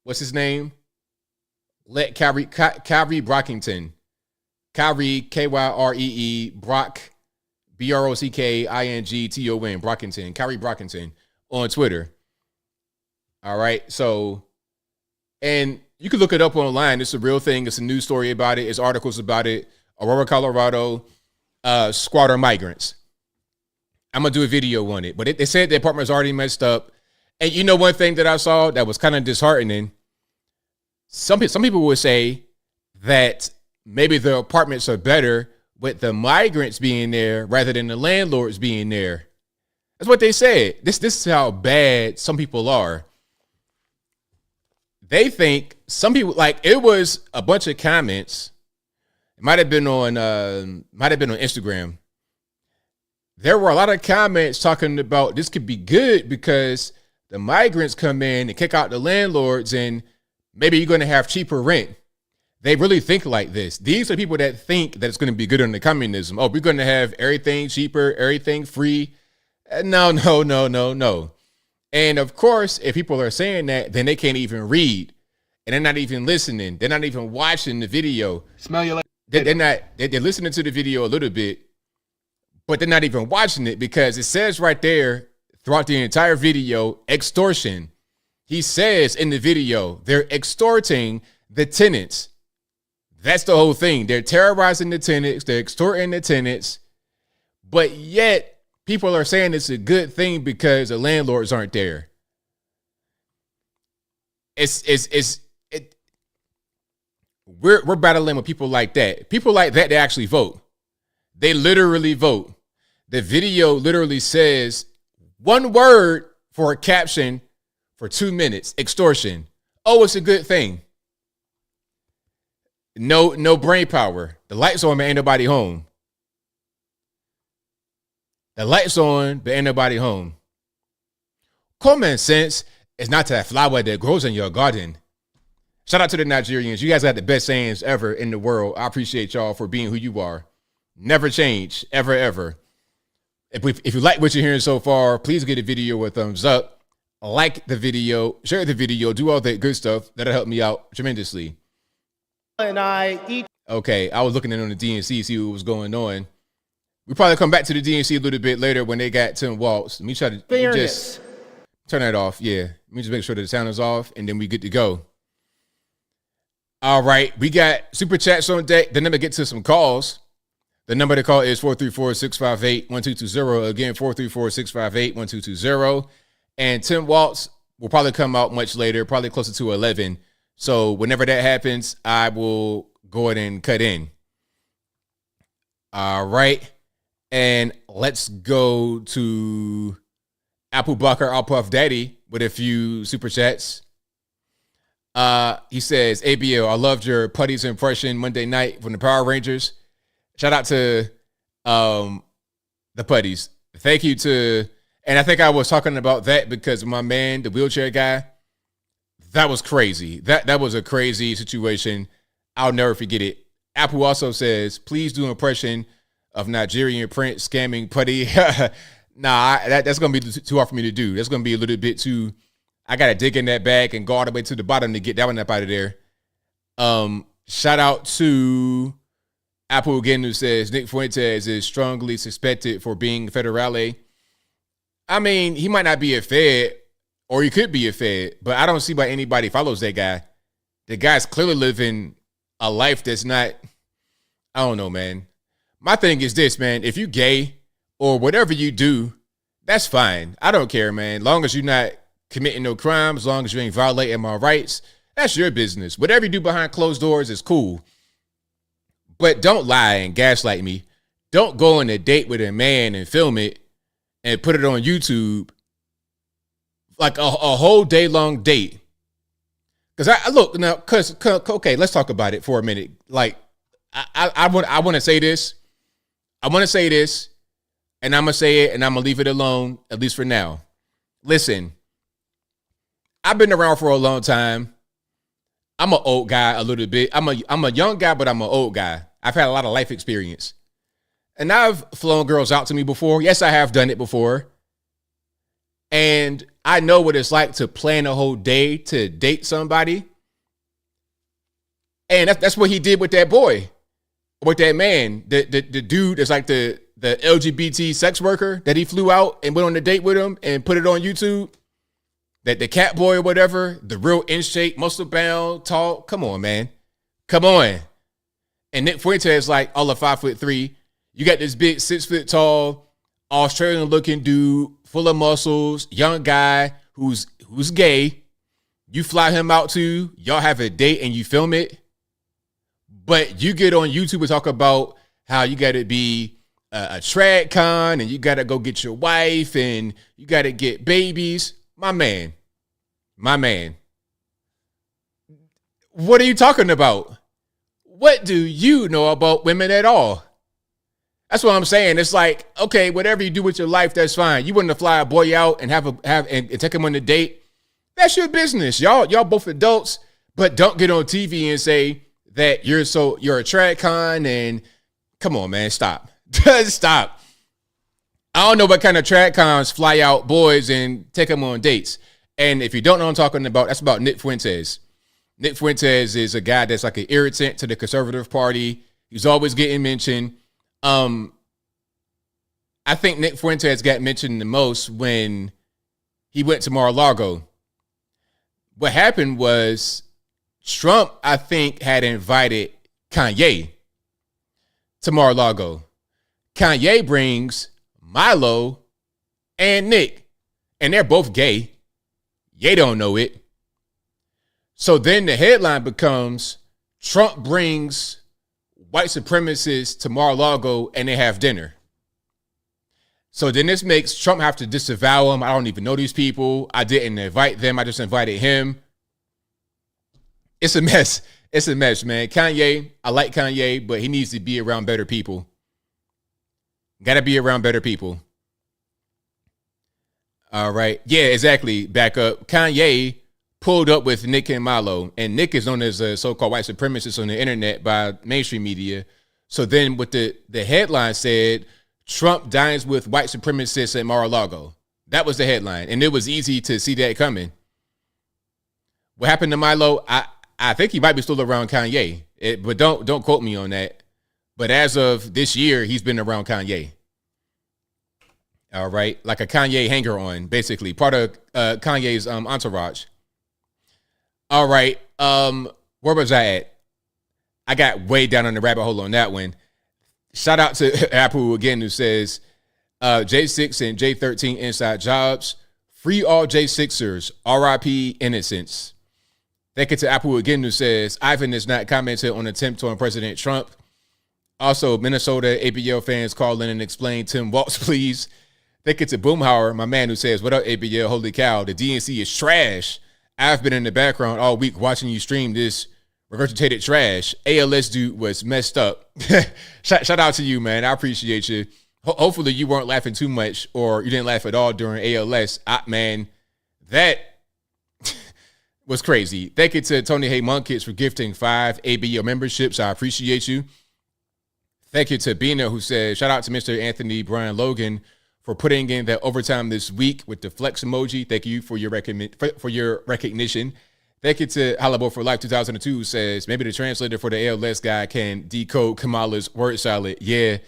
what's his name? Kyrie Brockington. Kyrie, K-Y-R-E-E, Brock, B-R-O-C-K-I-N-G-T-O-N, Brockington, Kyrie Brockington on Twitter. All right. So, and you can look it up online. It's a real thing. It's a news story about it. It's articles about it. Aurora, Colorado, squatter migrants. I'm going to do a video on it. But they said the apartment's already messed up. And you know one thing that I saw that was kind of disheartening? Some people would say that maybe the apartments are better with the migrants being there rather than the landlords being there. That's what they said. This is how bad some people are. They think some people, like, it was a bunch of comments. It might have been on Instagram. There were a lot of comments talking about this could be good because the migrants come in and kick out the landlords and maybe you're going to have cheaper rent. They really think like this. These are people that think that it's going to be good under communism. Oh, we're going to have everything cheaper, everything free. No. And of course, if people are saying that, then they can't even read. And they're not even listening. They're not even watching the video. Smell you like they're listening to the video a little bit, but they're not even watching it because it says right there throughout the entire video, extortion. He says in the video, they're extorting the tenants. That's the whole thing. They're terrorizing the tenants. They're extorting the tenants. But yet people are saying it's a good thing because the landlords aren't there. We're battling with people like that. People like that, they actually vote. They literally vote. The video literally says one word for a caption for 2 minutes. Extortion. Oh, it's a good thing. No brain power. The lights on, but ain't nobody home. The lights on, but ain't nobody home. Common sense is not that flower that grows in your garden. Shout out to the Nigerians. You guys got the best sayings ever in the world. I appreciate y'all for being who you are. Never change, ever, ever. If you like what you're hearing so far, please give the video a thumbs up. Like the video, share the video, do all that good stuff. That'll help me out tremendously. Okay, I was looking in on the DNC, see what was going on. We'll probably come back to the DNC a little bit later when they got Tim Walz. Let me try to just turn that off. Yeah, let me just make sure that the sound is off, and then we good to go. All right, we got super chats on deck. Then let me get to some calls. The number to call is 434-658-1220. Again, 434-658-1220. And Tim Walz will probably come out much later, probably closer to 11. So whenever that happens, I will go ahead and cut in. All right. And let's go to Apple Bucker, I'll Puff Daddy with a few super chats. He says, ABL, I loved your Putty's impression Monday night from the Power Rangers. Shout out to the Putties. Thank you to, and I think I was talking about that because my man, the wheelchair guy, that was crazy. That was a crazy situation. I'll never forget it. Apple also says, please do an impression of Nigerian Prince scamming Putty. Nah, that's going to be too hard for me to do. That's going to be a little bit too, I got to dig in that bag and go all the way to the bottom to get that one up out of there. Shout out to Apple again, who says Nick Fuentes is strongly suspected for being federale. I mean, he might not be a Fed, or he could be a Fed, but I don't see why anybody follows that guy. The guy's clearly living a life that's not, I don't know, man. My thing is this, man. If you gay or whatever you do, that's fine. I don't care, man. Long as you're not committing no crimes, as long as you ain't violating my rights, that's your business. Whatever you do behind closed doors is cool. But don't lie and gaslight me. Don't go on a date with a man and film it and put it on YouTube like a whole day long date. Because I look now, okay, let's talk about it for a minute. Like I want to say this. I want to say this, and I'm gonna say it, and I'm gonna leave it alone at least for now. Listen, I've been around for a long time. I'm an old guy a little bit. I'm a young guy, but I'm an old guy. I've had a lot of life experience. And I've flown girls out to me before. Yes, I have done it before. And I know what it's like to plan a whole day to date somebody. And that's what he did with that boy, with that man. The dude that's like the LGBT sex worker that he flew out and went on a date with him and put it on YouTube. That the cat boy or whatever, the real in shape, muscle bound, tall. Come on, man. Come on. And Nick Fuentes is like all of 5'3". You got this big 6 foot tall, Australian looking dude, full of muscles, young guy who's gay. You fly him out to, y'all have a date and you film it. But you get on YouTube and talk about how you got to be a trad con and you got to go get your wife and you got to get babies. My man. What are you talking about? What do you know about women at all? That's what I'm saying. It's like, okay, whatever you do with your life, that's fine. You want to fly a boy out and and take him on a date. That's your business. Y'all both adults, but don't get on TV and say that you're a trad con, and come on, man, stop. Stop. I don't know what kind of trad cons fly out boys and take them on dates. And if you don't know what I'm talking about, that's about Nick Fuentes. Nick Fuentes is a guy that's like an irritant to the conservative party. He's always getting mentioned. I think Nick Fuentes got mentioned the most when he went to Mar-a-Lago. What happened was Trump, I think, had invited Kanye to Mar-a-Lago. Kanye brings Milo and Nick, and they're both gay. Ye don't know it. So then the headline becomes Trump brings white supremacists to Mar-a-Lago and they have dinner. So then this makes Trump have to disavow them. I don't even know these people. I didn't invite them. I just invited him. It's a mess. It's a mess, man. Kanye, I like Kanye, but he needs to be around better people. Got to be around better people. All right. Yeah, exactly. Back up. Kanye pulled up with Nick and Milo, and Nick is known as a so-called white supremacist on the internet by mainstream media. So then what the headline said, Trump dines with white supremacists at Mar-a-Lago. That was the headline, and it was easy to see that coming. What happened to Milo? I think he might be still around Kanye, but don't quote me on that. But as of this year, he's been around Kanye. All right, like a Kanye hanger-on, basically part of Kanye's entourage. All right, where was I at? I got way down on the rabbit hole on that one. Shout out to Apple again, who says J6 and J13 inside jobs. Free all J6ers. RIP innocence. Thank you to Apple again, who says Ivan has not commented on attempt on President Trump. Also, Minnesota ABL fans call in and explain Tim Walz, please. Thank you to Boomhauer, my man, who says, what up, ABL? Holy cow, the DNC is trash. I've been in the background all week watching you stream this regurgitated trash. ALS dude was messed up. Shout out to you, man. I appreciate you. Hopefully you weren't laughing too much, or you didn't laugh at all during ALS. Man, that was crazy. Thank you to Tony Hay Munkits for gifting 5 ABL memberships. I appreciate you. Thank you to Bina, who says, shout out to Mr. Anthony Brian Logan for putting in that overtime this week with the flex emoji. Thank you for your recognition. Thank you to Halliburton for Life 2002, who says, maybe the translator for the ALS guy can decode Kamala's word salad. Yeah,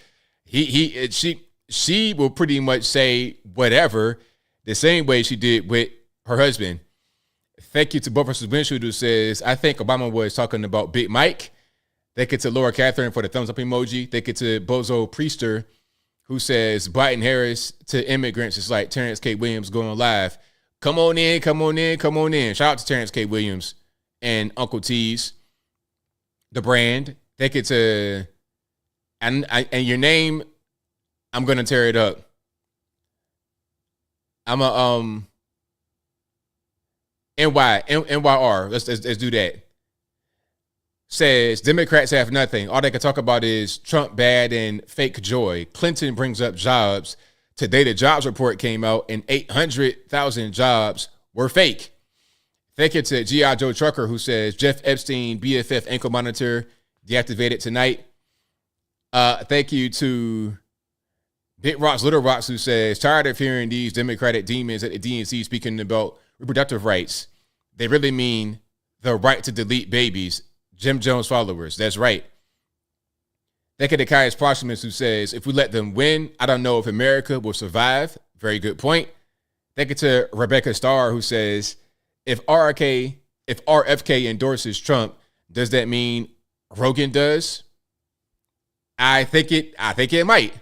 she will pretty much say whatever the same way she did with her husband. Thank you to Buff vs. Winfield, who says, I think Obama was talking about Big Mike. Thank you to Laura Catherine for the thumbs up emoji. Thank you to Bozo Priester, who says Biden Harris to immigrants is like Terrence K. Williams going live. Come on in, come on in, come on in. Shout out to Terrence K. Williams and Uncle T's, the brand. Thank you to, and your name, I'm going to tear it up. I'm a, NYR. Let's do that. Says Democrats have nothing. All they can talk about is Trump bad and fake joy. Clinton brings up jobs. Today, the jobs report came out and 800,000 jobs were fake. Thank you to G.I. Joe Trucker, who says Jeff Epstein, BFF ankle monitor, deactivated tonight. Thank you to Big Rocks, Little Rocks, who says, tired of hearing these Democratic demons at the DNC speaking about reproductive rights. They really mean the right to delete babies. Jim Jones followers. That's right. Thank you to Caius Posthumous, who says, if we let them win, I don't know if America will survive. Very good point. Thank you to Rebecca Starr, who says, if RFK endorses Trump, does that mean Rogan does? I think it might.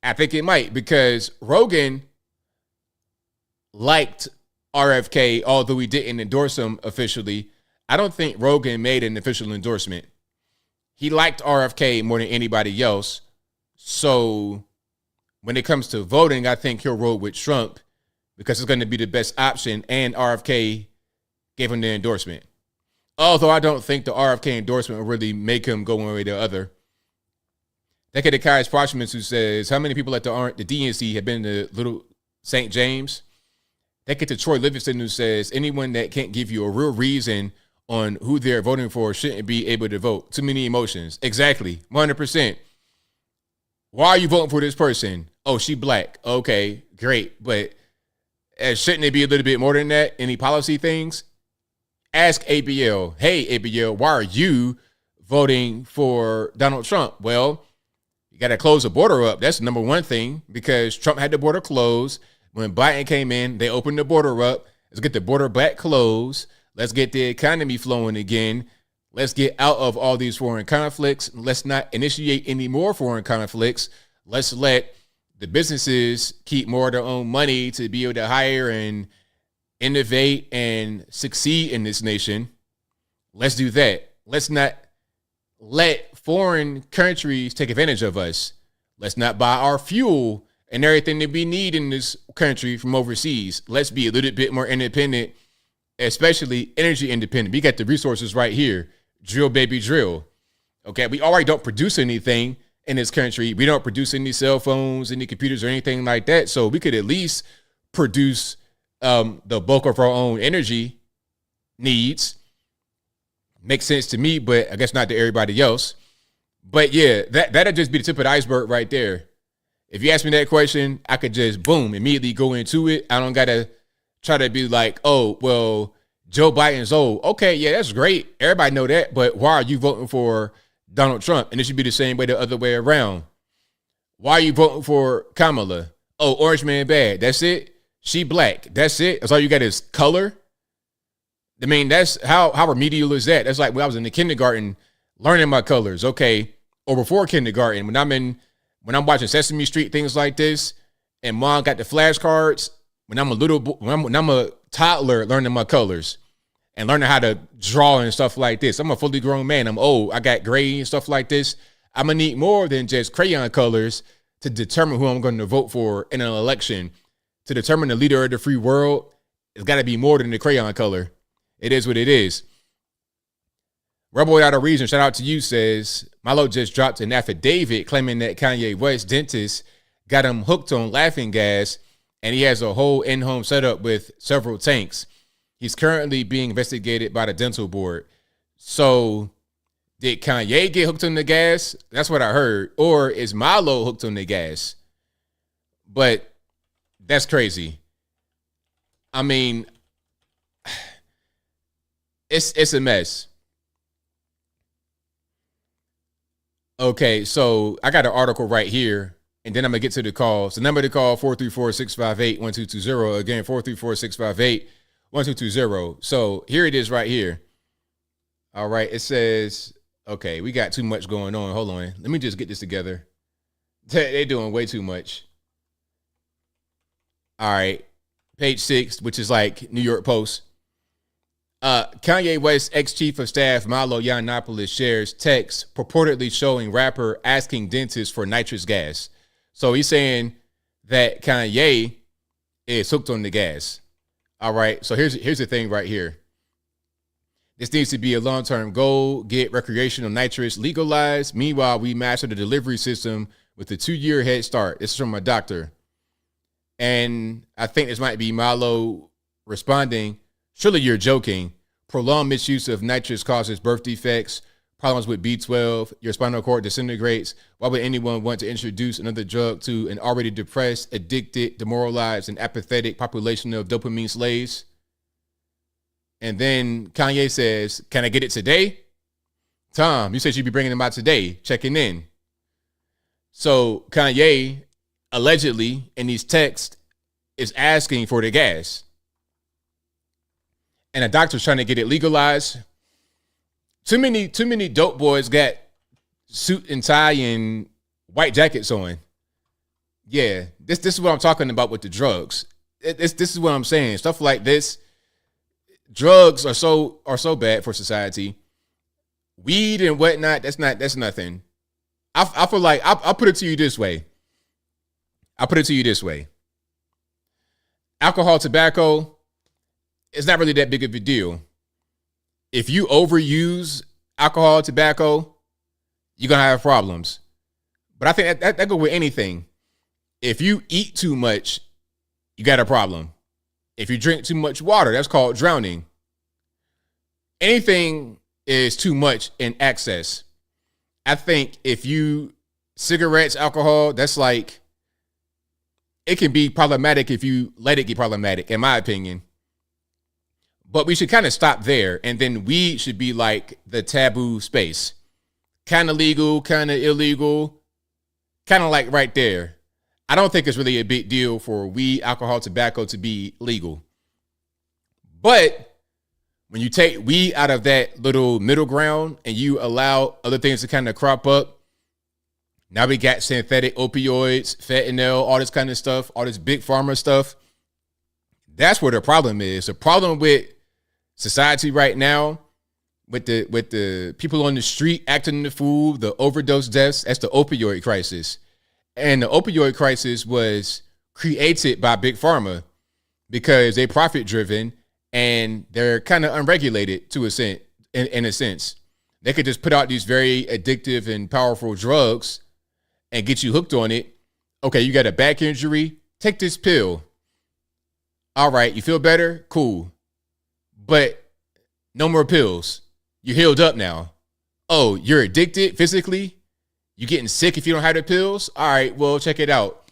I think it might, because Rogan liked RFK, although he didn't endorse him officially. I don't think Rogan made an official endorsement. He liked RFK more than anybody else. So when it comes to voting, I think he'll roll with Trump because it's going to be the best option, and RFK gave him the endorsement. Although I don't think the RFK endorsement will really make him go one way or the other. Thank you to Caius Posthumous, who says, how many people at the DNC have been to Little St. James? Thank you to Troy Livingston, who says, anyone that can't give you a real reason on who they're voting for shouldn't be able to vote. Too many emotions. Exactly. 100%. Why are you voting for this person? Oh, she black. Okay, great. But shouldn't it be a little bit more than that? Any policy things? Ask ABL. Hey, ABL, why are you voting for Donald Trump? Well, you got to close the border up. That's the number one thing, because Trump had the border closed. When Biden came in, they opened the border up. Let's get the border back closed. Let's get the economy flowing again. Let's get out of all these foreign conflicts. Let's not initiate any more foreign conflicts. Let's let the businesses keep more of their own money to be able to hire and innovate and succeed in this nation. Let's do that. Let's not let foreign countries take advantage of us. Let's not buy our fuel and everything that we need in this country from overseas. Let's be a little bit more independent, especially energy independent. We got the resources right here. Drill, baby, drill. Okay, we already don't produce anything in this country. We don't produce any cell phones, any computers, or anything like that. So we could at least produce the bulk of our own energy needs. Makes sense to me, but I guess not to everybody else. But yeah, that'd just be the tip of the iceberg right there. If you ask me that question, I could just, boom, immediately go into it. I don't got to try to be like, oh, well, Joe Biden's old. Okay, yeah, that's great. Everybody know that. But why are you voting for Donald Trump? And it should be the same way the other way around. Why are you voting for Kamala? Oh, orange man bad. That's it. She black. That's it. That's all you got is color. I mean, that's how remedial is that? That's like when I was in the kindergarten learning my colors. Okay. Or before kindergarten, when I'm watching Sesame Street, things like this, and mom got the flashcards, when I'm a toddler learning my colors and learning how to draw and stuff like this. I'm a fully grown man. I'm old. I got gray and stuff like this. I'm going to need more than just crayon colors to determine who I'm going to vote for in an election. To determine the leader of the free world, it's got to be more than the crayon color. It is what it is. Rebel Without a Reason, shout out to you, says, Milo just dropped an affidavit claiming that Kanye West dentist got him hooked on laughing gas, and he has a whole in-home setup with several tanks. He's currently being investigated by the dental board. So did Kanye get hooked on the gas? That's what I heard. Or is Milo hooked on the gas? But that's crazy. I mean, it's a mess. Okay, so I got an article right here, and then I'm going to get to the call. So number to call, 434-658-1220. Again, 434-658-1220. So here it is right here. All right, it says, okay, we got too much going on. Hold on. Let me just get this together. They're doing way too much. All right, page 6, which is like New York Post. Kanye West's ex-chief of staff Milo Yiannopoulos shares text purportedly showing rapper asking dentist for nitrous gas. So he's saying that Kanye is hooked on the gas. All right, so here's the thing right here. This needs to be a long-term goal. Get recreational nitrous legalized. Meanwhile, we master the delivery system with a 2-year head start. This is from a doctor. And I think this might be Milo responding, surely you're joking. Prolonged misuse of nitrous causes birth defects, problems with B12, your spinal cord disintegrates. Why would anyone want to introduce another drug to an already depressed, addicted, demoralized, and apathetic population of dopamine slaves? And then Kanye says, can I get it today? Tom, you said you'd be bringing them out today, checking in. So Kanye, allegedly, in these texts, is asking for the gas. And a doctor's trying to get it legalized. Too many dope boys got suit and tie and white jackets on. Yeah, this is what I'm talking about with the drugs. This is what I'm saying. Stuff like this. Drugs are so bad for society. Weed and whatnot, that's nothing. I feel like I'll put it to you this way. Alcohol, tobacco, it's not really that big of a deal. If you overuse alcohol, tobacco, you're going to have problems. But I think that go with anything. If you eat too much, you got a problem. If you drink too much water, that's called drowning. anything is too much in access. I think if you cigarettes, alcohol, that's like, it can be problematic if you let it get problematic, in my opinion. But we should kind of stop there. And then weed should be like the taboo space. Kind of legal, kind of illegal, kind of like right there. I don't think it's really a big deal for weed, alcohol, tobacco to be legal. But when you take weed out of that little middle ground and you allow other things to kind of crop up, now we got synthetic opioids, fentanyl, all this kind of stuff, all this big pharma stuff. That's where the problem is. The problem with society right now, with the people on the street acting the fool, the overdose deaths, that's the opioid crisis. And the opioid crisis was created by big pharma because they're profit driven and they're kind of unregulated to a sense. In a sense, they could just put out these very addictive and powerful drugs and get you hooked on it. Okay, you got a back injury, take this pill. All right, you feel better? Cool. But no more pills. You're healed up now. Oh, you're addicted physically? You getting sick if you don't have the pills? All right, well, check it out.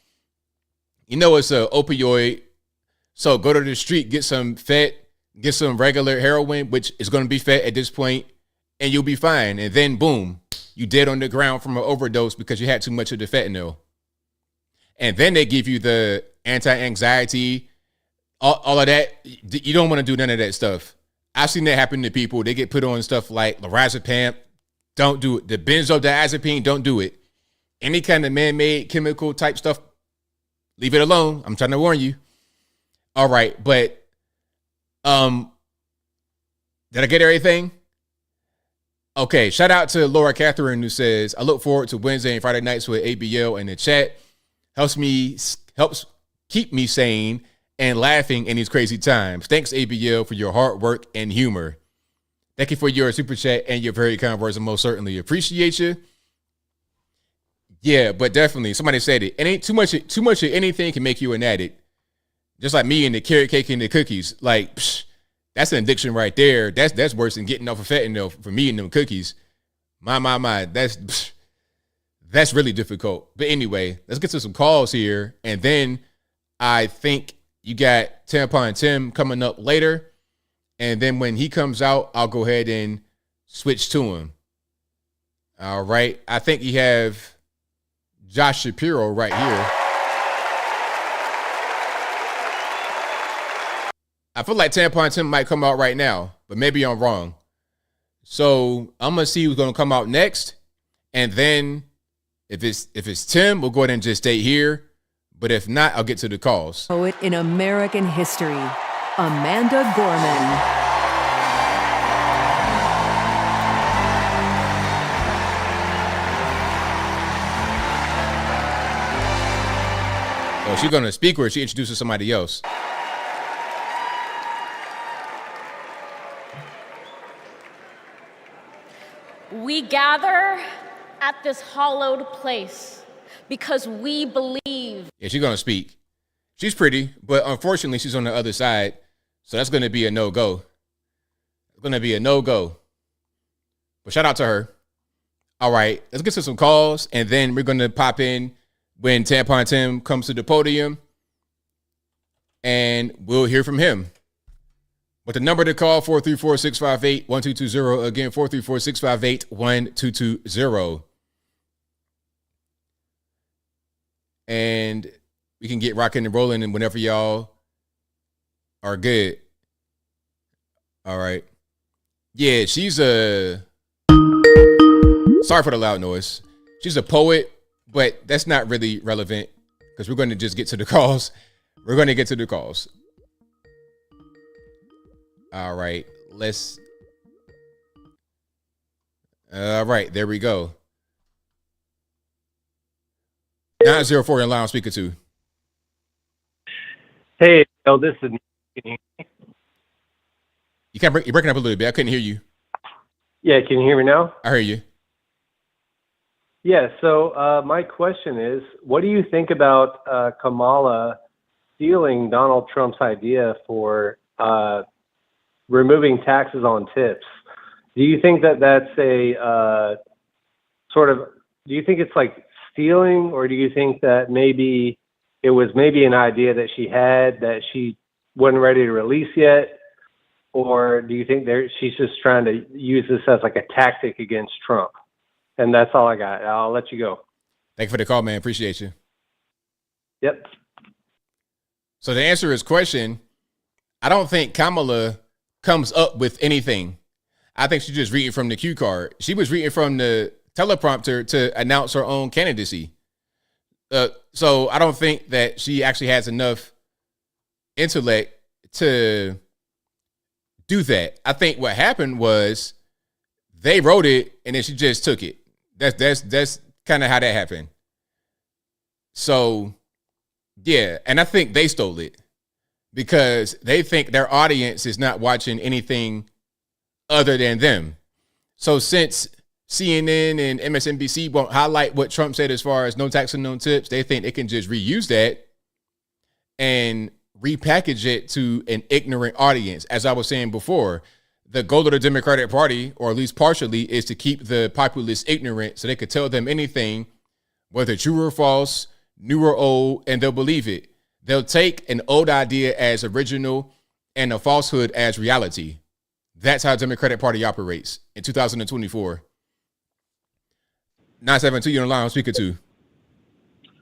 You know it's a opioid. So go to the street, get some fat, get some regular heroin, which is going to be fat at this point, and you'll be fine. And then boom, you dead on the ground from an overdose because you had too much of the fentanyl. And then they give you the anti-anxiety, all of that. You don't want to do none of that stuff. I've seen that happen to people. They get put on stuff like lorazepam. Don't do it. The benzodiazepine, don't do it. Any kind of man-made chemical type stuff, leave it alone. I'm trying to warn you. All right, but did I get everything? Okay, shout out to Laura Catherine who says, I look forward to Wednesday and Friday nights with ABL in the chat. Helps keep me sane and laughing in these crazy times. Thanks, ABL, for your hard work and humor. Thank you for your super chat and your very kind words. I most certainly appreciate you. Yeah, but definitely, somebody said it. It ain't too much of anything can make you an addict. Just like me and the carrot cake and the cookies. Like, that's an addiction right there. That's worse than getting off of fentanyl for me and them cookies. My. That's really difficult. But anyway, let's get to some calls here. And then I think you got Tampon Tim coming up later. And then when he comes out, I'll go ahead and switch to him. All right. I think you have Josh Shapiro right here. I feel like Tampon Tim might come out right now, but maybe I'm wrong. So I'm going to see who's going to come out next. And then if it's Tim, we'll go ahead and just stay here. But if not, I'll get to the calls. Poet in American history, Amanda Gorman. Oh, she's going to speak or she introduces somebody else? We gather at this hallowed place because we believe. Yeah, she's going to speak. She's pretty, but unfortunately, she's on the other side. So that's going to be a no-go. It's going to be a no-go. But shout out to her. All right, let's get to some calls, and then we're going to pop in when Tampon Tim comes to the podium, and we'll hear from him. But the number to call, 434-658-1220. Again, 434-658-1220. And we can get rocking and rolling and whenever y'all are good. All right. Yeah, she's a... Sorry for the loud noise. She's a poet, but that's not really relevant because we're going to just get to the calls. We're going to get to the calls. All right, all right, there we go. 904 in line, I'm speaking to. Hey, this is Nick. You're breaking up a little bit. I couldn't hear you. Yeah, can you hear me now? I hear you. Yeah, so my question is, what do you think about Kamala stealing Donald Trump's idea for removing taxes on tips? Do you think that that's a sort of? Do you think it's like stealing, or do you think that maybe it was maybe an idea that she had that she wasn't ready to release yet, or do you think she's just trying to use this as like a tactic against Trump? And that's all I got. I'll let you go. Thank you for the call, man. Appreciate you. Yep. So to answer his question, I don't think Kamala comes up with anything. I think she's just reading from the cue card. She was reading from the teleprompter to announce her own candidacy. So I don't think that she actually has enough intellect to do that. I think what happened was they wrote it and then she just took it. That's kind of how that happened. So yeah, and I think they stole it because they think their audience is not watching anything other than them. So since CNN and MSNBC won't highlight what Trump said as far as no tax and no tips, they think they can just reuse that and repackage it to an ignorant audience. As I was saying before, the goal of the Democratic Party, or at least partially, is to keep the populace ignorant so they could tell them anything, whether true or false, new or old, and they'll believe it. They'll take an old idea as original and a falsehood as reality. That's how the Democratic Party operates in 2024. 972, you're on the line. I'm speaking to.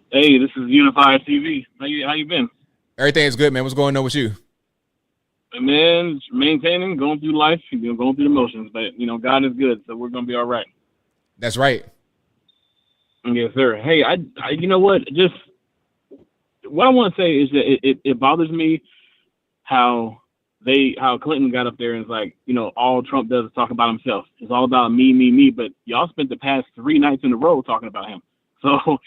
Hey, this is Unified TV. How you been? Everything's good, man. What's going on with you? Man, maintaining, going through life, going through the motions. But, God is good, so we're going to be all right. That's right. Yes, sir. Hey, I you know what? Just what I want to say is that it bothers me how Clinton got up there and is like, all Trump does is talk about himself. It's all about me, me, me. But y'all spent the past 3 nights in a row talking about him. So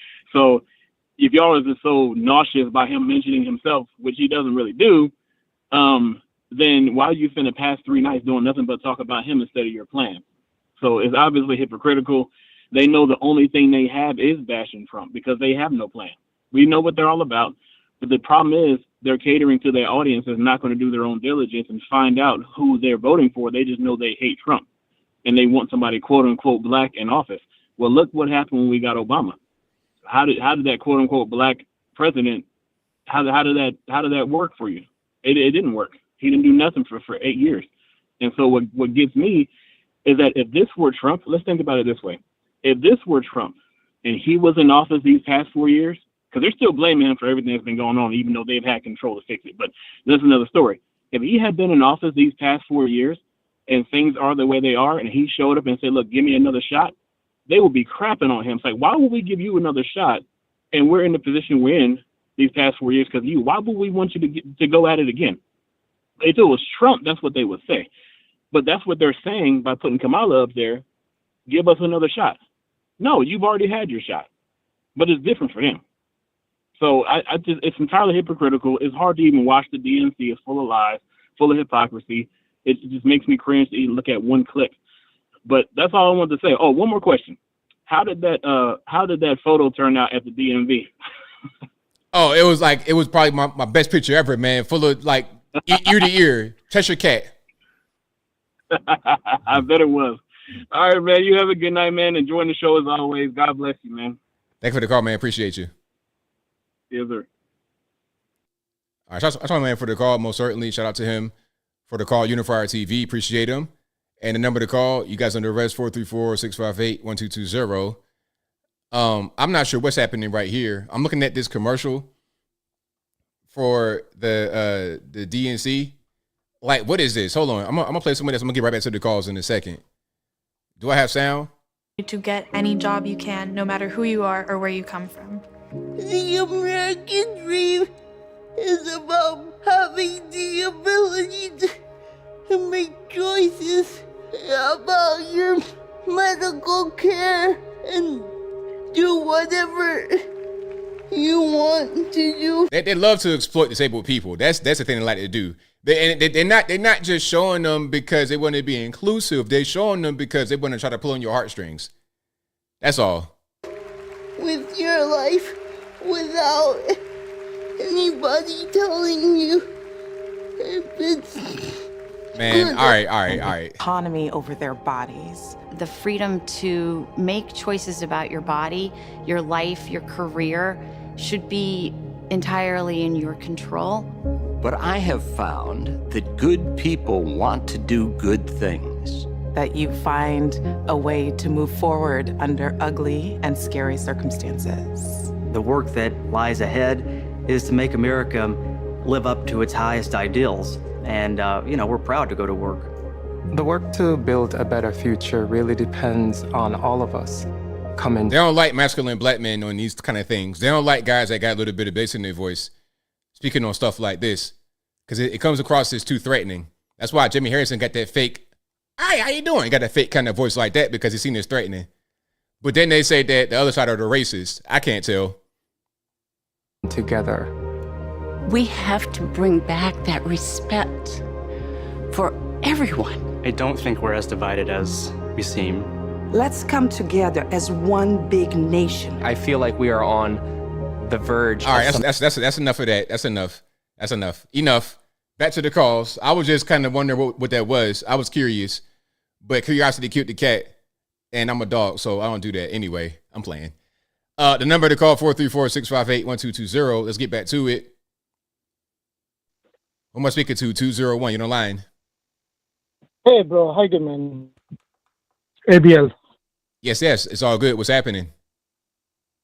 if y'all are just so nauseous by him mentioning himself, which he doesn't really do, then why do you spend the past 3 nights doing nothing but talk about him instead of your plan? So it's obviously hypocritical. They know the only thing they have is bashing Trump because they have no plan. We know what they're all about. But the problem is they're catering to their audience is not going to do their own diligence and find out who they're voting for. They just know they hate Trump and they want somebody quote unquote black in office. Well, look what happened when we got Obama. How did that quote unquote black president? How did that work for you? It didn't work. He didn't do nothing for 8 years. And so what gets me is that if this were Trump, let's think about it this way. If this were Trump and he was in office these past 4 years, because they're still blaming him for everything that's been going on, even though they've had control to fix it. But that's another story. If he had been in office these past 4 years and things are the way they are, and he showed up and said, look, give me another shot, they would be crapping on him. It's like, why would we give you another shot? And we're in the position we're in these past 4 years because of you. Why would we want you to go at it again? If it was Trump, that's what they would say. But that's what they're saying by putting Kamala up there. Give us another shot. No, you've already had your shot. But it's different for them. So it's entirely hypocritical. It's hard to even watch the DNC. It's full of lies, full of hypocrisy. It just makes me cringe to even look at one clip. But that's all I wanted to say. Oh, one more question. How did that photo turn out at the DMV? Oh, it was probably my best picture ever, man. Full of like ear to ear, Cheshire Cat. I bet it was. All right, man. You have a good night, man. Enjoying the show as always. God bless you, man. Thanks for the call, man. Appreciate you. Yes, sir. All right, shout out to my man for the call, most certainly. Shout out to him for the call, Unifier TV. Appreciate him. And the number to call, you guys under arrest, 434-658-1220. I'm not sure what's happening right here. I'm looking at this commercial for the DNC. Like, what is this? Hold on. I'm gonna play some of this. I'm gonna get right back to the calls in a second. Do I have sound? To get any job you can, no matter who you are or where you come from. The American dream is about having the ability to make choices about your medical care and do whatever you want to do. They love to exploit disabled people. That's the thing they like to do. They're not just showing them because they want to be inclusive. They're showing them because they want to try to pull on your heartstrings. That's all. With your life without anybody telling you if it's Man, all right. Autonomy over their bodies. The freedom to make choices about your body, your life, your career should be entirely in your control. But I have found that good people want to do good things. That you find a way to move forward under ugly and scary circumstances. The work that lies ahead is to make America live up to its highest ideals. And, we're proud to go to work. The work to build a better future really depends on all of us coming. They don't like masculine black men on these kind of things. They don't like guys that got a little bit of bass in their voice speaking on stuff like this because it comes across as too threatening. That's why Jimmy Harrison got that fake, "Hi, how you doing?" He got that fake kind of voice like that because he's seen as threatening. But then they say that the other side are the racist. I can't tell. Together. We have to bring back that respect for everyone. I don't think we're as divided as we seem. Let's come together as one big nation. I feel like we are on the verge. All right, that's enough of that. That's enough. Enough. Back to the calls. I was just kind of wondering what that was. I was curious, but curiosity killed the cat, and I'm a dog, so I don't do that anyway. I'm playing. The number to call 434-658-1220. Let's get back to it. Who am I speaking to? 201. You're on the line. Hey, bro. How you doing, man? ABL. Yes. It's all good. What's happening?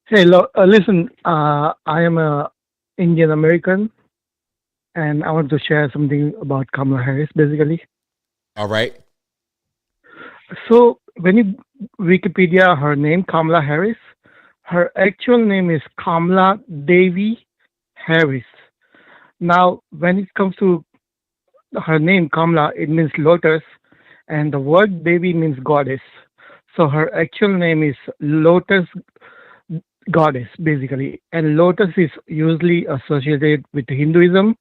Hey, listen. I am a Indian American, and I want to share something about Kamala Harris, basically. All right. So when you Wikipedia her name, Kamala Harris, her actual name is Kamala Devi Harris. Now, when it comes to her name, Kamala, it means lotus, and the word Devi means goddess. So her actual name is Lotus Goddess, basically. And lotus is usually associated with Hinduism,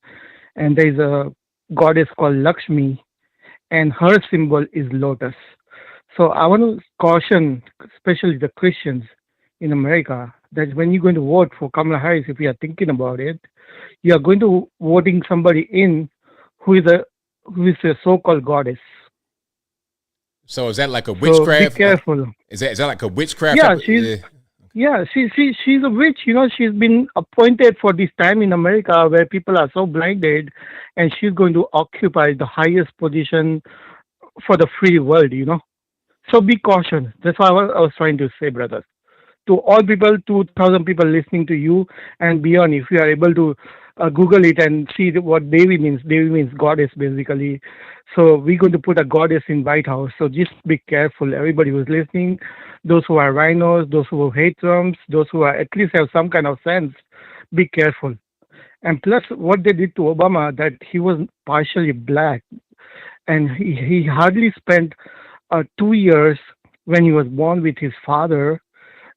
and there is a goddess called Lakshmi, and her symbol is lotus. So I want to caution, especially the Christians in America, that when you're going to vote for Kamala Harris, if you are thinking about it, you are going to voting somebody in who is a so-called goddess. So is that like a witchcraft? So be careful. Is that like a witchcraft? Yeah, she's a witch. She's been appointed for this time in America where people are so blinded, and she's going to occupy the highest position for the free world. So be cautious. That's what I was trying to say, brothers. To all people, 2,000 people listening to you and beyond, if you are able to Google it and see what Devi means. Devi means goddess, basically. So we're going to put a goddess in White House. So just be careful, everybody who's listening, those who are rhinos, those who hate Trumps, those who are at least have some kind of sense, be careful. And plus, what they did to Obama, that he was partially black, and he hardly spent 2 years when he was born with his father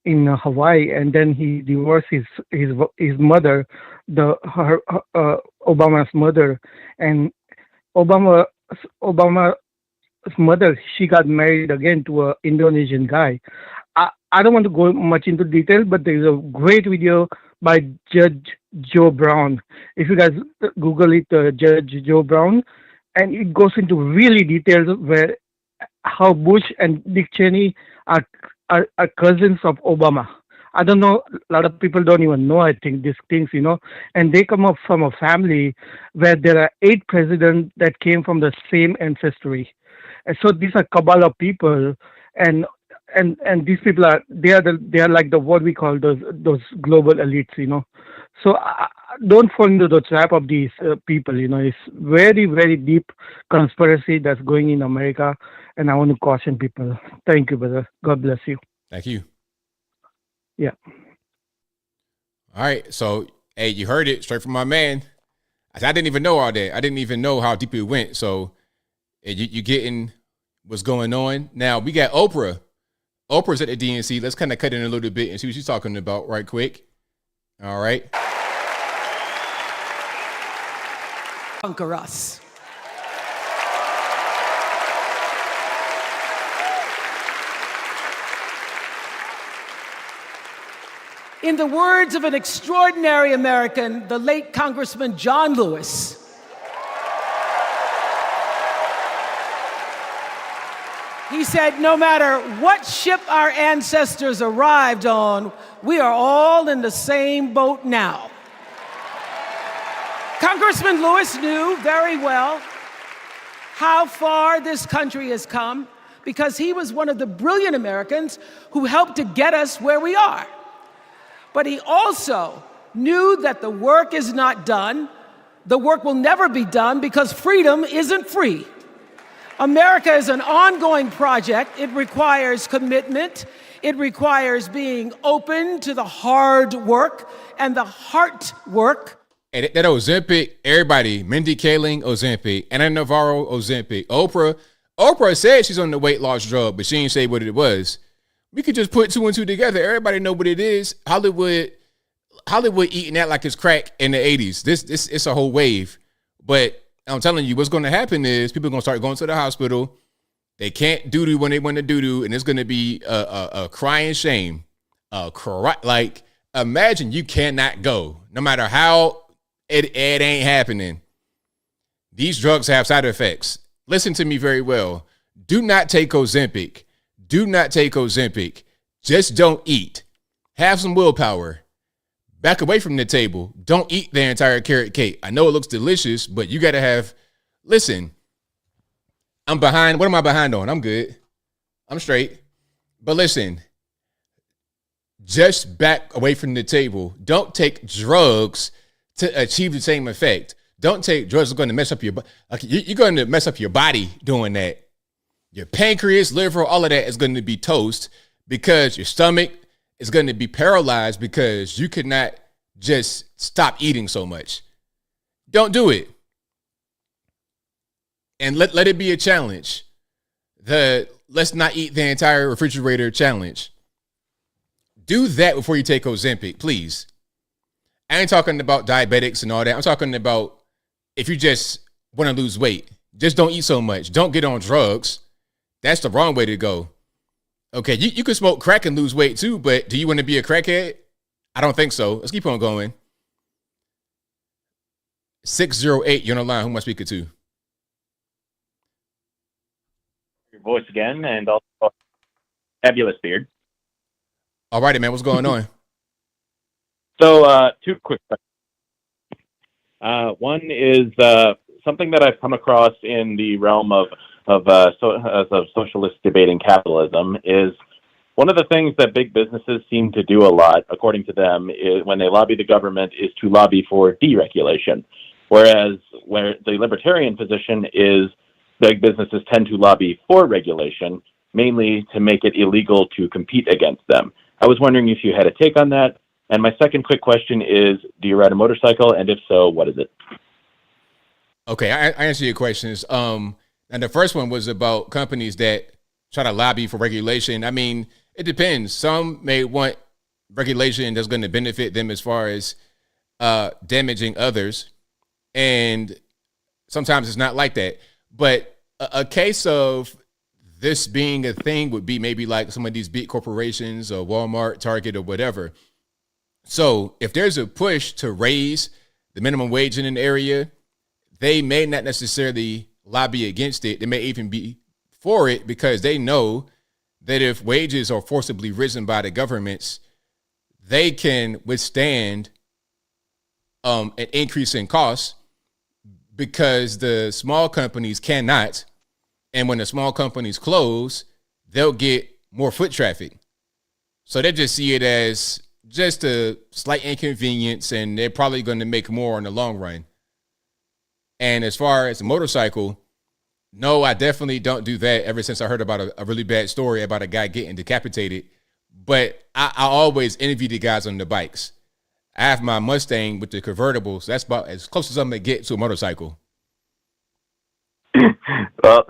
in Hawaii, and then he divorced his mother, Obama's mother, and Obama's mother, she got married again to an Indonesian guy. I don't want to go much into detail, but there is a great video by Judge Joe Brown. If you guys Google it, Judge Joe Brown, and it goes into really details where how Bush and Dick Cheney are cousins of Obama. I don't know, a lot of people don't even know, I think, these things, and they come up from a family where there are 8 presidents that came from the same ancestry. And so these are cabal of people, and these people are like what we call those global elites, So don't fall into the trap of these people, It's very, very deep conspiracy that's going in America, and I want to caution people. Thank you, brother. God bless you. Thank you. Yeah. All right. So, hey, you heard it straight from my man. I didn't even know all that. I didn't even know how deep it went. So, you getting what's going on. Now, we got Oprah. Oprah's at the DNC. Let's kind of cut in a little bit and see what she's talking about right quick. All right. Conquer us. In the words of an extraordinary American, the late Congressman John Lewis, He said, no matter what ship our ancestors arrived on, we are all in the same boat now. Congressman Lewis knew very well how far this country has come because he was one of the brilliant Americans who helped to get us where we are. But he also knew that the work is not done. The work will never be done because freedom isn't free. America is an ongoing project. It requires commitment. It requires being open to the hard work and the heart work. And that Ozempic, everybody, Mindy Kaling, Ozempic, Anna Navarro, Ozempic, Oprah said she's on the weight loss drug, but she didn't say what it was. We could just put two and two together. Everybody know what it is. Hollywood eating that like it's crack in the 80s. This it's a whole wave. But I'm telling you, what's going to happen is people are going to start going to the hospital. They can't doo-doo when they want to doo-doo, and it's going to be a crying shame. Like, imagine you cannot go, no matter how it ain't happening. These drugs have side effects. Listen to me very well. Do not take Ozempic. Do not take Ozempic. Just don't eat. Have some willpower. Back away from the table. Don't eat the entire carrot cake. I know it looks delicious, but you got to have, listen, I'm behind. What am I behind on? I'm good. I'm straight. But listen, just back away from the table. Don't take drugs to achieve the same effect. Don't take drugs that are going to mess up your body. You're going to mess up your body doing that. Your pancreas, liver, all of that is going to be toast because your stomach is going to be paralyzed because you could not just stop eating so much. Don't do it. And let it be a challenge. Let's not eat the entire refrigerator challenge. Do that before you take Ozempic, please. I ain't talking about diabetics and all that. I'm talking about if you just want to lose weight. Just don't eat so much. Don't get on drugs. That's the wrong way to go. Okay, you can smoke crack and lose weight too, but do you want to be a crackhead? I don't think so. Let's keep on going. 608, you're on the line. Who am I speaking to? Your voice again, and also fabulous beard. All righty, man. What's going on? So, two quick questions. One is something that I've come across in the realm of socialist debating capitalism is one of the things that big businesses seem to do a lot, according to them, is when they lobby the government, is to lobby for deregulation. Whereas where the libertarian position is big businesses tend to lobby for regulation, mainly to make it illegal to compete against them. I was wondering if you had a take on that. And my second quick question is, do you ride a motorcycle? And if so, what is it? Okay, I answer your questions. And the first one was about companies that try to lobby for regulation. I mean, it depends. Some may want regulation that's going to benefit them as far as damaging others. And sometimes it's not like that. But a case of this being a thing would be maybe like some of these big corporations or Walmart, Target, or whatever. So if there's a push to raise the minimum wage in an area, they may not necessarily lobby against it. They may even be for it because they know that if wages are forcibly risen by the governments, they can withstand an increase in costs because the small companies cannot. And when the small companies close, they'll get more foot traffic. So they just see it as just a slight inconvenience, and they're probably going to make more in the long run. And as far as a motorcycle, no, I definitely don't do that ever since I heard about a really bad story about a guy getting decapitated. But I always envy the guys on the bikes. I have my Mustang with the convertible, so that's about as close as I'm going to get to a motorcycle. Well,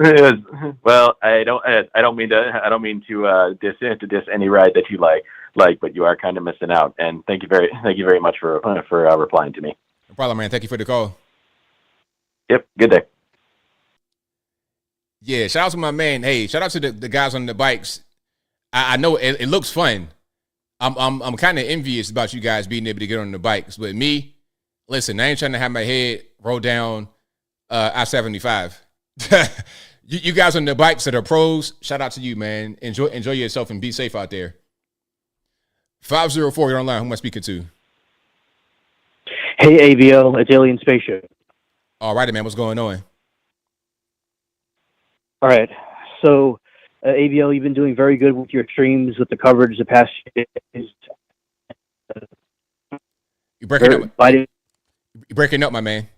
I don't mean to diss any ride that you like, but you are kind of missing out. And thank you very much for replying to me. No problem, man. Thank you for the call. Yep. Good day. Yeah. Shout out to my man. Hey, shout out to the guys on the bikes. I know it looks fun. I'm kind of envious about you guys being able to get on the bikes, but me, listen, I ain't trying to have my head roll down I-75. You guys on the bikes that are pros, shout out to you, man. Enjoy yourself and be safe out there. 504, you're online. Who am I speaking to? Hey, ABL, it's Alien Spaceship. All righty, man. What's going on? All right. So, ABL, you've been doing very good with your streams, with the coverage the past days. You're breaking up, my man.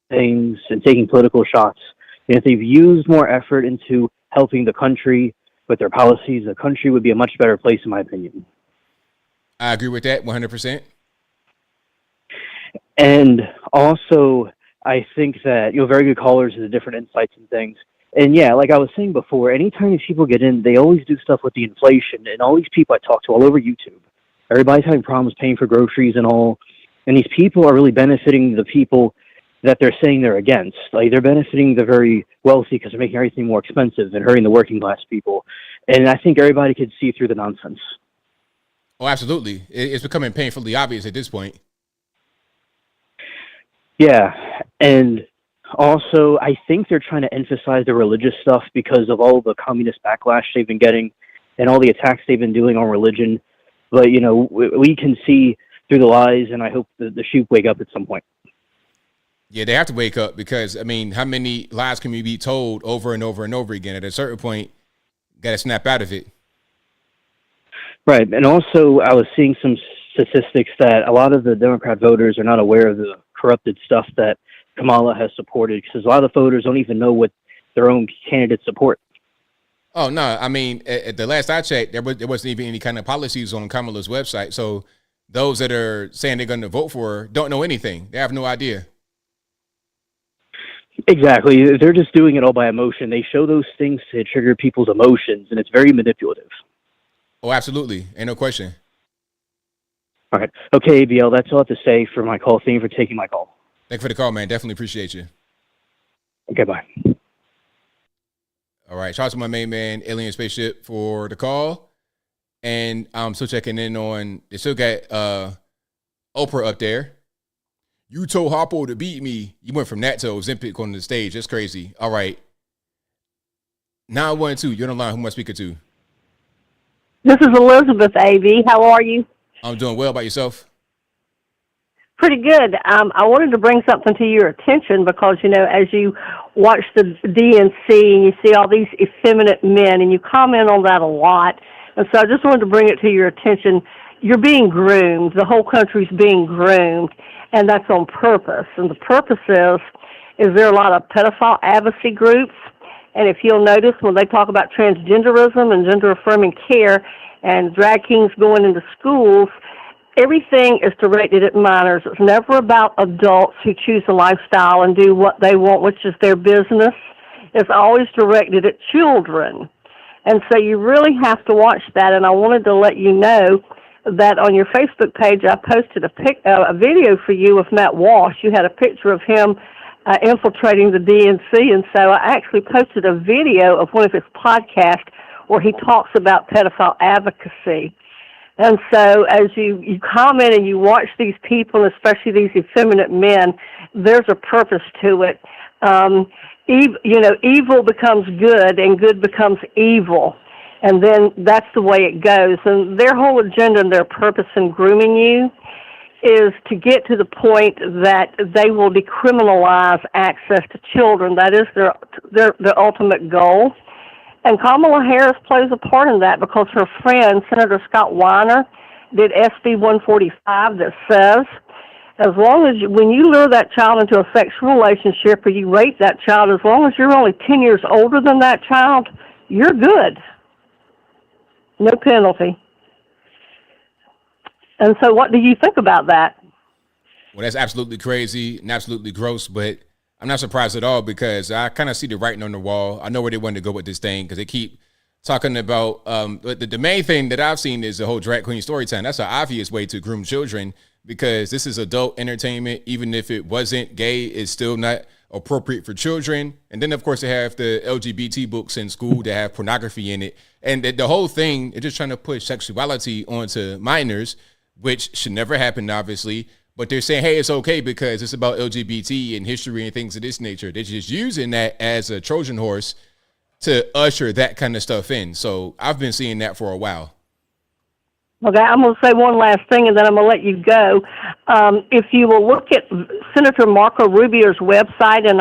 Things and taking political shots. And if they've used more effort into helping the country with their policies, the country would be a much better place, in my opinion. I agree with that 100%. And also, I think that, very good callers with different insights and things. And yeah, like I was saying before, anytime these people get in, they always do stuff with the inflation. And all these people I talk to all over YouTube, everybody's having problems paying for groceries and all. And these people are really benefiting the people that they're saying they're against. Like, they're benefiting the very wealthy because they're making everything more expensive and hurting the working class people. And I think everybody could see through the nonsense. Oh, absolutely. It's becoming painfully obvious at this point. Yeah. And also, I think they're trying to emphasize the religious stuff because of all the communist backlash they've been getting and all the attacks they've been doing on religion. But, we can see through the lies, and I hope the sheep wake up at some point. Yeah, they have to wake up because, how many lies can we be told over and over and over again? At a certain point, got to snap out of it. Right. And also, I was seeing some statistics that a lot of the Democrat voters are not aware of the corrupted stuff that Kamala has supported, because a lot of the voters don't even know what their own candidates support. Oh, no. At the last I checked, there wasn't even any kind of policies on Kamala's website. So those that are saying they're going to vote for her don't know anything. They have no idea. Exactly. They're just doing it all by emotion. They show those things to trigger people's emotions, and it's very manipulative. Oh, absolutely. Ain't no question. All right. Okay, ABL, that's all I have to say for my call. Thank you for taking my call. Thank you for the call, man. Definitely appreciate you. Okay, bye. All right. Shout out to my main man, Alien Spaceship, for the call. And I'm still checking in on, they still got Oprah up there. You told Harpo to beat me. You went from that to Ozempic on the stage. That's crazy. All right. 912, you're on the line. Who am I speaking to? This is Elizabeth, A.B. How are you? I'm doing well. About yourself? Pretty good. I wanted to bring something to your attention because, as you watch the DNC and you see all these effeminate men and you comment on that a lot. And so I just wanted to bring it to your attention. You're being groomed. The whole country's being groomed. And that's on purpose. And the purpose is there are a lot of pedophile advocacy groups. And if you'll notice, when they talk about transgenderism and gender-affirming care and drag kings going into schools, everything is directed at minors. It's never about adults who choose a lifestyle and do what they want, which is their business. It's always directed at children. And so you really have to watch that. And I wanted to let you know that on your Facebook page, I posted a video for you of Matt Walsh. You had a picture of him infiltrating the DNC, and so I actually posted a video of one of his podcasts where he talks about pedophile advocacy. And so as you comment and you watch these people, especially these effeminate men, there's a purpose to it. Evil becomes good and good becomes evil. And then that's the way it goes. And their whole agenda and their purpose in grooming you is to get to the point that they will decriminalize access to children. That is their ultimate goal. And Kamala Harris plays a part in that because her friend, Senator Scott Weiner, did SB 145 that says, as long as when you lure that child into a sexual relationship or you rape that child, as long as you're only 10 years older than that child, you're good. No penalty. And so what do you think about that? Well, that's absolutely crazy and absolutely gross, but I'm not surprised at all because I kind of see the writing on the wall. I know where they want to go with this thing because they keep talking about the main thing that I've seen is the whole drag queen story time. That's an obvious way to groom children because this is adult entertainment. Even if it wasn't gay, it's still not appropriate for children. And then, of course, they have the LGBT books in school that have pornography in it. And the whole thing is just trying to push sexuality onto minors, which should never happen, obviously. but they're saying, hey, it's okay because it's about LGBT and history and things of this nature. They're just using that as a Trojan horse to usher that kind of stuff in. So I've been seeing that for a while. Okay, I'm going to say one last thing, and then I'm going to let you go. If you will look at Senator Marco Rubio's website, and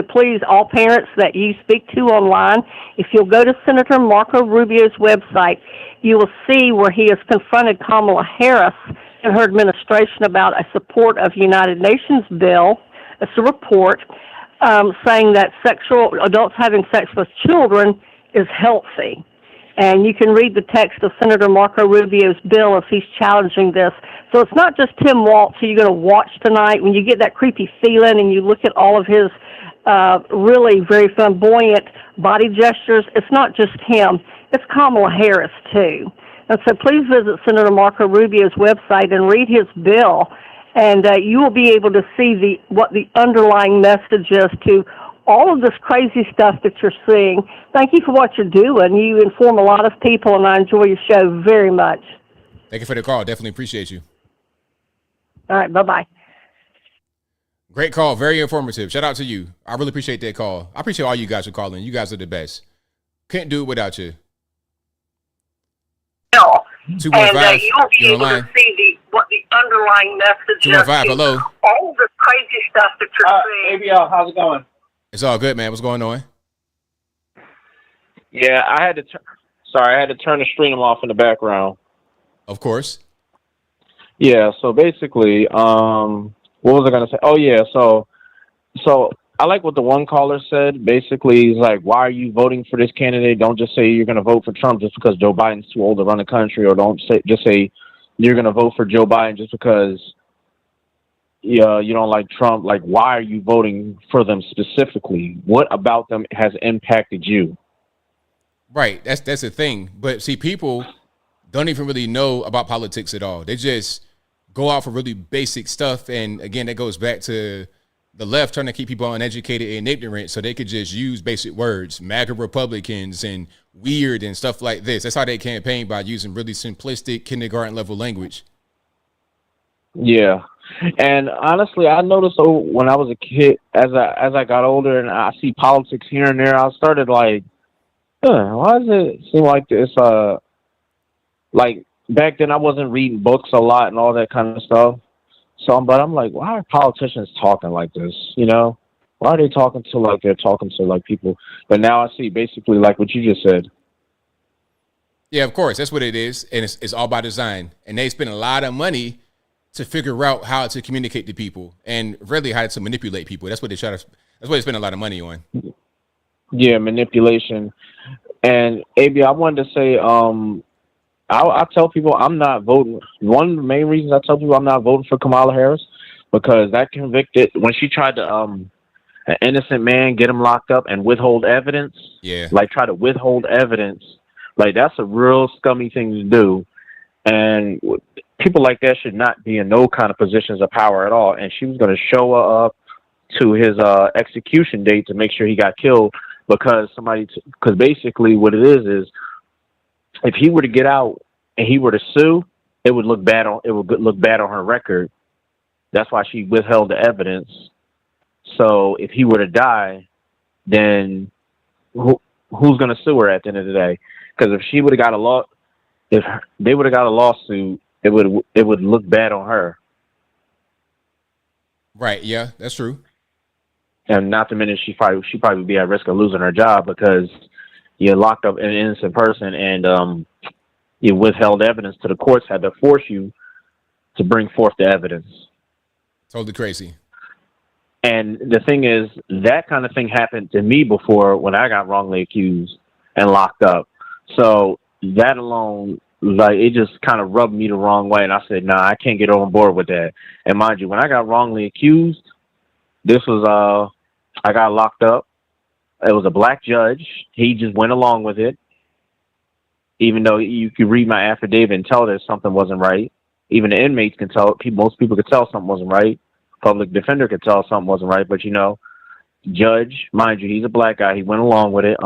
please, all parents that you speak to online, if you'll go to Senator Marco Rubio's website, you will see where he has confronted Kamala Harris and her administration about a support of United Nations bill. It's a report saying that adults having sex with children is healthy. And you can read the text of Senator Marco Rubio's bill if he's challenging this. So it's not just Tim Walz who you're going to watch tonight. When you get that creepy feeling and you look at all of his really very flamboyant body gestures, it's not just him. It's Kamala Harris, too. And so please visit Senator Marco Rubio's website and read his bill, and you will be able to see what the underlying message is to all of this crazy stuff that you're seeing. Thank you for what you're doing. You inform a lot of people, and I enjoy your show very much. Thank you for the call. Definitely appreciate you. All right, bye-bye. Great call. Very informative. Shout out to you. I really appreciate that call. I appreciate all you guys for calling. You guys are the best. Couldn't do it without you. 215, you will be able to see what the underlying message is. 215, hello. All of this crazy stuff that you're seeing. ABL, how's it going? It's all good, man. What's going on? Yeah, I had to turn the stream off in the background. Of course. Yeah, so basically, what was I gonna say? Oh yeah, so I like what the one caller said. Basically, he's like, why are you voting for this candidate? Don't just say you're gonna vote for Trump just because Joe Biden's too old to run the country, or don't say you're gonna vote for Joe Biden just because you don't like Trump. Like, why are you voting for them specifically? What about them has impacted you? Right. That's the thing. But see, people don't even really know about politics at all. They just go out for really basic stuff. And again, that goes back to the left trying to keep people uneducated and ignorant so they could just use basic words, MAGA Republicans and weird and stuff like this. That's how they campaign, by using really simplistic kindergarten level language. Yeah. And honestly, I noticed when I was a kid, as I got older and I see politics here and there, I started like, why does it seem like this? Like back then I wasn't reading books a lot and all that kind of stuff. But I'm like, why are politicians talking like this? Why are they talking to like they're talking to like people? But now I see basically like what you just said. Yeah, of course. That's what it is. And it's all by design. And they spend a lot of money to figure out how to communicate to people and really how to manipulate people. That's what they spend a lot of money on. Yeah, manipulation. And AB, I wanted to say, I tell people I'm not voting. One of the main reasons I tell people I'm not voting for Kamala Harris, because that convicted, when she tried to, an innocent man, get him locked up and withhold evidence. Yeah. Like try to withhold evidence. Like that's a real scummy thing to do. And people like that should not be in no kind of positions of power at all. And she was going to show up to his execution date to make sure he got killed because basically what it is if he were to get out and he were to sue, it would look bad on her record. That's why she withheld the evidence. So if he were to die, then who's going to sue her at the end of the day? Because if she would have got if they would have got a lawsuit, it would look bad on her. Right. Yeah, that's true. And not to mention she probably be at risk of losing her job because you locked up an innocent person and you withheld evidence to the courts had to force you to bring forth the evidence. Totally crazy. And the thing is, that kind of thing happened to me before when I got wrongly accused and locked up. So that alone, like, it just kind of rubbed me the wrong way. And I said, nah, I can't get on board with that. And mind you, when I got wrongly accused, this was, I got locked up. It was a black judge. He just went along with it. Even though you could read my affidavit and tell that something wasn't right. Even the inmates can tell, most people could tell something wasn't right. Public defender could tell something wasn't right. But, judge, mind you, he's a black guy. He went along with it.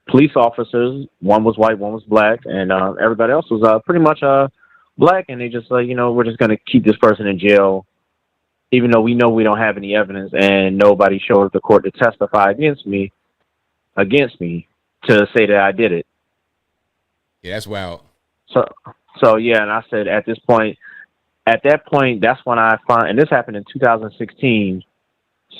Police officers, one was white, one was black, and everybody else was pretty much black, and they just like, we're just gonna keep this person in jail, even though we know we don't have any evidence, and nobody showed up to court to testify against me to say that I did it. Yeah, that's wild. So yeah, and I said at that point, that's when I find, and this happened in 2016.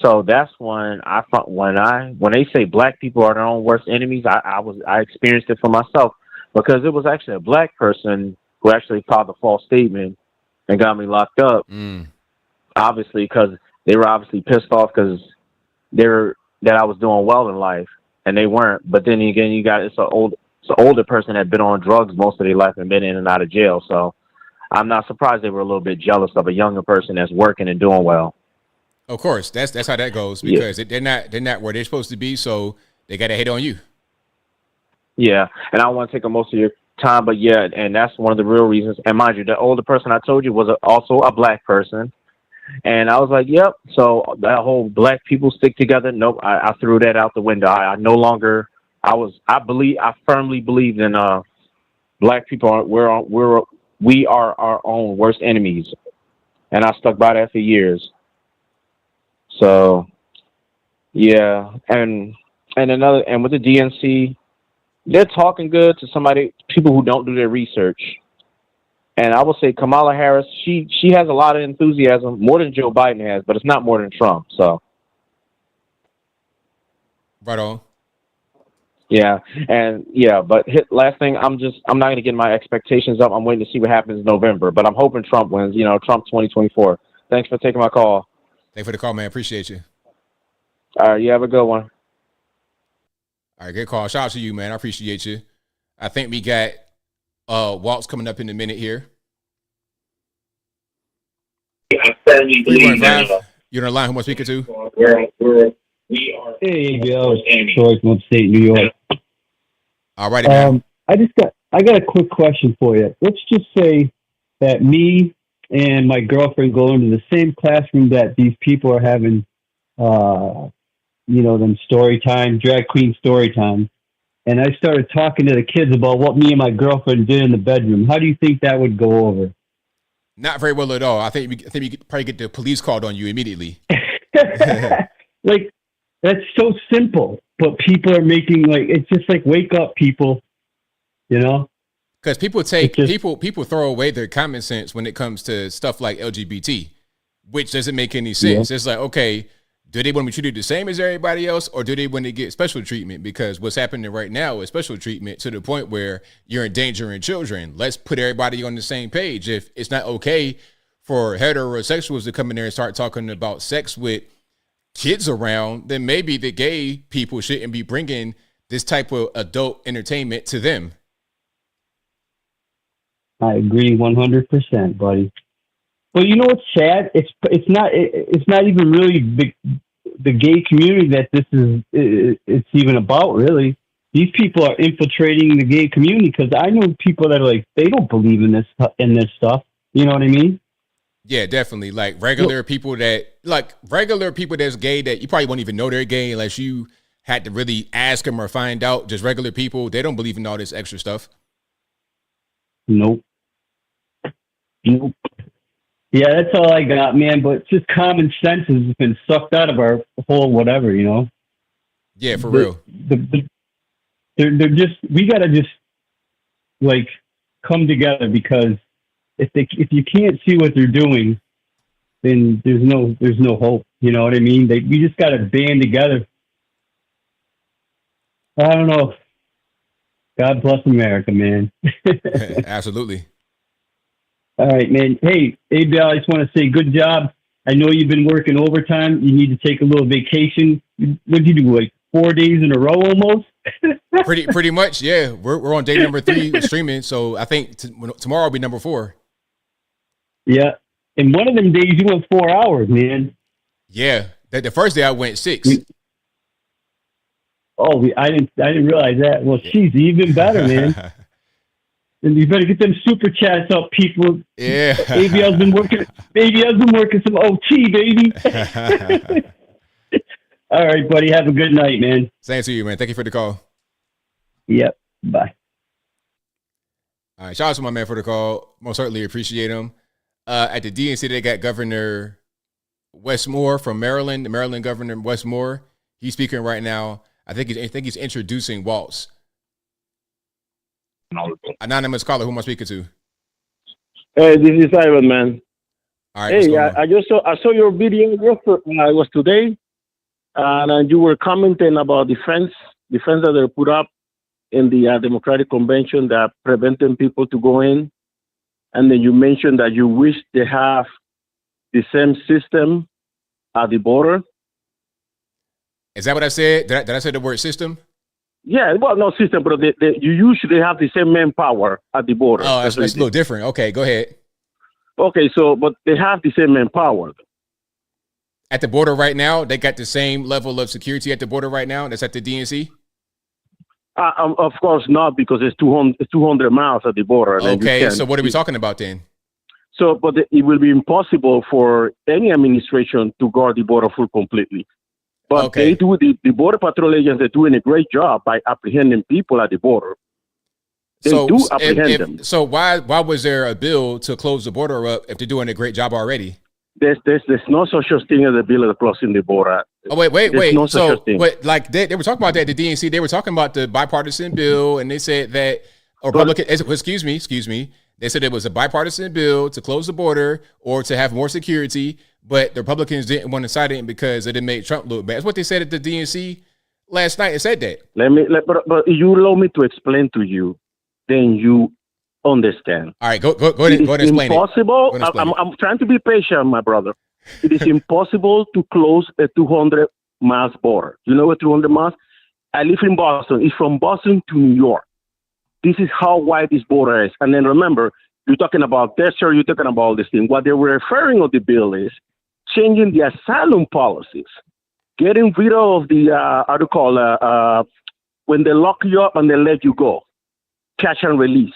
So that's when when they say black people are their own worst enemies, I experienced it for myself, because it was actually a black person who actually filed a false statement and got me locked up. Obviously, because they were obviously pissed off because that I was doing well in life, and they weren't. But then again, it's an older person that had been on drugs most of their life and been in and out of jail. So I'm not surprised they were a little bit jealous of a younger person that's working and doing well. Of course, that's how that goes, because they're not where they're supposed to be, so they got to hate on you. Yeah, and I don't want to take up most of your time, but yeah, and that's one of the real reasons. And mind you, the older person I told you was also a black person, and I was like, yep. So that whole black people stick together. Nope, I threw that out the window. I no longer. I firmly believed in black people. We are our own worst enemies, and I stuck by that for years. So, yeah, and with the DNC, they're talking good to people who don't do their research. And I will say Kamala Harris, she has a lot of enthusiasm, more than Joe Biden has, but it's not more than Trump. So, right on. Yeah, but last thing, I'm not going to get my expectations up. I'm waiting to see what happens in November, but I'm hoping Trump wins. Trump 2024. Thanks for taking my call. Thanks for the call, man. Appreciate you. All right, you have a good one. All right, good call. Shout out to you, man. I appreciate you. I think we got Walt's coming up in a minute here. I firmly believe that. You're on the line. Who am I speaking to? We are. Hey, ABL, Troy from upstate New York. All righty, man. I got a quick question for you. Let's just say that me and my girlfriend go into the same classroom that these people are having, them story time, drag queen story time. And I started talking to the kids about what me and my girlfriend did in the bedroom. How do you think that would go over? Not very well at all. I think we could probably get the police called on you immediately. Like, that's so simple, but people are making it's just like, wake up, people, Because people people throw away their common sense when it comes to stuff like LGBT, which doesn't make any sense. It's like, okay, do they want to be treated the same as everybody else, or do they want to get special treatment? Because what's happening right now is special treatment to the point where you're endangering children. Let's put everybody on the same page. If it's not okay for heterosexuals to come in there and start talking about sex with kids around, then maybe the gay people shouldn't be bringing this type of adult entertainment to them. I agree 100%, buddy. Well, you know what's sad? It's not even really the gay community that this is it's even about, really. These people are infiltrating the gay community, because I know people that are they don't believe in this stuff. You know what I mean? Yeah, definitely. Like regular people that's gay that you probably won't even know they're gay unless you had to really ask them or find out. Just regular people, they don't believe in all this extra stuff. Nope. Yeah, that's all I got, man. But just common sense has been sucked out of our whole whatever, Yeah, for real. They're just, we gotta just come together, because if you can't see what they're doing, then there's no hope. You know what I mean? We just gotta band together. I don't know. God bless America, man. Absolutely. All right, man. Hey, ABL, I just want to say good job. I know you've been working overtime. You need to take a little vacation. What did you do, 4 days in a row almost? pretty much, yeah. We're on day number 3 streaming, so I think tomorrow will be number 4. Yeah, and one of them days you went 4 hours, man. Yeah, the first day I went 6. I didn't realize that. Well, she's even better, man. And you better get them super chats up, people. Yeah. ABL's been working some OT, baby. All right, buddy. Have a good night, man. Same to you, man. Thank you for the call. Yep. Bye. All right, shout out to my man for the call. Most certainly appreciate him. At the DNC, they got Governor Westmore from Maryland, the Maryland Governor Westmore. He's speaking right now. I think he's introducing Waltz. Anonymous caller, who am I speaking to? Hey, this is Ivan, man. All right, Hey, I saw your video. It was today, and you were commenting about the fence that they put up in the Democratic Convention that preventing people to go in, and then you mentioned that you wish they have the same system at the border. Is that what I said? Did I say the word system? Yeah, well, no system, but you usually have the same manpower at the border. Oh, that's a little different. Okay, go ahead. Okay, so, but they have the same manpower. At the border right now, they got the same level of security at the border right now that's at the DNC? Of course not, because it's 200 miles at the border. Okay, so what are we talking about then? So, but it will be impossible for any administration to guard the border full completely. But they do, the Border Patrol agents are doing a great job by apprehending people at the border. They do apprehend them. So why was there a bill to close the border up if they're doing a great job already? There's no such thing as a bill of closing the border. Oh, wait. No so, but like they were talking about that at the DNC. They were talking about the bipartisan bill, and they said that excuse me. They said it was a bipartisan bill to close the border or to have more security, but the Republicans didn't want to sign it because it didn't make Trump look bad. That's what they said at the DNC last night. It said that. But you allow me to explain to you, then you understand. All right, go ahead and explain impossible. it. I'm trying to be patient, my brother. It is impossible to close a 200 miles border. You know what 200 miles? I live in Boston. It's from Boston to New York. This is how wide this border is. And then remember, you're talking about desert, you're talking about all this thing. What they were referring to the bill is changing the asylum policies, getting rid of the, when they lock you up and they let you go, catch and release.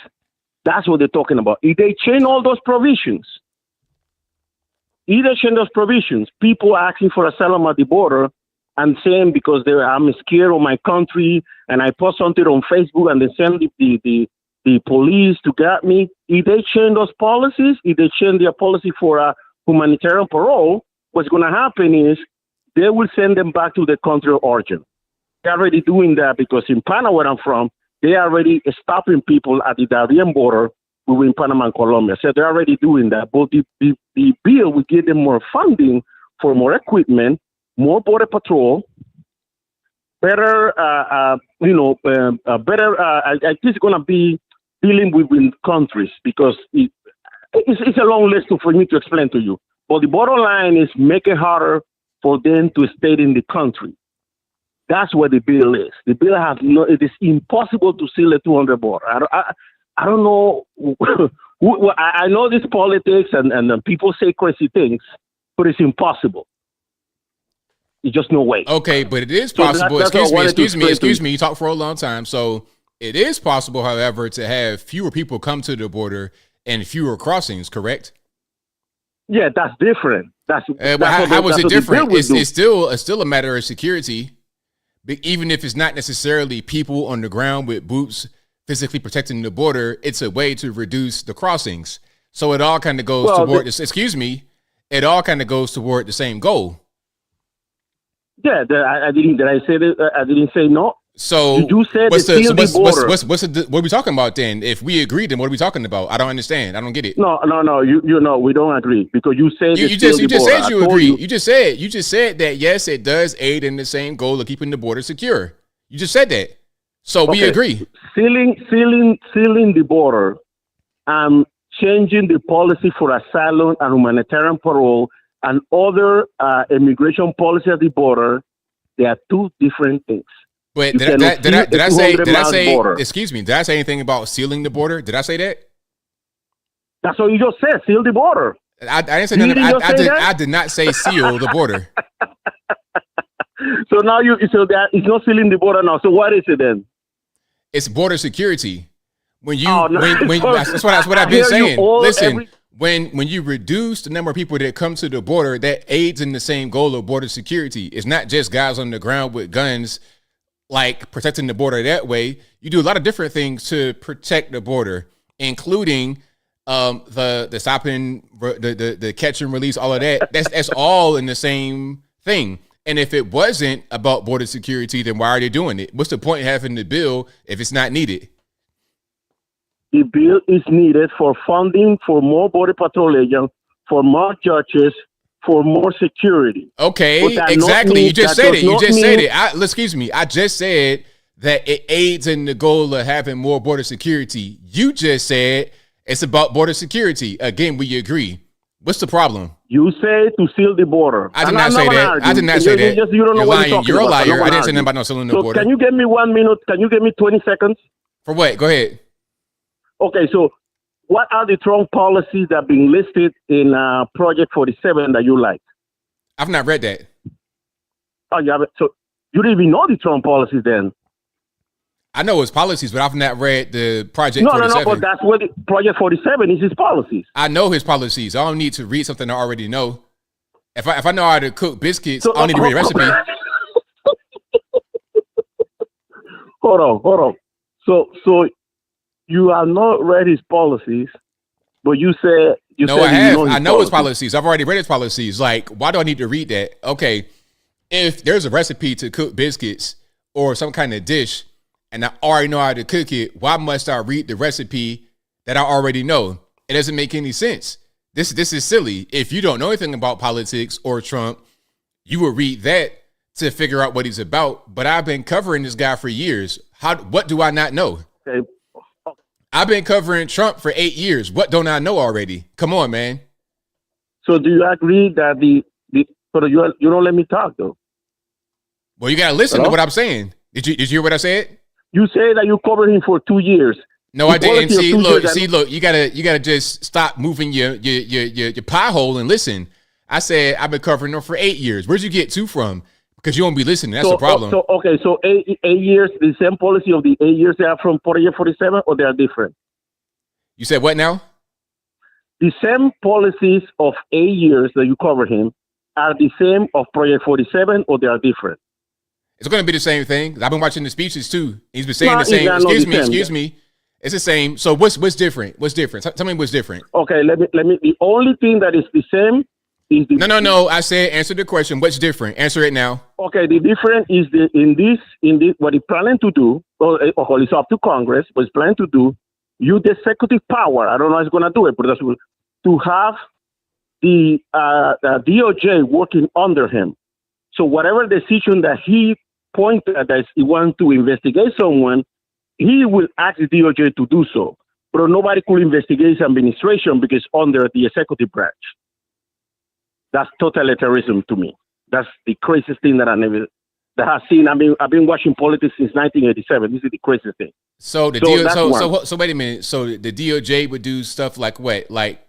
That's what they're talking about. If they change all those provisions, people asking for asylum at the border and saying because I'm scared of my country and I post something on Facebook and they send the police to get me. If they change those policies, if they change their policy for humanitarian parole, what's going to happen is they will send them back to the country of origin. They're already doing that because in Panama, where I'm from, they are already stopping people at the Darien border between Panama and Colombia. So they're already doing that. But the bill will give them more funding for more equipment, more border patrol, better, better. I think it's going to be dealing with countries because it's a long list for me to explain to you. But the bottom line is make it harder for them to stay in the country. That's what the bill is. The bill has it is impossible to seal a 200 border. I don't know. I know this politics and people say crazy things, but it's impossible. It's just no way. Okay, but it is possible. So excuse me. You talked for a long time. So it is possible, however, to have fewer people come to the border and fewer crossings, correct? Yeah, that's different. How is it different? It's still a matter of security. Even if it's not necessarily people on the ground with boots physically protecting the border, it's a way to reduce the crossings. So it all kind of goes toward this. Excuse me. It all kind of goes toward the same goal. Yeah, I didn't. Did I say that? I didn't say no. So you said what are we talking about then? If we agree, then what are we talking about? I don't understand. I don't get it. No. You know we don't agree because you said you just said you agree. You just said that yes, it does aid in the same goal of keeping the border secure. You just said that. So we agree. Sealing the border and changing the policy for asylum and humanitarian parole and other immigration policy at the border, they are two different things. But did I say excuse me, did I say anything about sealing the border? Did I say that? That's what you just said, seal the border. I didn't say nothing. I did not say seal the border. So now it's not sealing the border now. So what is it then? It's border security. That's what I've been saying. Listen, when you reduce the number of people that come to the border, that aids in the same goal of border security. It's not just guys on the ground with guns, like protecting the border that way. You do a lot of different things to protect the border. including the stopping, the catch and release, all of that. That's all in the same thing. And if it wasn't about border security, then why are they doing it? What's the point of having the bill if it's not needed? The bill is needed for funding, for more border patrol agents, for more judges, for more security. Okay, exactly. You just said it. You just said it. Excuse me. I just said that it aids in the goal of having more border security. You just said it's about border security. Again, we agree. What's the problem? You say to seal the border. I did not say that. I did not say that. You don't know what you're talking You're a about. liar. I didn't say nothing about no sealing the border. Can you give me 1 minute? Can you give me 20 seconds? For what? Go ahead. Okay, so what are the Trump policies that have been listed in Project 47 that you like? I've not read that. Oh, yeah. So you didn't even know the Trump policies then? I know his policies, but I've not read the Project 47. No, but that's what Project 47 is, his policies. I know his policies. I don't need to read something I already know. If I know how to cook biscuits, I don't need to read a recipe. Hold on. So you have not read his policies, but you said I have. I know his policies. I've already read his policies. Like, why do I need to read that? Okay, if there's a recipe to cook biscuits or some kind of dish, and I already know how to cook it, why must I read the recipe that I already know? It doesn't make any sense. This is silly. If you don't know anything about politics or Trump, you will read that to figure out what he's about. But I've been covering this guy for years. What do I not know? Okay. I've been covering Trump for 8 years. What don't I know already? Come on, man. So do you agree that you don't let me talk though? Well, you gotta listen to what I'm saying. Did you hear what I said? You say that you covered him for 2 years. No, I didn't. Look. You gotta just stop moving your pie hole and listen. I said I've been covering him for 8 years. Where'd you get 2 from? Because you won't be listening. That's the problem. So 8 years, the same policy of the 8 years they are from Project 47, or they are different? You said what now? The same policies of 8 years that you covered him are the same of Project 47, or they are different? It's going to be the same thing. I've been watching the speeches too. He's been saying the same. Excuse me. It's the same. So what's different? What's different? Tell me what's different. Okay, let me. The only thing that is the same is the. No. I said answer the question. What's different? Answer it now. Okay, the difference is in this what he's planning to do. Well, it's up to Congress. What he's planning to do, use the executive power. I don't know how he's going to do it, but that's to have the DOJ working under him. So whatever decision that he pointed that he wants to investigate someone, he will ask the DOJ to do so. But nobody could investigate his administration because under the executive branch. That's totalitarianism to me. That's the craziest thing that I've seen. I've been watching politics since 1987. This is the craziest thing. So so wait a minute. So the DOJ would do stuff like what? Like,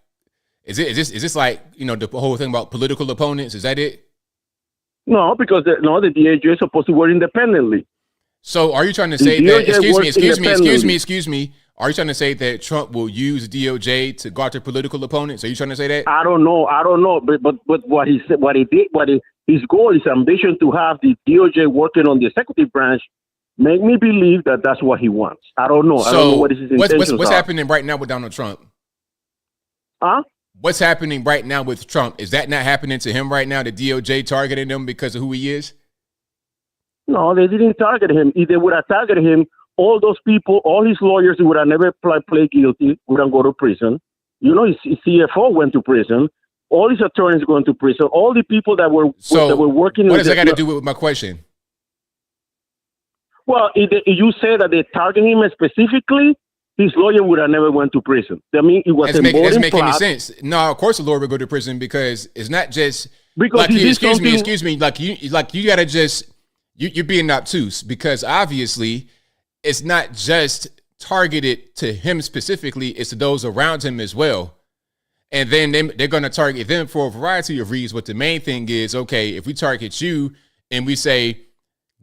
is this like, the whole thing about political opponents? Is that it? No, because the DOJ is supposed to work independently. So are you trying to say that, excuse me, are you trying to say that Trump will use DOJ to go after political opponents? Are you trying to say that? I don't know. But what he said, his goal, his ambition to have the DOJ working on the executive branch, make me believe that that's what he wants. I don't know. I don't know what his intentions are. What's happening right now with Donald Trump? Huh? What's happening right now with Trump? Is that not happening to him right now? The DOJ targeting him because of who he is? No, they didn't target him. If they would have targeted him, all those people, all his lawyers who would have never pled guilty, wouldn't go to prison. His CFO went to prison. All his attorneys going to prison. All the people that were working. What does that got to do with my question? Well, if you say that they target him specifically, his lawyer would have never went to prison. I mean, it was doesn't make any sense. No, of course the lawyer would go to prison because it's not just because excuse me, like you gotta just you're being obtuse because obviously it's not just targeted to him specifically, it's to those around him as well. And then they're going to target them for a variety of reasons. But the main thing is, okay, if we target you and we say,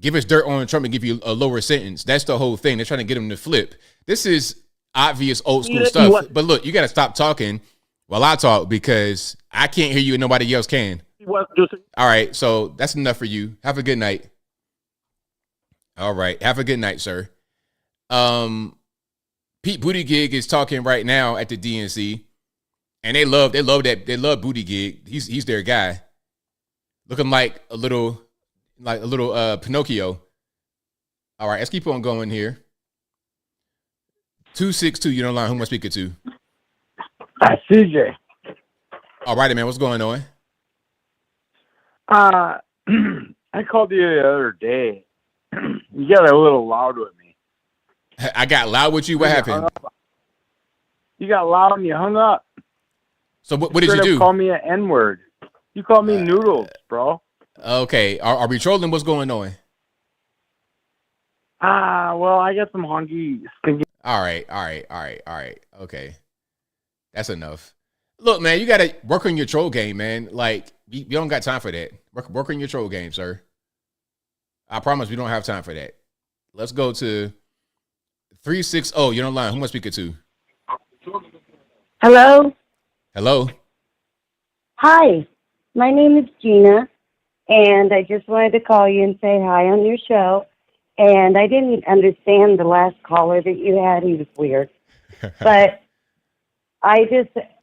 give us dirt on Trump and give you a lower sentence, that's the whole thing. They're trying to get him to flip. This is obvious old school stuff. But look, you got to stop talking while I talk because I can't hear you and nobody else can. All right, so that's enough for you. Have a good night. All right, have a good night, sir. Pete Buttigieg is talking right now at the DNC, and they love Buttigieg. He's their guy, looking like a little Pinocchio. All right, let's keep on going here. 262, you're on the line. Who am I speaking to? CJ. All righty, man. What's going on? I called you the other day. You got a little loud with me. I got loud with you. What happened? You got loud and you hung up. So what did you do? Call me an N-word. You called me noodles, bro. Okay. Are we trolling? What's going on? Well, I got some honky stinky. All right. Okay. That's enough. Look, man, you got to work on your troll game, man. Like, you don't got time for that. Work on your troll game, sir. I promise we don't have time for that. Let's go to 360. You're on the line. Who am I speaking to? Hello. Hello. Hi. My name is Gina, and I just wanted to call you and say hi on your show. And I didn't understand the last caller that you had. He was weird. But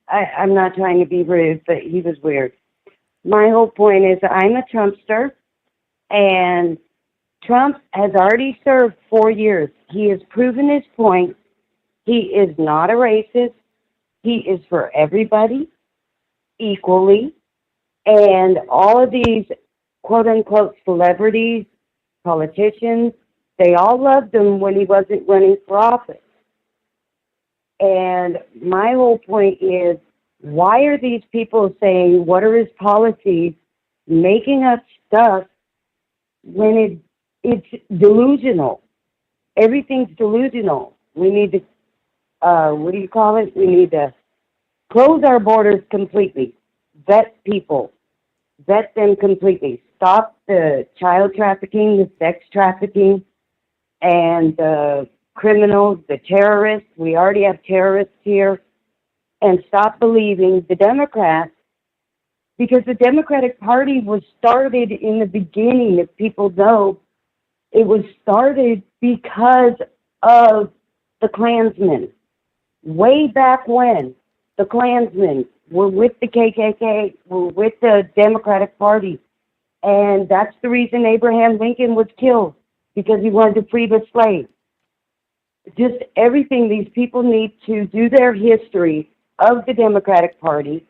I'm not trying to be rude, but he was weird. My whole point is I'm a Trumpster, and Trump has already served 4 years. He has proven his point. He is not a racist. He is for everybody equally. And all of these quote-unquote celebrities, politicians, they all loved him when he wasn't running for office. And my whole point is, why are these people saying, what are his policies, making up stuff when it's delusional? Everything's delusional. We need to, what do you call it? We need to close our borders completely. Vet people. Vet them completely. Stop the child trafficking, the sex trafficking, and the criminals, the terrorists. We already have terrorists here. And stop believing the Democrats, because the Democratic Party was started in the beginning, if people know, it was started because of the Klansmen. Way back when, the Klansmen were with the KKK, were with the Democratic Party. And that's the reason Abraham Lincoln was killed, because he wanted to free the slaves. Just everything, these people need to do their history of the Democratic Party,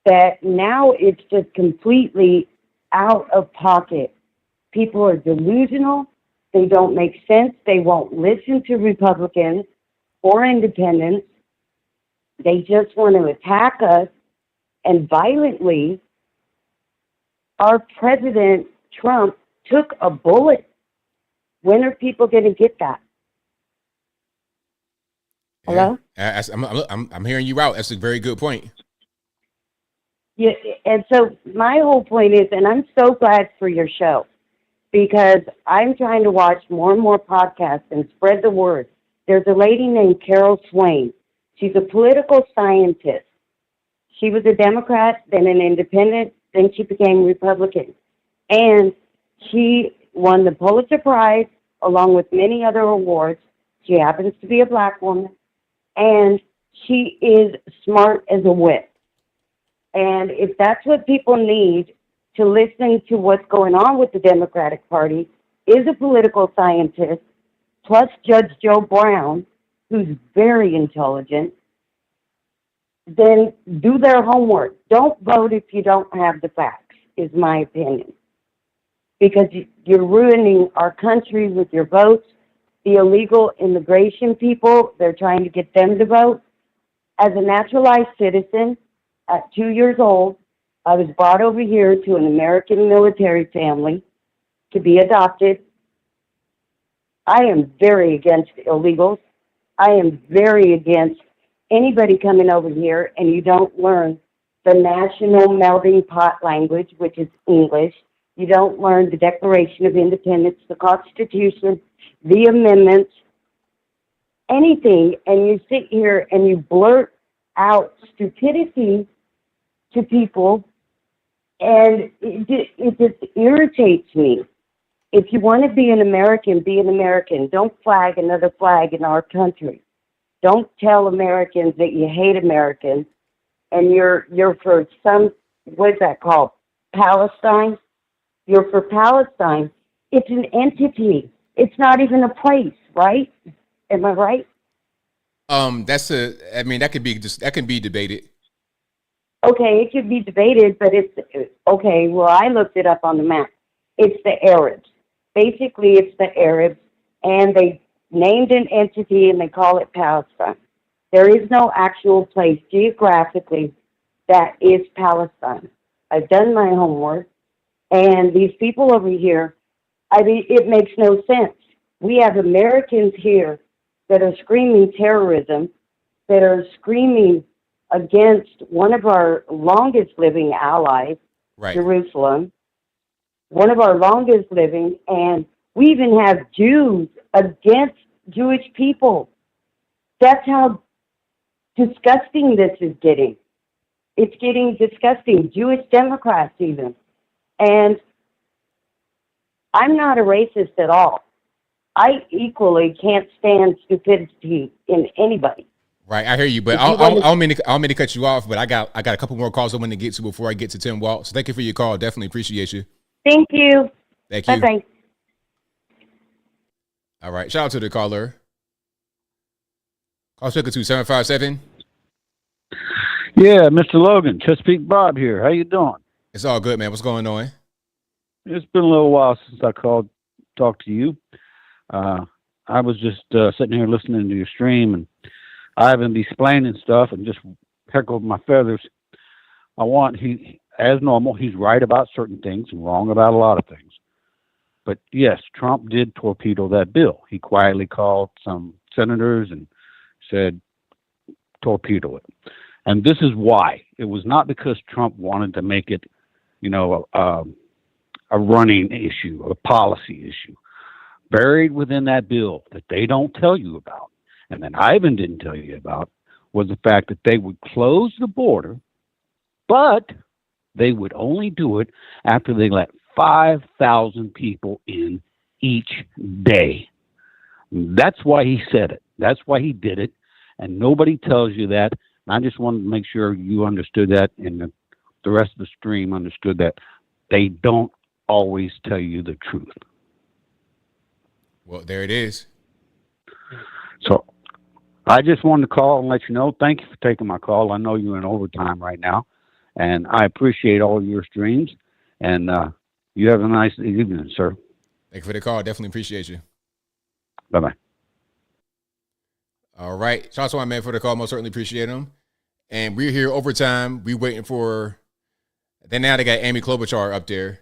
that now it's just completely out of pocket. People are delusional. They don't make sense. They won't listen to Republicans or independents. They just want to attack us, and violently. Our President Trump took a bullet. When are people going to get that? Hello? I'm hearing you out. That's a very good point. Yeah, and so my whole point is, and I'm so glad for your show, because I'm trying to watch more and more podcasts and spread the word. There's a lady named Carol Swain. She's a political scientist. She was a Democrat, then an independent, then she became Republican. And she won the Pulitzer Prize along with many other awards. She happens to be a black woman. And she is smart as a whip. And if that's what people need to listen to what's going on with the Democratic Party, is a political scientist, plus Judge Joe Brown, who's very intelligent, then do their homework. Don't vote if you don't have the facts, is my opinion. Because you're ruining our country with your votes. The illegal immigration people, they're trying to get them to vote. As a naturalized citizen, at 2 years old, I was brought over here to an American military family to be adopted. I am very against illegals. I am very against anybody coming over here and you don't learn the national melting pot language, which is English. You don't learn the Declaration of Independence, the Constitution, the amendments, anything, and you sit here and you blurt out stupidity to people, and it just irritates me. If you want to be an American, be an American. Don't flag another flag in our country. Don't tell Americans that you hate Americans and you're for some, what's that called? Palestine? You're for Palestine. It's an entity. It's not even a place, right? Am I right? That can be debated. Okay, it could be debated, but it's okay. Well, I looked it up on the map. It's the Arabs. Basically, it's the Arabs, and they named an entity and they call it Palestine. There is no actual place geographically that is Palestine. I've done my homework, and these people over here, I mean, it makes no sense. We have Americans here that are screaming terrorism, that are screaming against one of our longest living allies, right. Jerusalem, one of our longest living, and we even have Jews against Jewish people. That's how disgusting this is getting. It's getting disgusting. Jewish Democrats even. And I'm not a racist at all. I equally can't stand stupidity in anybody. Right, I hear you, but I don't mean to cut you off, but I got a couple more calls I want to get to before I get to Tim Walt. So thank you for your call. Definitely appreciate you. Thank you. Thank you. Bye-bye. All right, shout out to the caller. Call speaker 2757. Yeah, Mr. Logan, Chesapeake Bob here. How you doing? It's all good, man. What's going on? It's been a little while since I talked to you. I was just sitting here listening to your stream, and Ivan be explaining stuff and just heckled my feathers. As normal, he's right about certain things and wrong about a lot of things. But yes, Trump did torpedo that bill. He quietly called some senators and said, torpedo it. And this is why. It was not because Trump wanted to make it, a running issue, a policy issue. Buried within that bill that they don't tell you about, and that Ivan didn't tell you about, was the fact that they would close the border, but they would only do it after they let 5,000 people in each day. That's why he said it. That's why he did it. And nobody tells you that. And I just wanted to make sure you understood that, and the rest of the stream understood that. They don't always tell you the truth. Well, there it is. So I just wanted to call and let you know. Thank you for taking my call. I know you're in overtime right now, and I appreciate all your streams. And you have a nice evening, sir. Thank you for the call. Definitely appreciate you. Bye-bye. All right. Shout out to my man for the call. Most certainly appreciate him. And we're here overtime. We're waiting for. Then now they got Amy Klobuchar up there.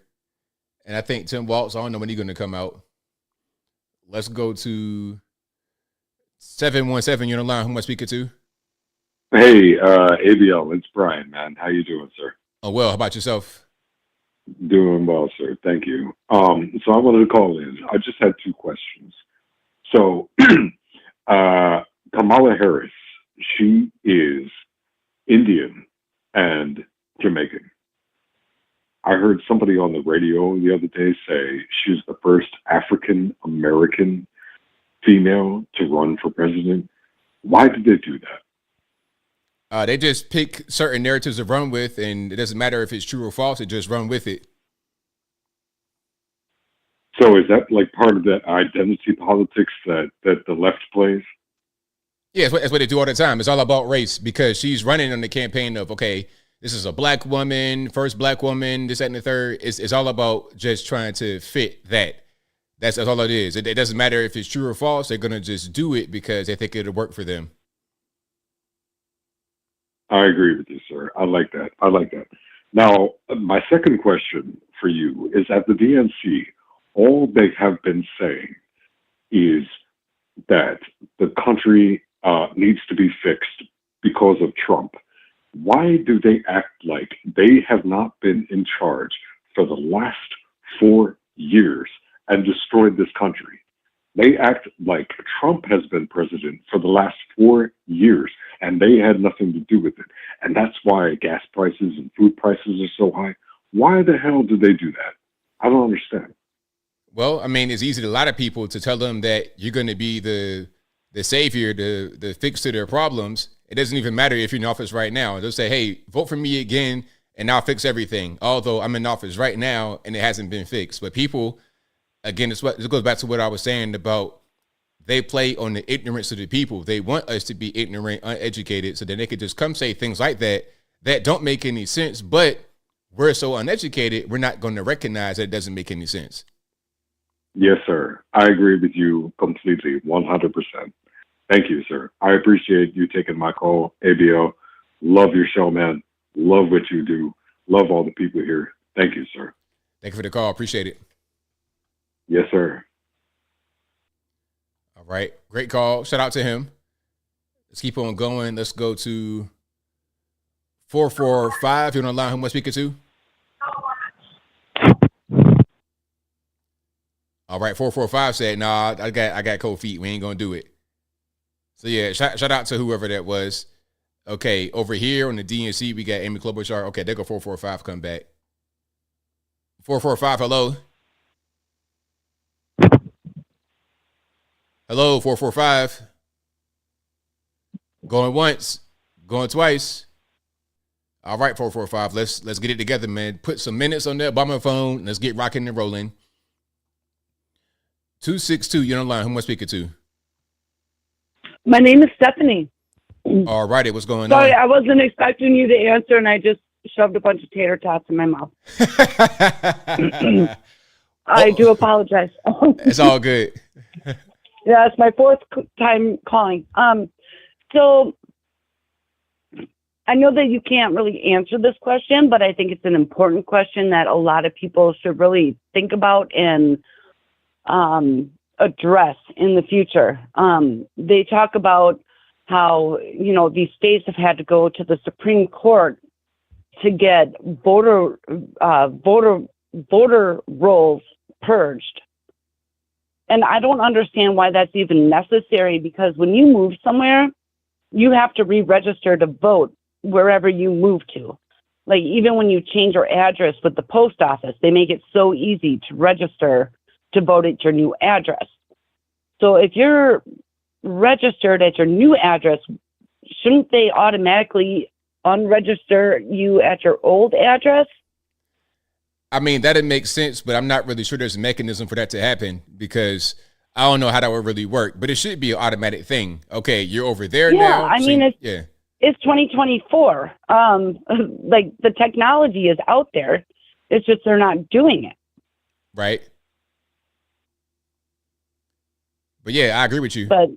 And I think Tim Waltz, I don't know when he's going to come out. Let's go to 717. You're on the line. Who am I speaking to? Hey, ABL, it's Brian, man. How you doing, sir? Oh, well, how about yourself? Doing well, sir. Thank you. So I wanted to call in. I just had two questions. So Kamala Harris, she is Indian and Jamaican. I heard somebody on the radio the other day say she's the first African American female to run for president. Why did they do that? They just pick certain narratives to run with, and it doesn't matter if it's true or false. They just run with it. So is that like part of that identity politics that the left plays? Yeah, that's what they do all the time. It's all about race because she's running on the campaign of, okay, this is a black woman, first black woman, this, that, and the third. It's all about just trying to fit that. That's all it is. It doesn't matter if it's true or false. They're going to just do it because they think it'll work for them. I agree with you, sir. I like that. Now, my second question for you is at the DNC, all they have been saying is that the country needs to be fixed because of Trump. Why do they act like they have not been in charge for the last 4 years and destroyed this country? They act like Trump has been president for the last 4 years and they had nothing to do with it. And that's why gas prices and food prices are so high. Why the hell do they do that? I don't understand. Well, I mean, it's easy to a lot of people to tell them that you're going to be the savior, the fix to their problems. It doesn't even matter if you're in office right now. They'll say, hey, vote for me again and I'll fix everything. Although I'm in office right now and it hasn't been fixed. But people, again, it goes back to what I was saying about they play on the ignorance of the people. They want us to be ignorant, uneducated, so then they could just come say things like that don't make any sense. But we're so uneducated, we're not going to recognize that it doesn't make any sense. Yes, sir. I agree with you completely, 100%. Thank you, sir. I appreciate you taking my call, ABL. Love your show, man. Love what you do. Love all the people here. Thank you, sir. Thank you for the call. Appreciate it. Yes, sir. All right. Great call. Shout out to him. Let's keep on going. Let's go to 445. You're on the line. Who am I speaking to? All right. 445 said, nah, I got cold feet. We ain't going to do it. So, yeah, shout out to whoever that was. Okay. Over here on the DNC, we got Amy Klobuchar. Okay. There go 445. Come back. 445. Hello. Hello, 445. Going once, going twice. All right, 445. Let's get it together, man. Put some minutes on that bomber phone. Let's get rocking and rolling. 262, you're on the line. Who am I speaking to? My name is Stephanie. All righty, what's going Sorry, on? I wasn't expecting you to answer, and I just shoved a bunch of tater tots in my mouth. I do apologize. It's all good. Yeah, it's my fourth time calling. So I know that you can't really answer this question, but I think it's an important question that a lot of people should really think about and address in the future. They talk about how, you know, these states have had to go to the Supreme Court to get voter rolls purged. And I don't understand why that's even necessary, because when you move somewhere, you have to re-register to vote wherever you move to. Like, even when you change your address with the post office, they make it so easy to register to vote at your new address. So if you're registered at your new address, shouldn't they automatically unregister you at your old address? I mean, that'd make sense, but I'm not really sure there's a mechanism for that to happen, because I don't know how that would really work, but it should be an automatic thing. Okay, you're over there now. I mean, it's 2024. Like, the technology is out there. It's just they're not doing it. Right. But yeah, I agree with you. But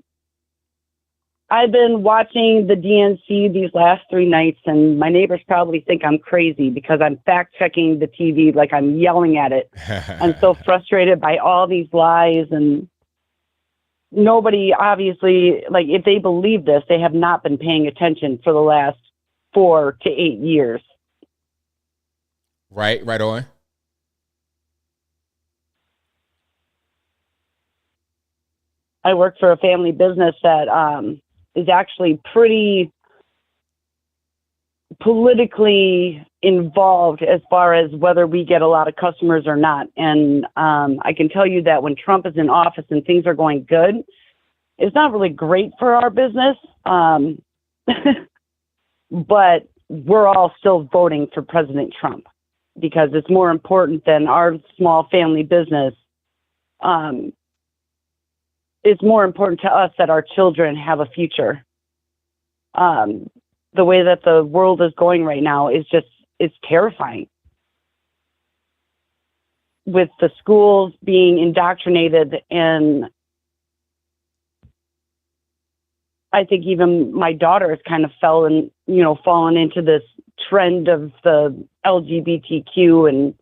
I've been watching the DNC these last 3 nights, and my neighbors probably think I'm crazy because I'm fact-checking the TV like I'm yelling at it. I'm so frustrated by all these lies, and nobody, obviously, like, if they believe this, they have not been paying attention for the last 4 to 8 years. Right on. I work for a family business that is actually pretty politically involved as far as whether we get a lot of customers or not. And I can tell you that when Trump is in office and things are going good, it's not really great for our business. But we're all still voting for President Trump because it's more important than our small family business. It's more important to us that our children have a future. The way that the world is going right now is just, it's terrifying. With the schools being indoctrinated, and I think even my daughter has kind of fallen into this trend of the LGBTQ, and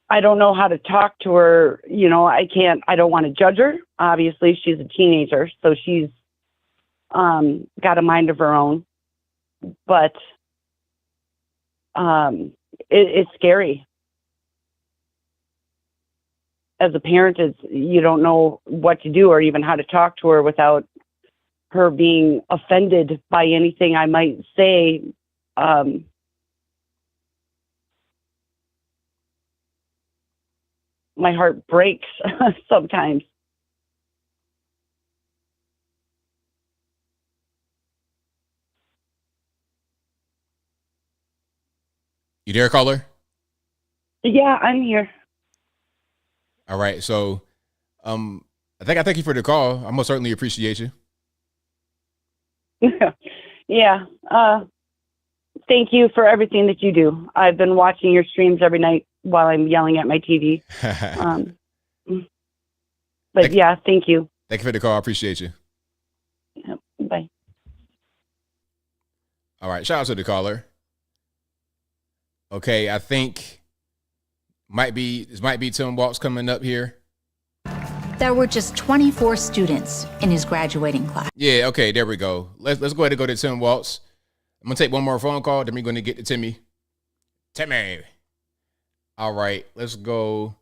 I don't know how to talk to her. I don't want to judge her. Obviously, she's a teenager, so she's got a mind of her own. But it's scary. As a parent, you don't know what to do or even how to talk to her without her being offended by anything I might say. my heart breaks sometimes. You there, caller? Yeah, I'm here. All right. So, I thank you for the call. I most certainly appreciate you. Yeah. Thank you for everything that you do. I've been watching your streams every night while I'm yelling at my TV. But yeah, thank you. Thank you for the call. I appreciate you. Yep, bye. All right. Shout out to the caller. Okay. I think this might be Tim Waltz coming up here. There were just 24 students in his graduating class. Yeah, okay, there we go. Let's go ahead and go to Tim Waltz. I'm gonna take one more phone call, then we're gonna get to Timmy. Timmy. All right, let's go.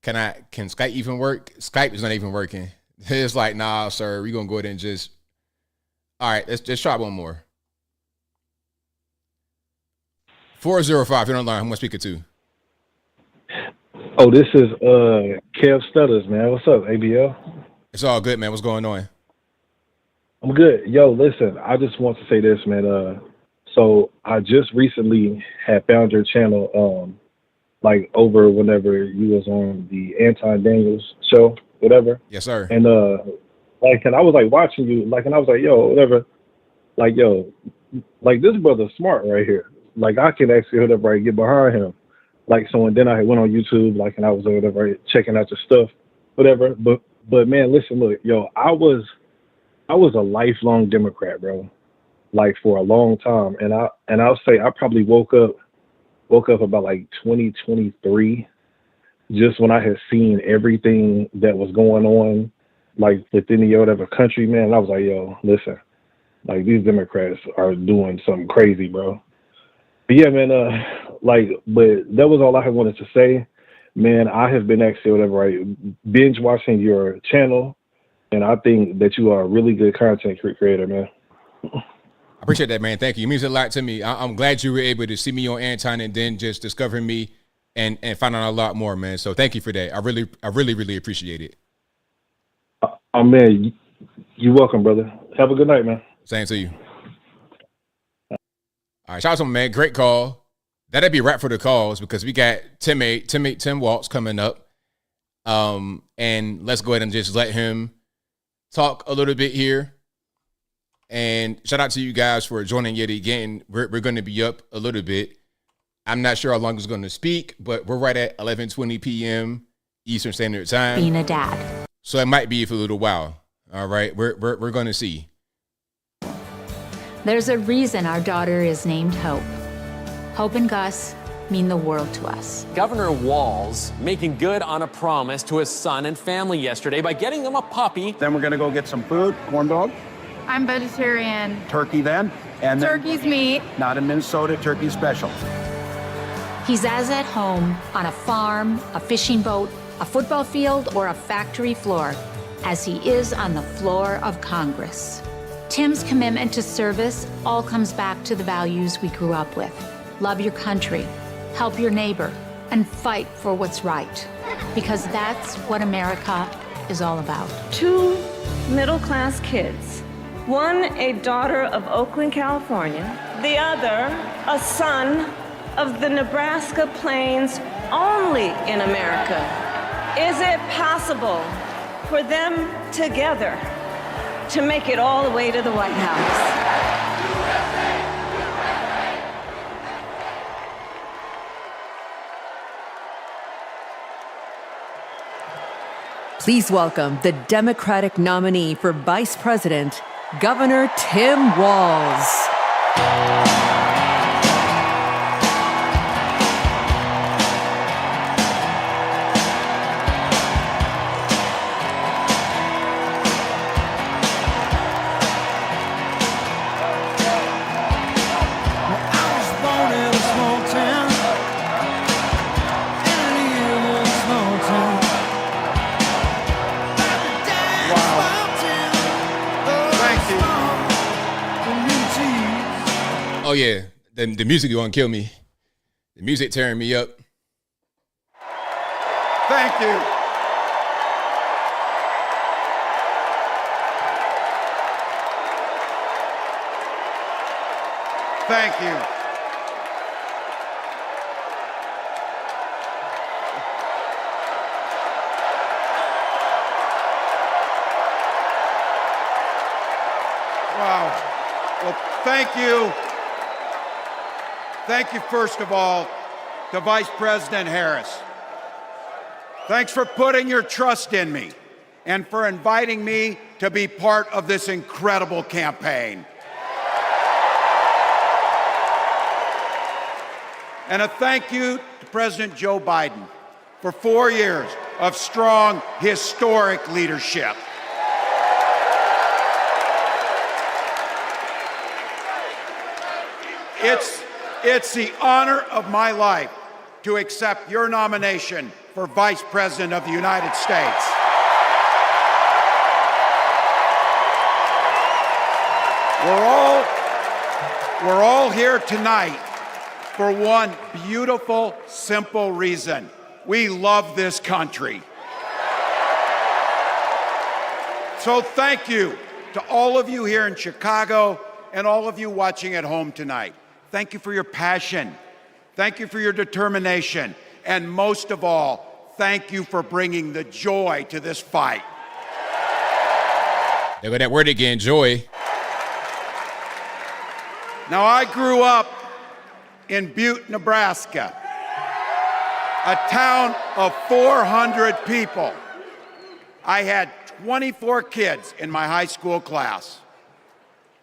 Can Skype even work? Skype is not even working. It's like, nah, sir, we're gonna go ahead and just. All right, let's just try one more. 405, you're on the line. Who am I speaking to? Oh, this is Kev Stutters, man. What's up, ABL? It's all good, man. What's going on? I'm good. Yo, listen, I just want to say this, man. So I just recently had found your channel, like over whenever you was on the Anton Daniels show, whatever. Yes, sir. And and I was like watching you, and I was like, yo, whatever. Like, yo, like this brother's smart right here. Like I can actually whatever get behind him. Like, so, and then I went on YouTube, and I was whatever checking out your stuff, whatever. But man, listen, look, yo, I was a lifelong Democrat, bro, like for a long time. And I'll say I probably woke up about like 2023, just when I had seen everything that was going on, like within the whatever country, man. And I was like, yo, listen, like these Democrats are doing something crazy, bro. But yeah, man, but that was all I had wanted to say. Man, I have been actually binge watching your channel, and I think that you are a really good content creator, man. I appreciate that, man. Thank you. It means a lot to me. I'm glad you were able to see me on Anton and then just discovering me and find out a lot more, man. So thank you for that. I really appreciate it. Oh, man, you're welcome, brother. Have a good night, man. Same to you. All right, shout out to him, man. Great call. That'd be a wrap for the calls because we got Tim Waltz coming up. And let's go ahead and just let him talk a little bit here. And shout out to you guys for joining yet again. We're going to be up a little bit. I'm not sure how long it's going to speak, but we're right at 11:20 p.m. Eastern Standard Time. Being a dad. So it might be for a little while. All right, we're going to see. There's a reason our daughter is named Hope. Hope and Gus mean the world to us. Governor Walz making good on a promise to his son and family yesterday by getting them a puppy. Then we're going to go get some food, corn dog. I'm vegetarian. Turkey then. And Turkey's meat. Not in Minnesota, turkey special. He's as at home on a farm, a fishing boat, a football field, or a factory floor as he is on the floor of Congress. Tim's commitment to service all comes back to the values we grew up with. Love your country, help your neighbor, and fight for what's right. Because that's what America is all about. 2 middle-class kids. One, a daughter of Oakland, California. The other, a son of the Nebraska Plains, only in America. Is it possible for them together to make it all the way to the White House? Please welcome the Democratic nominee for Vice President, Governor Tim Walz. Oh yeah, the music gonna kill me. The music tearing me up. Thank you. Thank you. Wow. Well, thank you. Thank you, first of all, to Vice President Harris. Thanks for putting your trust in me and for inviting me to be part of this incredible campaign. And a thank you to President Joe Biden for 4 years of strong, historic leadership. It's the honor of my life to accept your nomination for Vice President of the United States. We're all here tonight for one beautiful, simple reason. We love this country. So thank you to all of you here in Chicago and all of you watching at home tonight. Thank you for your passion. Thank you for your determination. And most of all, thank you for bringing the joy to this fight. There go that word again, joy. Now, I grew up in Butte, Nebraska, a town of 400 people. I had 24 kids in my high school class,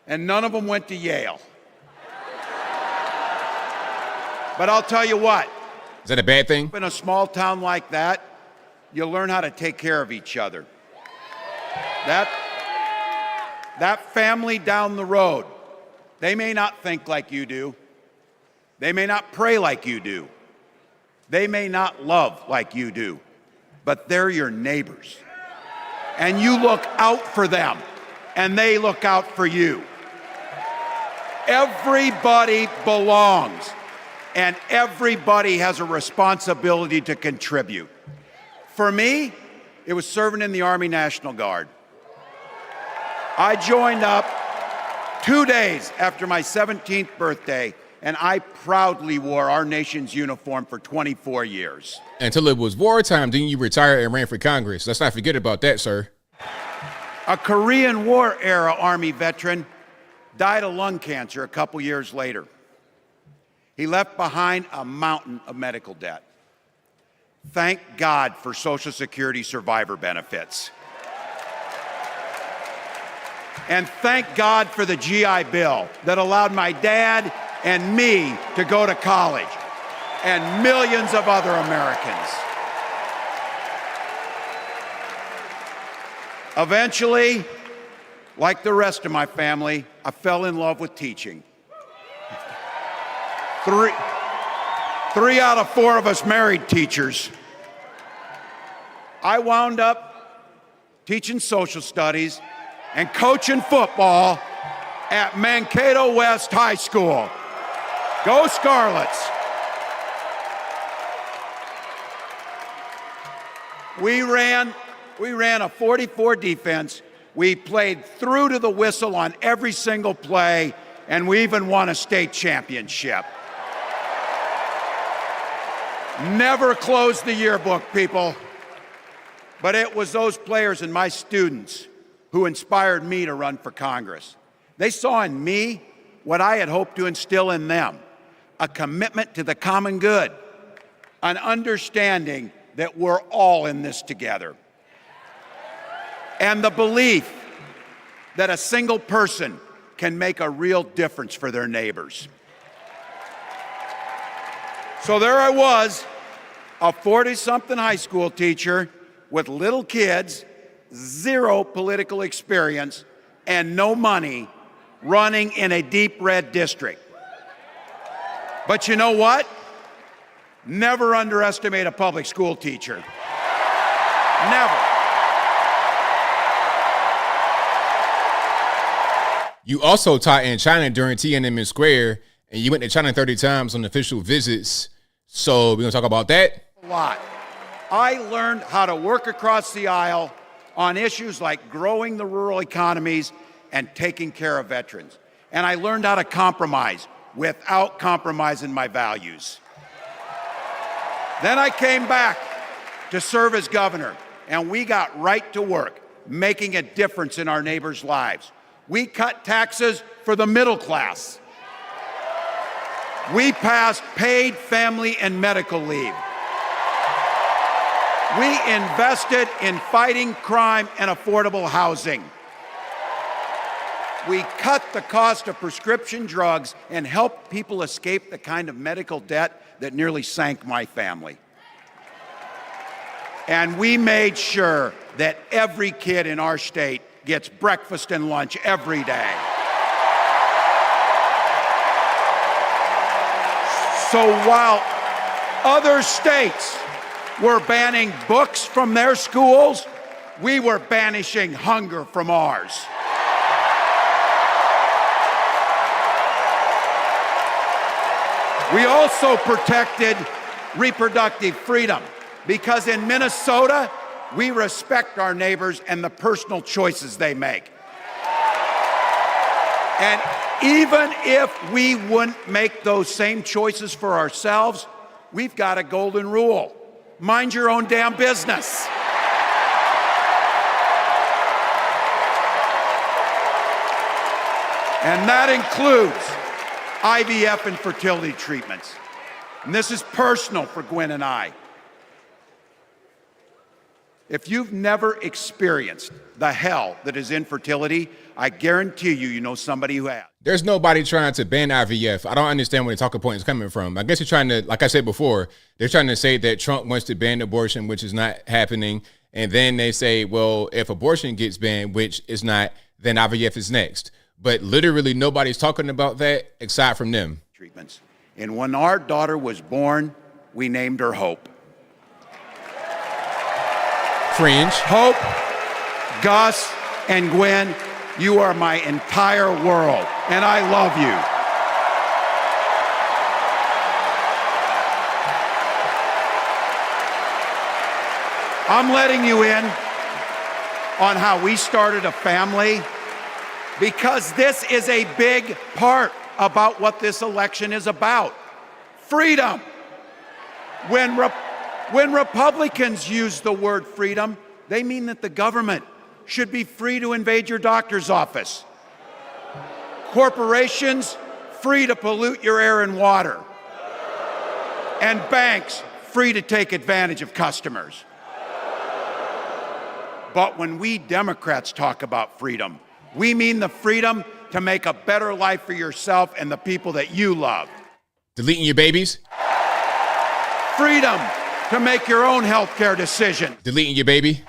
and none of them went to Yale. But I'll tell you what. Is that a bad thing? In a small town like that, you learn how to take care of each other. That family down the road, they may not think like you do. They may not pray like you do. They may not love like you do. But they're your neighbors. And you look out for them, and they look out for you. Everybody belongs. And everybody has a responsibility to contribute. For me, it was serving in the Army National Guard. I joined up 2 days after my 17th birthday, and I proudly wore our nation's uniform for 24 years. Until it was wartime, then you retired and ran for Congress. Let's not forget about that, sir. A Korean War era Army veteran died of lung cancer a couple years later. He left behind a mountain of medical debt. Thank God for Social Security survivor benefits. And thank God for the GI Bill that allowed my dad and me to go to college, and millions of other Americans. Eventually, like the rest of my family, I fell in love with teaching. Three out of 4 of us married teachers. I wound up teaching social studies and coaching football at Mankato West High School. Go Scarlets! We ran a 44 defense. We played through to the whistle on every single play, and we even won a state championship. Never closed the yearbook, people. But it was those players and my students who inspired me to run for Congress. They saw in me what I had hoped to instill in them, a commitment to the common good, an understanding that we're all in this together, and the belief that a single person can make a real difference for their neighbors. So there I was, a 40-something high school teacher with little kids, 0 political experience, and no money, running in a deep red district. But you know what? Never underestimate a public school teacher. Never. You also taught in China during Tiananmen Square, and you went to China 30 times on official visits. So we're going to talk about that? A lot. I learned how to work across the aisle on issues like growing the rural economies and taking care of veterans. And I learned how to compromise without compromising my values. Then I came back to serve as governor, and we got right to work, making a difference in our neighbors' lives. We cut taxes for the middle class. We passed paid family and medical leave. We invested in fighting crime and affordable housing. We cut the cost of prescription drugs and helped people escape the kind of medical debt that nearly sank my family. And we made sure that every kid in our state gets breakfast and lunch every day. So while other states were banning books from their schools, we were banishing hunger from ours. We also protected reproductive freedom because in Minnesota, we respect our neighbors and the personal choices they make. And even if we wouldn't make those same choices for ourselves, we've got a golden rule. Mind your own damn business. And that includes IVF and fertility treatments. And this is personal for Gwen and I. If you've never experienced the hell that is infertility, I guarantee you know somebody who has. There's nobody trying to ban IVF. I don't understand where the talking point is coming from. I guess you're trying to, like I said before, they're trying to say that Trump wants to ban abortion, which is not happening. And then they say, well, if abortion gets banned, which is not, then IVF is next. But literally nobody's talking about that aside from them. Treatments. And when our daughter was born, we named her Hope. Fringe. Hope, Gus, and Gwen, you are my entire world, and I love you. I'm letting you in on how we started a family because this is a big part about what this election is about. Freedom. When Republicans use the word freedom, they mean that the government should be free to invade your doctor's office. Corporations free to pollute your air and water. And banks free to take advantage of customers. But when we Democrats talk about freedom, we mean the freedom to make a better life for yourself and the people that you love. Deleting your babies? Freedom to make your own healthcare decision. Deleting your baby?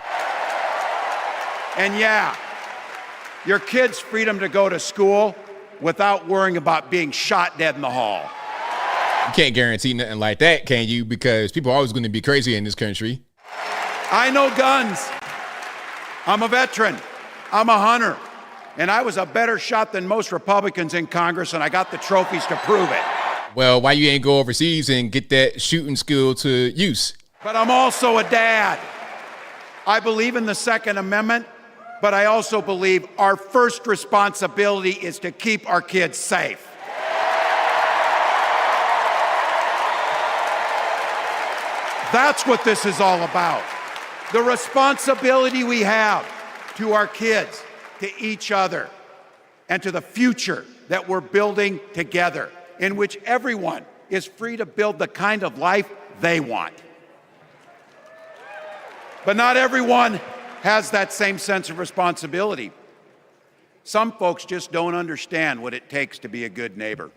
And yeah, your kid's freedom to go to school without worrying about being shot dead in the hall. You can't guarantee nothing like that, can you? Because people are always going to be crazy in this country. I know guns. I'm a veteran. I'm a hunter. And I was a better shot than most Republicans in Congress, and I got the trophies to prove it. Well, why you ain't go overseas and get that shooting skill to use? But I'm also a dad. I believe in the Second Amendment, but I also believe our first responsibility is to keep our kids safe. That's what this is all about. The responsibility we have to our kids, to each other, and to the future that we're building together, in which everyone is free to build the kind of life they want. But not everyone has that same sense of responsibility. Some folks just don't understand what it takes to be a good neighbor.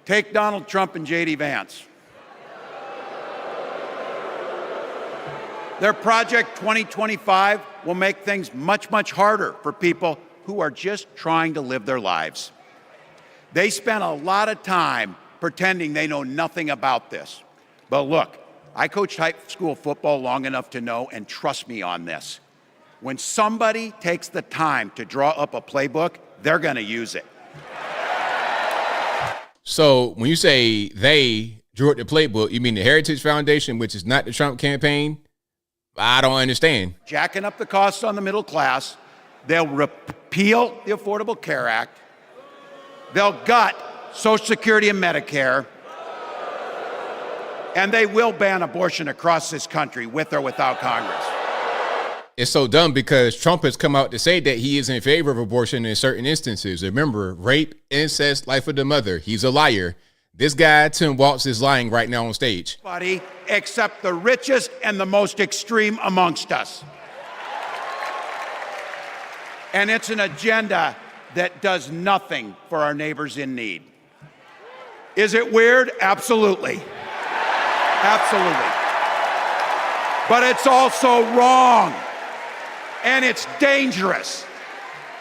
Take Donald Trump and J.D. Vance. Their Project 2025 will make things much, much harder for people who are just trying to live their lives. They spent a lot of time pretending they know nothing about this. But look, I coached high school football long enough to know, and trust me on this, when somebody takes the time to draw up a playbook, they're going to use it. So when you say they drew up the playbook, you mean the Heritage Foundation, which is not the Trump campaign? I don't understand. Jacking up the costs on the middle class. They'll repeal the Affordable Care Act. They'll gut Social Security and Medicare. And they will ban abortion across this country, with or without Congress. It's so dumb because Trump has come out to say that he is in favor of abortion in certain instances. Remember, rape, incest, life of the mother. He's a liar. This guy, Tim Walz, is lying right now on stage. Buddy, except the richest and the most extreme amongst us. And it's an agenda that does nothing for our neighbors in need. Is it weird? Absolutely. Absolutely. But it's also wrong. And it's dangerous.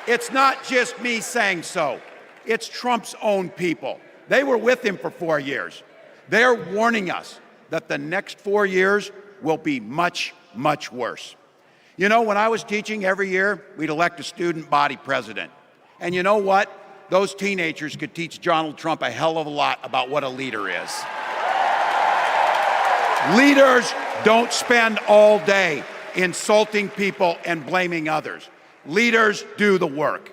It's not just me saying so. It's Trump's own people. They were with him for 4 years. They're warning us that the next 4 years will be much, much worse. You know, when I was teaching every year, we'd elect a student body president. And you know what? Those teenagers could teach Donald Trump a hell of a lot about what a leader is. Leaders don't spend all day insulting people and blaming others. Leaders do the work.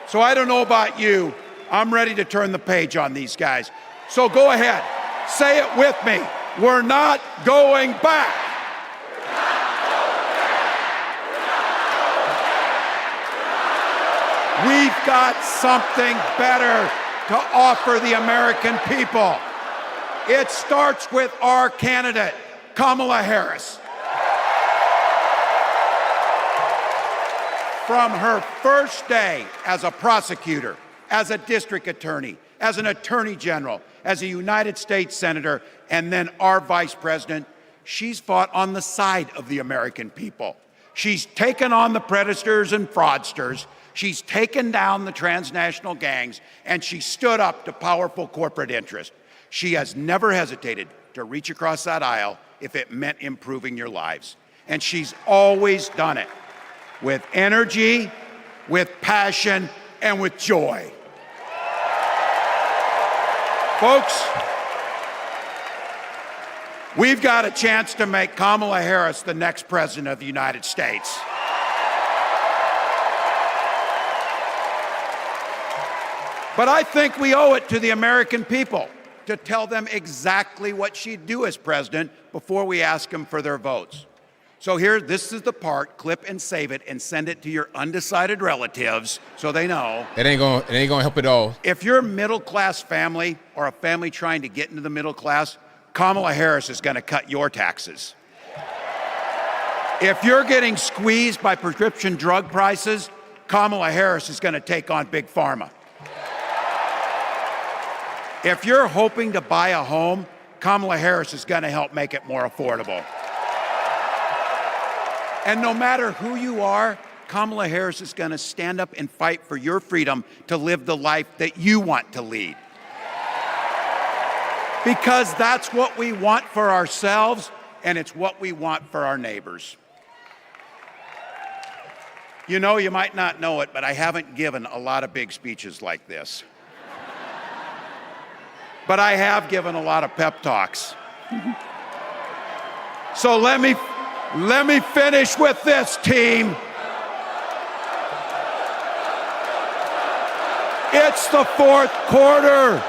So I don't know about you. I'm ready to turn the page on these guys. So go ahead. Say it with me. We're not going back. We've got something better to offer the American people. It starts with our candidate, Kamala Harris. From her first day as a prosecutor, as a district attorney, as an attorney general, as a United States senator, and then our vice president, she's fought on the side of the American people. She's taken on the predators and fraudsters. She's taken down the transnational gangs, and she stood up to powerful corporate interests. She has never hesitated to reach across that aisle if it meant improving your lives. And she's always done it with energy, with passion, and with joy. Folks, we've got a chance to make Kamala Harris the next president of the United States. But I think we owe it to the American people to tell them exactly what she'd do as president before we ask them for their votes. So here, this is the part, clip and save it and send it to your undecided relatives so they know. It ain't gonna help at all. If you're a middle-class family or a family trying to get into the middle class, Kamala Harris is gonna cut your taxes. If you're getting squeezed by prescription drug prices, Kamala Harris is gonna take on Big Pharma. If you're hoping to buy a home, Kamala Harris is gonna help make it more affordable. And no matter who you are, Kamala Harris is going to stand up and fight for your freedom to live the life that you want to lead. Because that's what we want for ourselves, and it's what we want for our neighbors. You know, you might not know it, but I haven't given a lot of big speeches like this. But I have given a lot of pep talks. So let me finish with this, team. It's the fourth quarter.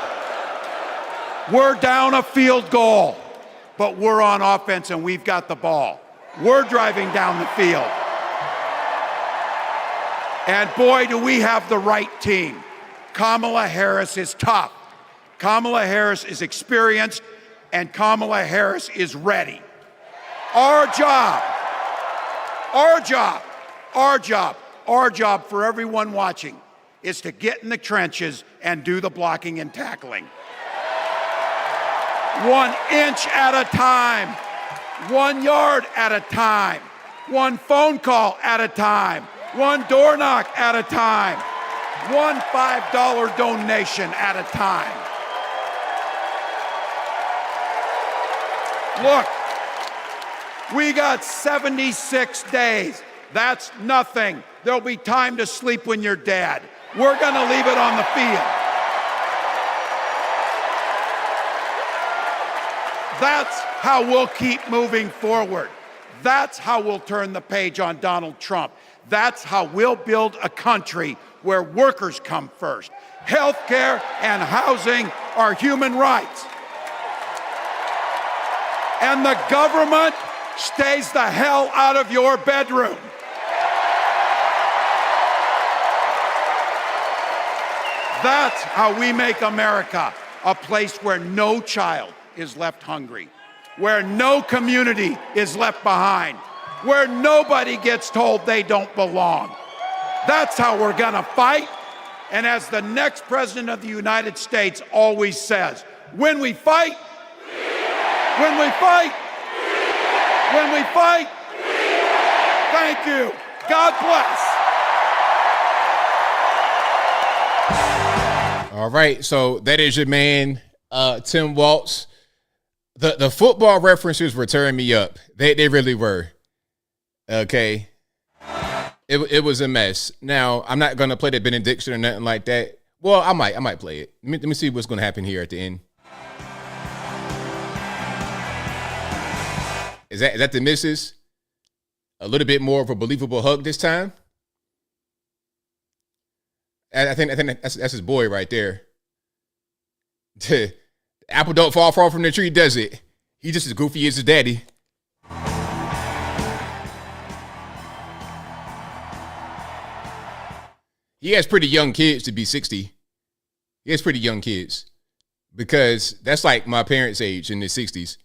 We're down a field goal, but we're on offense and we've got the ball. We're driving down the field. And boy, do we have the right team. Kamala Harris is tough. Kamala Harris is experienced, and Kamala Harris is ready. Our job for everyone watching is to get in the trenches and do the blocking and tackling. 1 inch at a time, 1 yard at a time, 1 phone call at a time, 1 door knock at a time, 1 $5 donation at a time. Look, we got 76 days. That's nothing. There'll be time to sleep when you're dead. We're going to leave it on the field. That's how we'll keep moving forward. That's how we'll turn the page on Donald Trump. That's how we'll build a country where workers come first. Healthcare and housing are human rights. And the government stays the hell out of your bedroom. That's how we make America a place where no child is left hungry, where no community is left behind, where nobody gets told they don't belong. That's how we're gonna fight. And as the next president of the United States always says, when we fight, when we fight, when we fight, thank you. God bless. All right, so that is your man, Tim Walz. The football references were tearing me up. They really were. Okay. It was a mess. Now, I'm not gonna play the benediction or nothing like that. Well, I might play it. Let me see what's gonna happen here at the end. Is that the missus? A little bit more of a believable hug this time. I think that's his boy right there. The apple don't fall far from the tree, does it? He just as goofy as his daddy. He has pretty young kids to be 60. He has pretty young kids. Because that's like my parents' age in the 60s.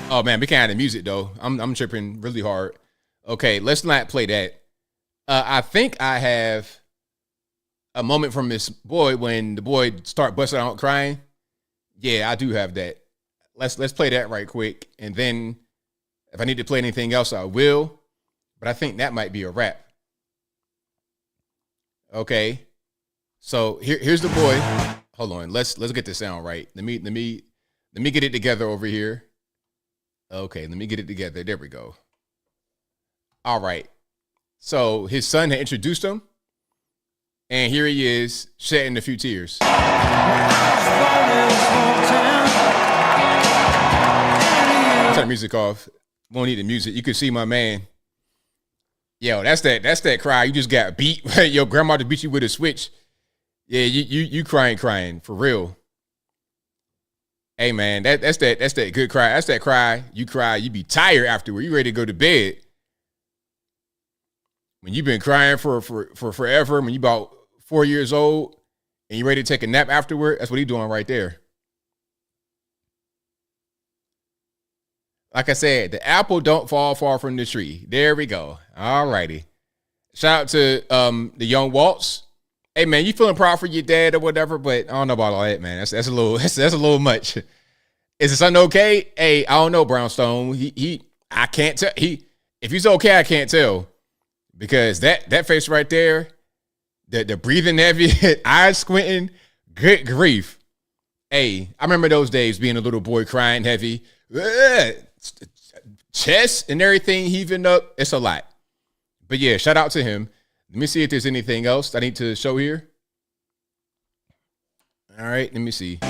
Oh man, we can't have the music though. I'm tripping really hard. Okay, let's not play that. I think I have a moment from this boy when the boy start busting out crying. Yeah, I do have that. Let's play that right quick, and then if I need to play anything else, I will. But I think that might be a wrap. Okay, so here's the boy. Hold on, let's get the sound right. Let me get it together over here. Okay, let me get it together. There we go. All right. So his son had introduced him, and here he is shedding a few tears. Turn the music off. Won't need the music. You can see my man. Yo, that's that cry. You just got beat. Your grandma beat you with a switch. Yeah, you crying for real. Hey man, that's that good cry. That's that cry. You be tired afterward. You ready to go to bed. When you've been crying for forever, when you about 4 years old and you ready to take a nap afterward, that's what he's doing right there. Like I said, the apple don't fall far from the tree. There we go. All righty. Shout out to the young Waltz. Hey man, you feeling proud for your dad or whatever, but I don't know about all that, man. That's a little much. Is the son okay? Hey, I don't know, Brownstone. I can't tell. If he's okay, I can't tell. Because that face right there, the breathing heavy, eyes squinting, good grief. Hey, I remember those days being a little boy crying heavy. Chest and everything heaving up. It's a lot. But yeah, shout out to him. Let me see if there's anything else I need to show here. All right, let me see.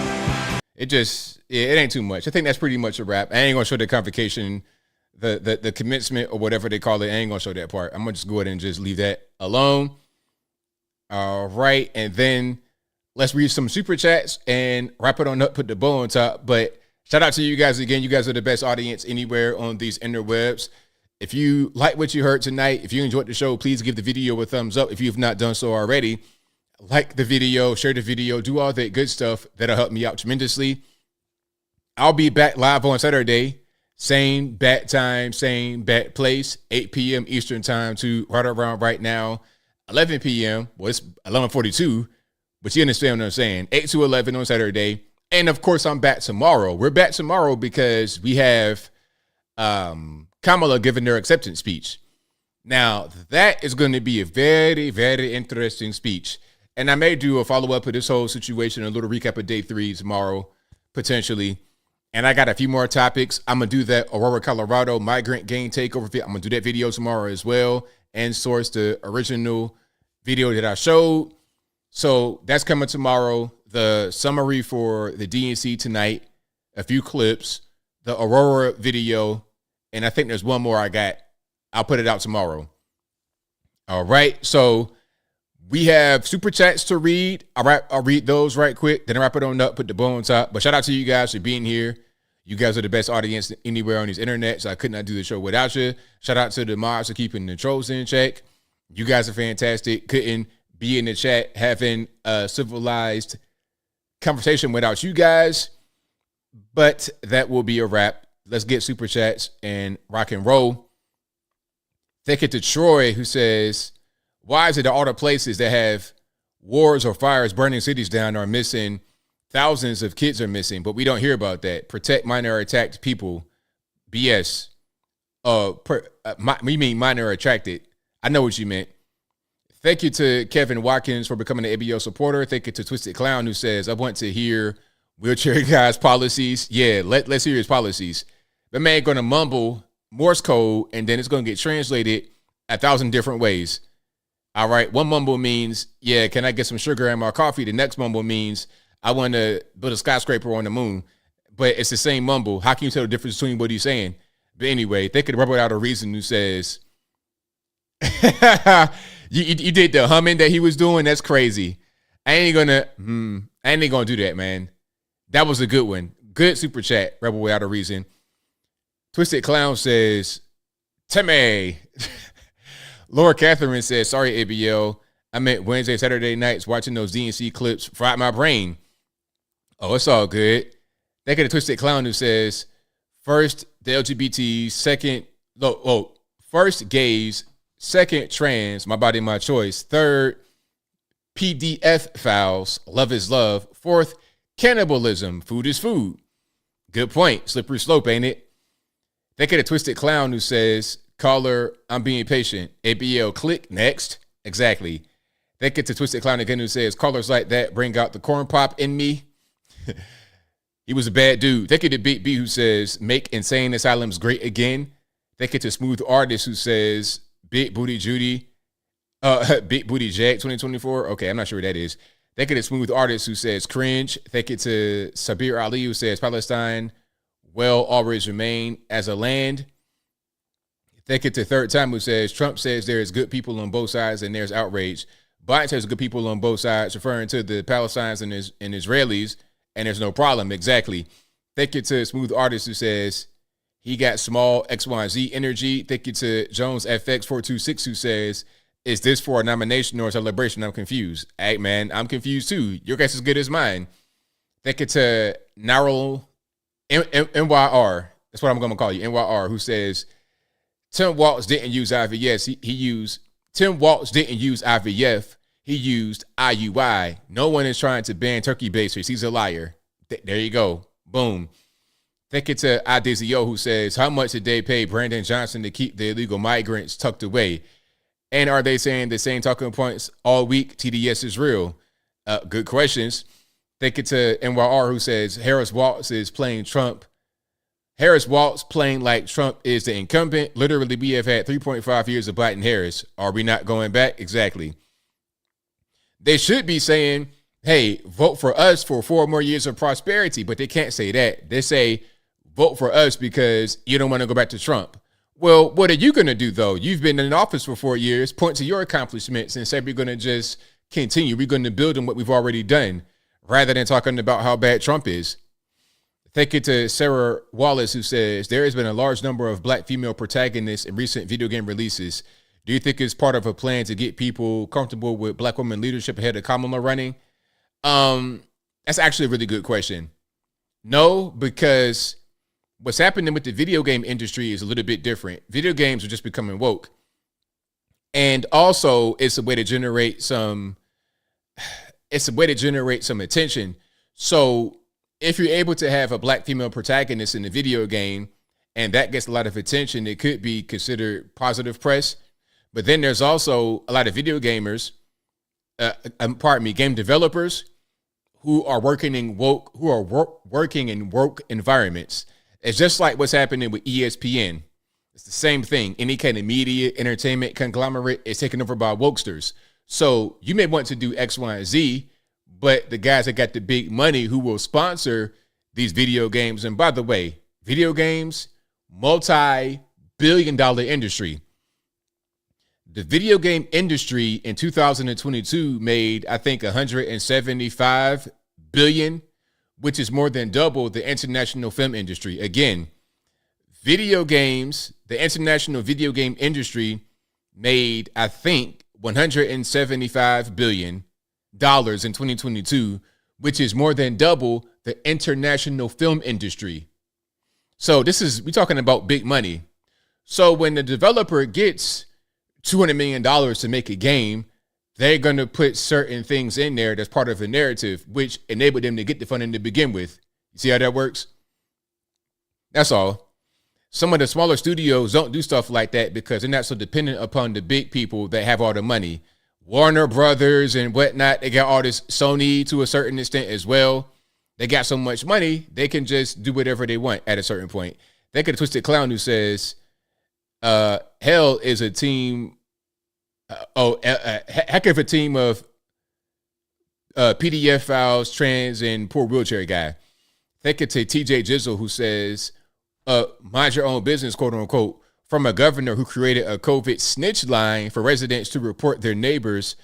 It ain't too much. I think that's pretty much a wrap. I ain't gonna show the convocation, the commencement or whatever they call it. I ain't gonna show that part. I'm gonna just go ahead and just leave that alone. All right, and then let's read some super chats and wrap it on up, put the bow on top. But shout out to you guys again. You guys are the best audience anywhere on these interwebs. If you like what you heard tonight, if you enjoyed the show, please give the video a thumbs up. If you've not done so already, like the video, share the video, do all that good stuff. That'll help me out tremendously. I'll be back live on Saturday. Same bat time, same bat place, 8 p.m. Eastern time to right around right now, 11 p.m. Well, it's 11:42, but you understand what I'm saying. 8 to 11 on Saturday. And of course, I'm back tomorrow. We're back tomorrow because we have Kamala giving their acceptance speech. Now, that is going to be a very, very interesting speech. And I may do a follow-up of this whole situation, a little recap of day 3 tomorrow, potentially. And I got a few more topics. I'm going to do that Aurora, Colorado migrant gang takeover. I'm going to do that video tomorrow as well and source the original video that I showed. So that's coming tomorrow. The summary for the DNC tonight, a few clips, the Aurora video, and I think there's one more I got. I'll put it out tomorrow. All right. So we have super chats to read. I'll read those right quick. Then I'll wrap it on up, put the bow on top. But shout out to you guys for being here. You guys are the best audience anywhere on this internet, so I could not do the show without you. Shout out to the mods for keeping the trolls in check. You guys are fantastic. Couldn't be in the chat having a civilized conversation without you guys. But that will be a wrap. Let's get super chats and rock and roll. Thank you to Troy, who says, why is it that all the places that have wars or fires burning cities down are missing? Thousands of kids are missing, but we don't hear about that. Protect minor attacked people. BS. We mean minor attracted. I know what you meant. Thank you to Kevin Watkins for becoming an ABL supporter. Thank you to Twisted Clown, who says, I want to hear wheelchair guy's policies. Yeah, let's hear his policies. The man going to mumble Morse code, and then it's going to get translated 1,000 different ways. All right, one mumble means, yeah, can I get some sugar in my coffee? The next mumble means, I want to build a skyscraper on the moon. But it's the same mumble. How can you tell the difference between what he's saying? But anyway, they could rub it out a reason who says, you did the humming that he was doing? That's crazy. I ain't gonna do that, man. That was a good one. Good super chat, Rebel Without a Reason. Twisted Clown says, Timmy. Laura Catherine says, sorry, ABL. I meant Wednesday, Saturday nights watching those DNC clips fried my brain. Oh, it's all good. They get a Twisted Clown who says, first, the LGBT, first, gays, second, trans, my body, my choice. Third, PDF files, love is love. Fourth, cannibalism, food is food. Good point. Slippery slope, ain't it? They get a Twisted Clown who says, caller, I'm being patient. ABL, click, next. Exactly. They get to Twisted Clown again who says, callers like that bring out the corn pop in me. He was a bad dude. They get to Big B who says, make insane asylums great again. They get to Smooth Artist who says, Big Booty Judy, Big Booty Jack 2024. Okay, I'm not sure what that is. They get to Smooth Artist who says, cringe. They get to Sabir Ali who says, Palestine will always remain as a land. They get to Third Time who says, Trump says there is good people on both sides and there's outrage. Biden says good people on both sides, referring to the Palestinians and Israelis, and there's no problem. Exactly. Thank you to Smooth Artist who says he got small XYZ energy. Thank you to Jones FX426 who says, is this for a nomination or a celebration? I'm confused. Hey, man, I'm confused too. Your guess is good as mine. Thank you to Narrow NYR. That's what I'm going to call you, NYR, who says, Tim Waltz didn't use IVF. Tim Waltz didn't use IVF. He used IUI. No one is trying to ban turkey basers. He's a liar. There you go. Boom. Thank you to Idizio who says, how much did they pay Brandon Johnson to keep the illegal migrants tucked away? And are they saying the same talking points all week? TDS is real. Good questions. Thank you to NYR who says, Harris Waltz is playing Trump. Harris Waltz playing like Trump is the incumbent. Literally, we have had 3.5 years of Biden Harris. Are we not going back? Exactly. They should be saying, hey, vote for us for 4 more years of prosperity, but they can't say that. They say, vote for us because you don't want to go back to Trump. Well, what are you going to do, though? You've been in office for 4 years. Point to your accomplishments and say we're going to just continue. We're going to build on what we've already done rather than talking about how bad Trump is. Thank you to Sarah Wallace who says, there has been a large number of black female protagonists in recent video game releases. Do you think it's part of a plan to get people comfortable with black women leadership ahead of Kamala running? That's actually a really good question. No, because what's happening with the video game industry is a little bit different. Video games are just becoming woke. And also it's a way to generate some attention. So if you're able to have a black female protagonist in a video game and that gets a lot of attention, it could be considered positive press. But then there's also a lot of video gamers, game developers who are working in woke environments. It's just like what's happening with ESPN. It's the same thing. Any kind of media, entertainment conglomerate is taken over by wokesters. So you may want to do X, Y, and Z, but the guys that got the big money who will sponsor these video games, and by the way, video games, multi-billion-dollar industry. The video game industry in 2022 made, I think, $175 billion, which is more than double the international film industry. Again, video games, the international video game industry made, I think, $175 billion in 2022, which is more than double the international film industry. So we're talking about big money. So when the developer gets $200 million to make a game, they're going to put certain things in there that's part of a narrative, which enabled them to get the funding to begin with. You see how that works? That's all. Some of the smaller studios don't do stuff like that because they're not so dependent upon the big people that have all the money. Warner Brothers and whatnot, they got all this, Sony to a certain extent as well. They got so much money, they can just do whatever they want at a certain point. They could have Twisted Clown who says, hell is a team. Heck of a team of PDF files, trans, and poor wheelchair guy. Think it to TJ Jizzle who says, mind your own business, quote unquote, from a governor who created a COVID snitch line for residents to report their neighbors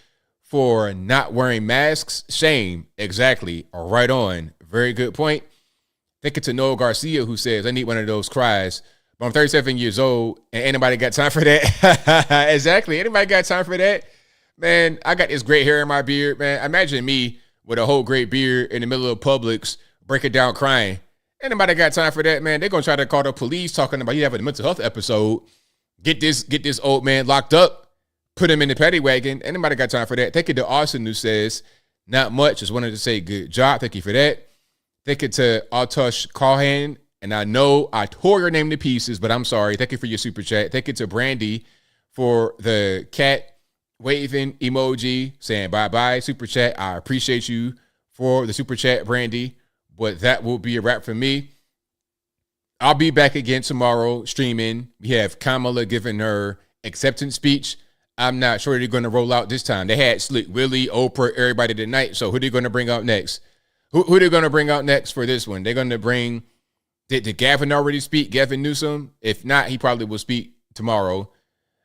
for not wearing masks. Shame. Exactly. Right on. Very good point. Think it to Noel Garcia who says, I need one of those cries. But I'm 37 years old and anybody got time for that? Exactly. Anybody got time for that? Man, I got this great hair in my beard, man. Imagine me with a whole great beard in the middle of Publix, breaking down crying. Anybody got time for that, man? They're going to try to call the police talking about you having a mental health episode. Get this old man locked up, put him in the paddy wagon. Anybody got time for that? Thank you to Austin who says, not much. Just wanted to say good job. Thank you for that. Thank you to Altush Callahan. And I know I tore your name to pieces, but I'm sorry. Thank you for your super chat. Thank you to Brandy for the cat waving emoji saying bye-bye super chat. I appreciate you for the super chat, Brandy. But that will be a wrap for me. I'll be back again tomorrow streaming. We have Kamala giving her acceptance speech. I'm not sure they're going to roll out this time. They had Slick Willie, Oprah, everybody tonight. So who are they going to bring out next? Who are they going to bring out next for this one? They're going to bring... Did Gavin already speak? Gavin Newsom? If not, he probably will speak tomorrow.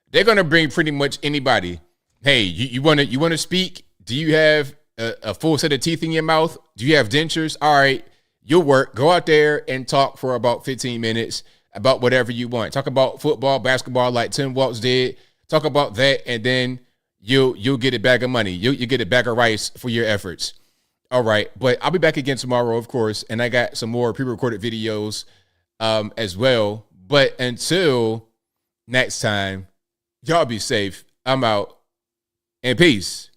They're going to bring pretty much anybody. Hey, you want to speak? Do you have a full set of teeth in your mouth? Do you have dentures? All right, you'll work. Go out there and talk for about 15 minutes about whatever you want. Talk about football, basketball like Tim Waltz did. Talk about that, and then you'll get a bag of money. You get a bag of rice for your efforts. All right, but I'll be back again tomorrow, of course, and I got some more pre-recorded videos as well. But until next time, y'all be safe. I'm out, and peace.